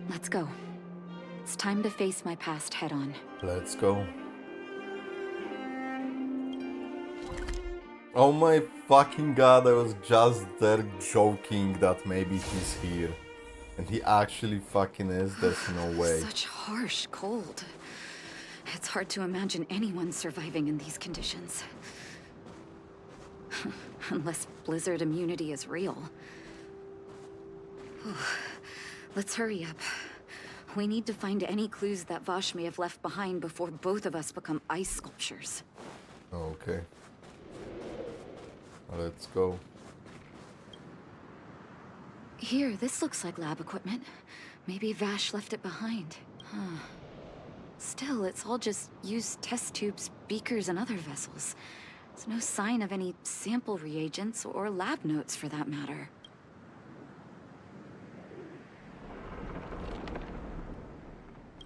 Let's go. It's time to face my past head-on. Let's go. Oh my fucking god, I was just there joking that maybe he's here. And he actually fucking is, there's no way. Such harsh cold. It's hard to imagine anyone surviving in these conditions. Unless blizzard immunity is real. Let's hurry up. We need to find any clues that Vash may have left behind before both of us become ice sculptures. Okay. Let's go. Here, this looks like lab equipment. Maybe Vash left it behind. Huh. Still, it's all just used test tubes, beakers, and other vessels. There's no sign of any sample reagents or lab notes for that matter.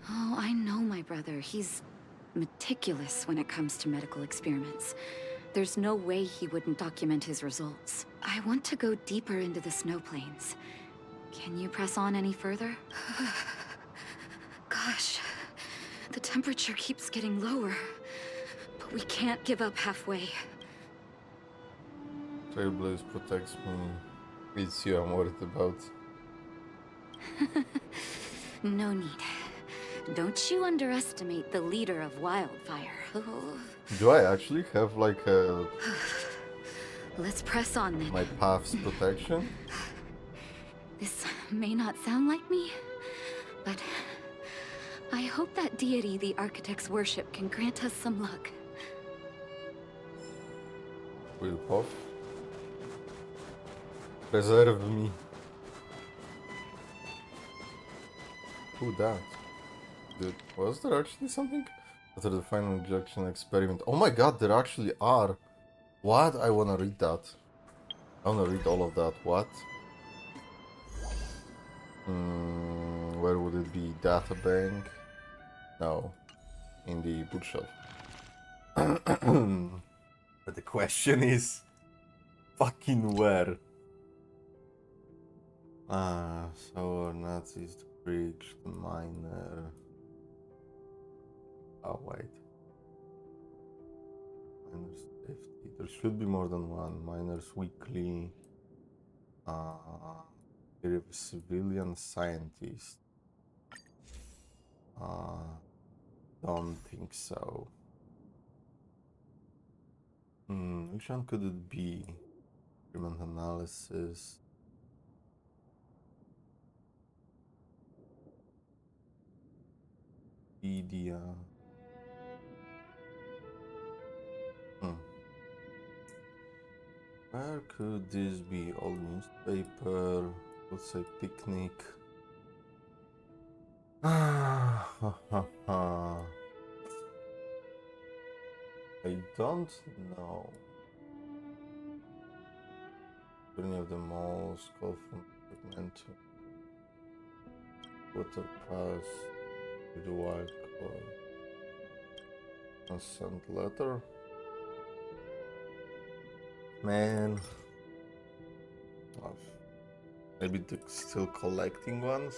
Oh, I know my brother. He's meticulous when it comes to medical experiments. There's no way he wouldn't document his results. I want to go deeper into the snow plains. Can you press on any further? Gosh, the temperature keeps getting lower, but we can't give up halfway. Trailblaze protects me. It's you I'm worried about. No need. Don't you underestimate the leader of Wildfire. Do I actually have like a... Let's press on then. my path's protection? This may not sound like me, but I hope that deity the architects worship can grant us some luck. Will puff. Preserve me. Who that? Was there actually something? After the final injection experiment. Oh my god, there actually are. What? I wanna read that. I wanna read all of that. What? Where would it be? Data bank? No. In the bookshelf. But the question is... fucking where? So Nazis, the bridge, the miner... Oh, wait. Miners safety. There should be more than one. Miners weekly. Here is civilian scientist. Don't think so. Which one could it be? Experiment analysis. Media. Where could this be? Old newspaper. Let's say picnic. I don't know. Any of the malls, golf segment, water pass, the wild card, consent letter. Man, maybe they're still collecting ones.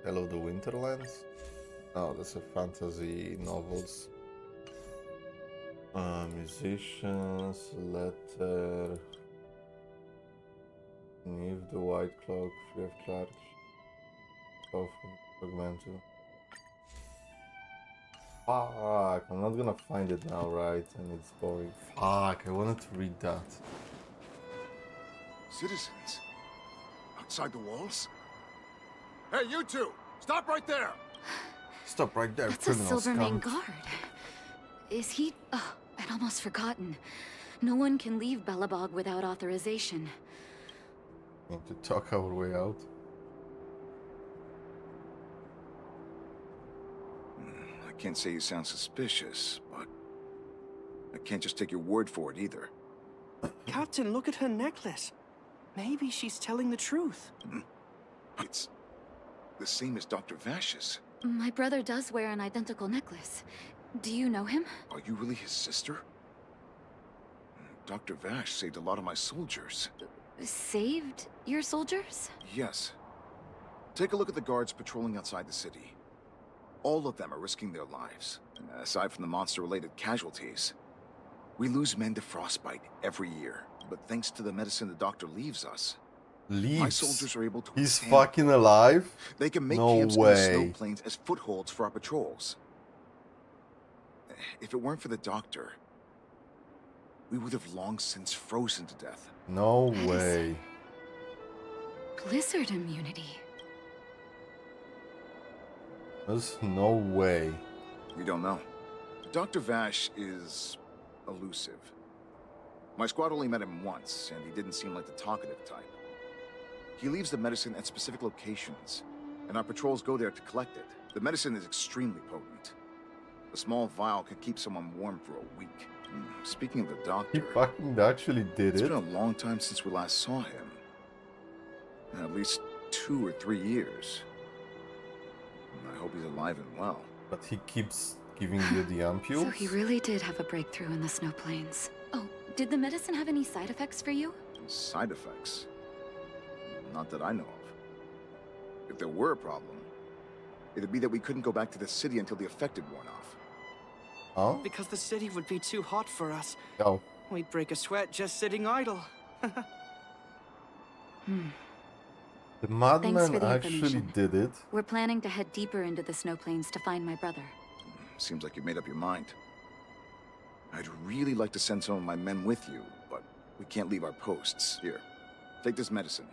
Hello, the Winterlands. Oh, that's a fantasy novels. Musicians, letter. Leave the white cloak, free of charge. Go for fragmental. Fuck, I'm not gonna find it now, right? And it's boring. Fuck, I wanted to read that. Citizens? Outside the walls? Hey, you two! Stop right there! Stop right there, That's a criminal Silvermane scum. guard. Is he... Oh, I'd almost forgotten. No one can leave Belobog without authorization. Need to talk our way out. I can't say you sound suspicious, but I can't just take your word for it either. Captain, look at her necklace. Maybe she's telling the truth. It's the same as Dr. Vash's. My brother does wear an identical necklace. Do you know him? Are you really his sister? Dr. Vash saved a lot of my soldiers. Saved your soldiers? Yes. Take a look at the guards patrolling outside the city. All of them are risking their lives. Aside from the monster-related casualties, we lose men to frostbite every year. But thanks to the medicine the doctor leaves us, my soldiers are able to He's withstand. fucking alive? They can make No camps way. in the snow plains as footholds for our patrols. If it weren't for the doctor, we would have long since frozen to death. No way. Blizzard immunity. There's no way. We don't know. Dr. Vash is elusive. My squad only met him once, and he didn't seem like the talkative type. He leaves the medicine at specific locations, and our patrols go there to collect it. The medicine is extremely potent. A small vial could keep someone warm for a week. Speaking of the doctor, He fucking actually did it's it. been a long time since we last saw him. At least 2 or 3 years. I hope he's alive and well. But he keeps giving you the ampules? So he really did have a breakthrough in the snow plains. Oh, did the medicine have any side effects for you? Side effects? Not that I know of. If there were a problem, it'd be that we couldn't go back to the city until the effect had worn off. Huh? Because the city would be too hot for us. Oh. We'd break a sweat just sitting idle. The madman Thanks for the actually information. did it. We're planning to head deeper into the snow plains to find my brother. Seems like you made up your mind. I'd really like to send some of my men with you, but we can't leave our posts. Here, take this medicine.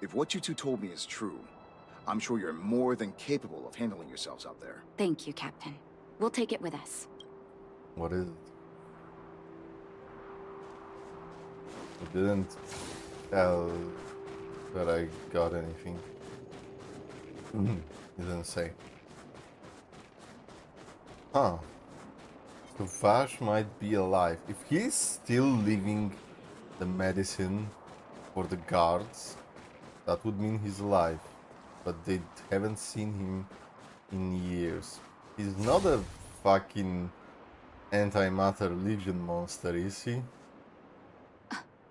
If what you two told me is true, I'm sure you're more than capable of handling yourselves out there. Thank you, Captain. We'll take it with us. What is it? I didn't tell that I got anything. He didn't say. Huh. So Vash might be alive. If he's still living the medicine for the guards, that would mean he's alive. But they haven't seen him in years. He's not a fucking antimatter legion monster, is he?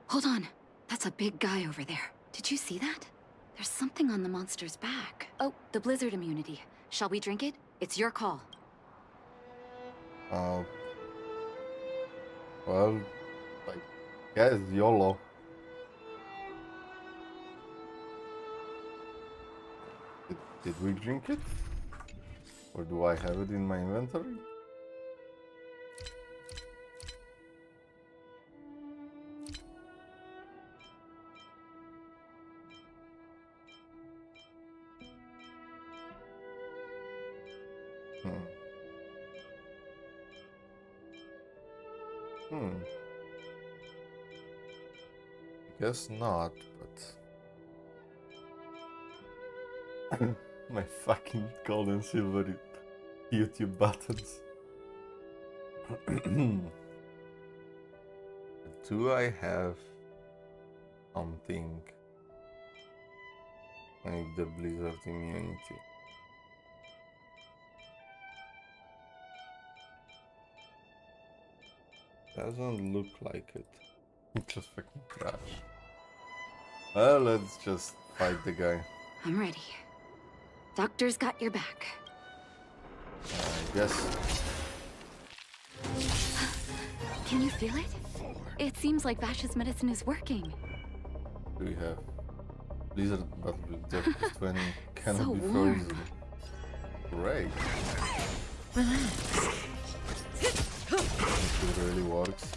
Hold on. That's a big guy over there. Did you see that? There's something on the monster's back. Oh, the blizzard immunity. Shall we drink it? It's your call. Well, I guess YOLO. Did we drink it? Or do I have it in my inventory? Guess not, but my fucking gold and silver YouTube buttons. Do I have something like the blizzard immunity? Doesn't look like it. Just fucking crash. Well, let's just fight the guy. I'm ready. Doctor's got your back. I guess. Can you feel it? It seems like Vash's medicine is working. Do we have blizzard battle with Death plus 20 cannot So be warm. frozen? Great. Relax. It really works.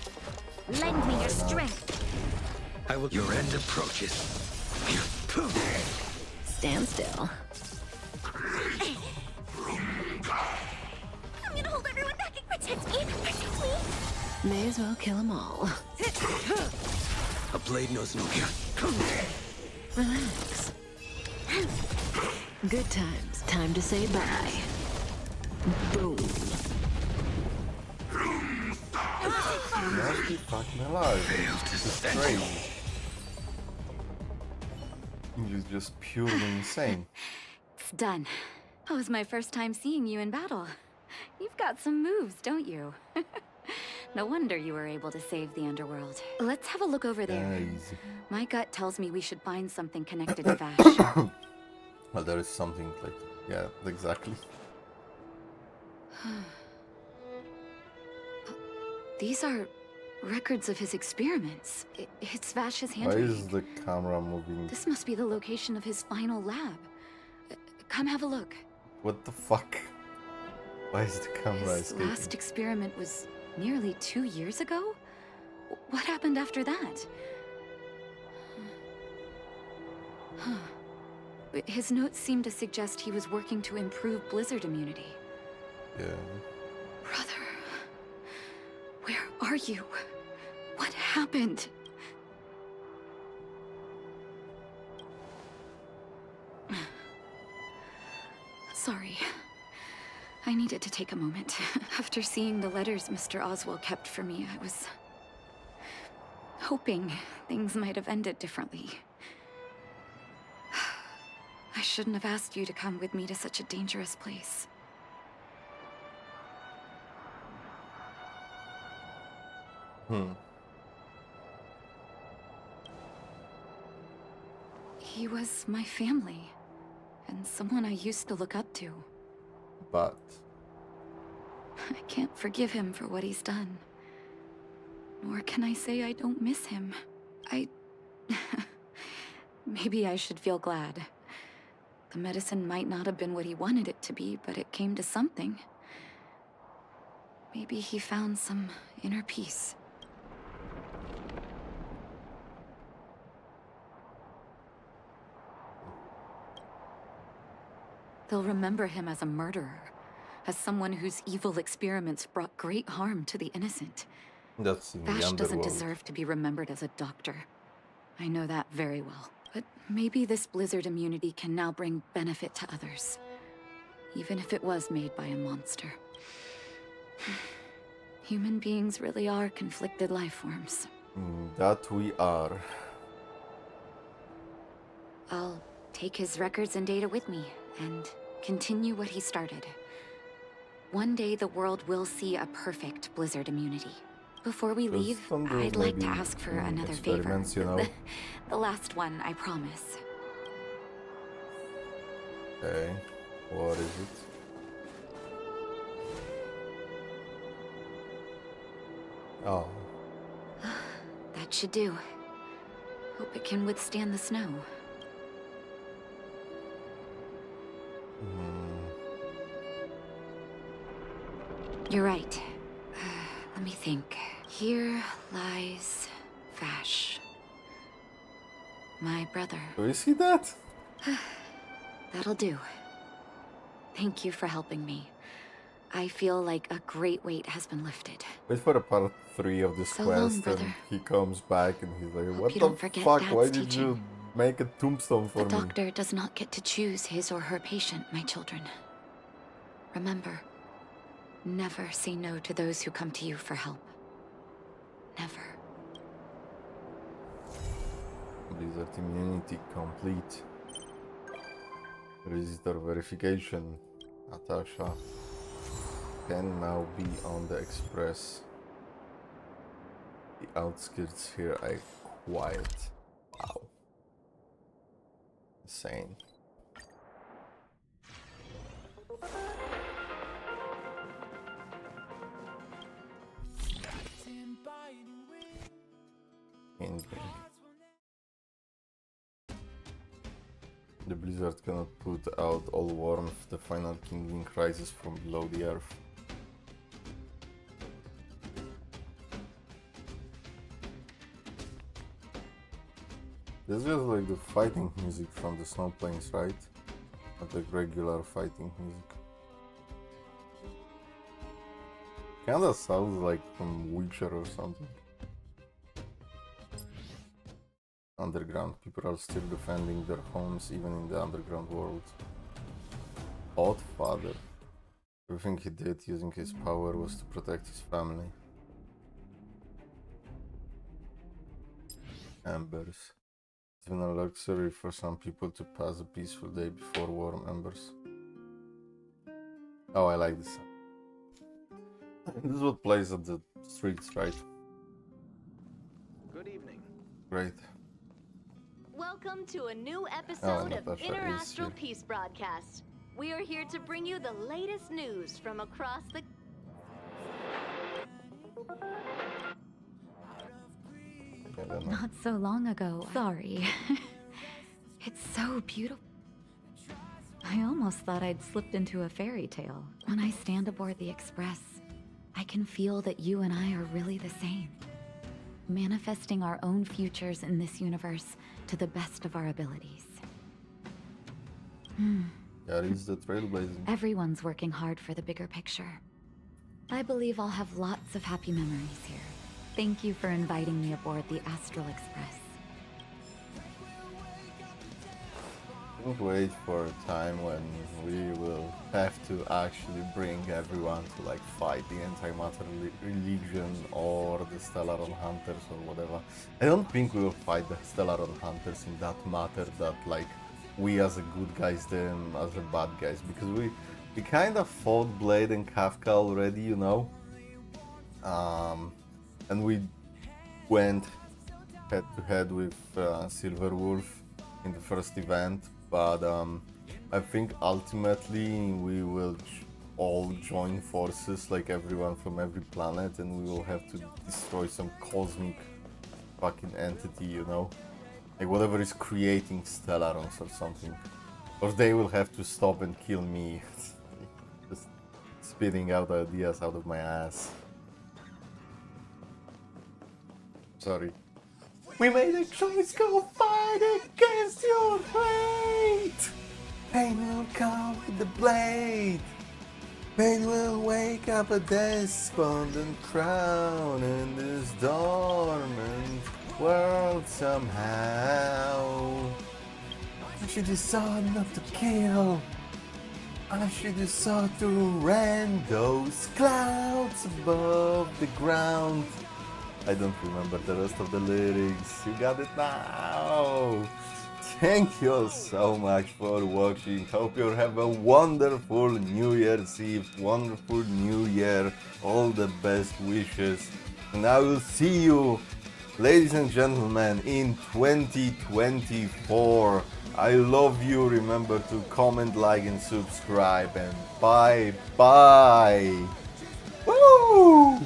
Lend me your Why not? strength. I will. Your end approaches. Stand still. I'm gonna hold everyone back and protect me. Protect me. May as well kill them all. A blade knows no fear. Relax. Good times. Time to say bye. Boom. You must be fucking alive. This is crazy. You're just purely insane. It's done. That was my first time seeing you in battle. You've got some moves, don't you? No wonder you were able to save the underworld. Let's have a look over there. Nice. My gut tells me we should find something connected to Vash. Well, there is something like... Yeah, exactly. These are records of his experiments. It's Vash's Why handwriting. is the camera moving? This must be the location of his final lab. Come have a look. What the fuck? Why is the camera His escaping? last experiment was nearly 2 years ago? What happened after that? His notes seem to suggest he was working to improve blizzard immunity. Yeah. Brother, where are you? What happened? Sorry. I needed to take a moment. After seeing the letters Mr. Oswald kept for me, I was hoping things might have ended differently. I shouldn't have asked you to come with me to such a dangerous place. He was my family, and someone I used to look up to. But... I can't forgive him for what he's done. Nor can I say I don't miss him. Maybe I should feel glad. The medicine might not have been what he wanted it to be, but it came to something. Maybe he found some inner peace. They'll remember him as a murderer, as someone whose evil experiments brought great harm to the innocent. That's in the Vash doesn't underworld. deserve to be remembered as a doctor. I know that very well. But maybe this blizzard immunity can now bring benefit to others. Even if it was made by a monster. Human beings really are conflicted life forms. That we are. I'll take his records and data with me and continue what he started. One day the world will see a perfect blizzard immunity. Before we leave, I'd like to ask for another favor. You know? The last one, I promise. Okay, what is it? Oh. That should do. Hope it can withstand the snow. You're right. Let me think. Here lies Vash. My brother. Do you see that? That'll do. Thank you for helping me. I feel like a great weight has been lifted. Wait for the part 3 of this So quest long, and he comes back and he's like, what you the don't forget fuck, Dad's why did teaching. you make a tombstone for The me? doctor does not get to choose his or her patient, my children. Remember, never say no to those who come to you for help. Never. Blizzard immunity complete. Visitor verification. Natasha can now be on the express. The outskirts here are quiet. Wow. Insane. The blizzard cannot put out all warmth. The final kindling rises from below the earth. This is just like the fighting music from the Snow Plains, right? Not like regular fighting music. Kinda sounds like from Witcher or something. Underground. People are still defending their homes even in the underground world. Odd father. Everything he did using his power was to protect his family. Embers. It's been a luxury for some people to pass a peaceful day before warm embers. Oh, I like this. This is what plays at the streets, right? Good evening. Great. Welcome to a new episode of Natasha Inner is Astral here. Peace Broadcast. We are here to bring you the latest news from across the... Not so long ago. Sorry. It's so beautiful. I almost thought I'd slipped into a fairy tale. When I stand aboard the Express, I can feel that you and I are really the same. Manifesting our own futures in this universe to the best of our abilities. That is the Trailblaze. Everyone's working hard for the bigger picture. I believe I'll have lots of happy memories here. Thank you for inviting me aboard the Astral Express. Don't wait for a time when we will have to actually bring everyone to like fight the antimatter religion or the Stellaron hunters or whatever. I don't think we will fight the Stellaron hunters in that matter that like we as a good guys them as the bad guys, because we kind of fought Blade and Kafka already, you know, and we went head to head with Silver Wolf in the first event. But I think ultimately we will all join forces, like everyone from every planet, and we will have to destroy some cosmic fucking entity, you know? Like whatever is creating Stellarons or something. Or they will have to stop and kill me. Just spitting out ideas out of my ass. Sorry. We made a choice, go fight against your fate! Pain will come with the blade! Pain will wake up a despondent crown in this dormant world somehow. I should decide not to kill. I should decide to rend those clouds above the ground. I don't remember the rest of the lyrics. You got it now. Thank you all so much for watching. Hope you have a wonderful New Year's Eve, wonderful New Year. All the best wishes. And I will see you, ladies and gentlemen, in 2024. I love you. Remember to comment, like, and subscribe. And bye bye. Woo!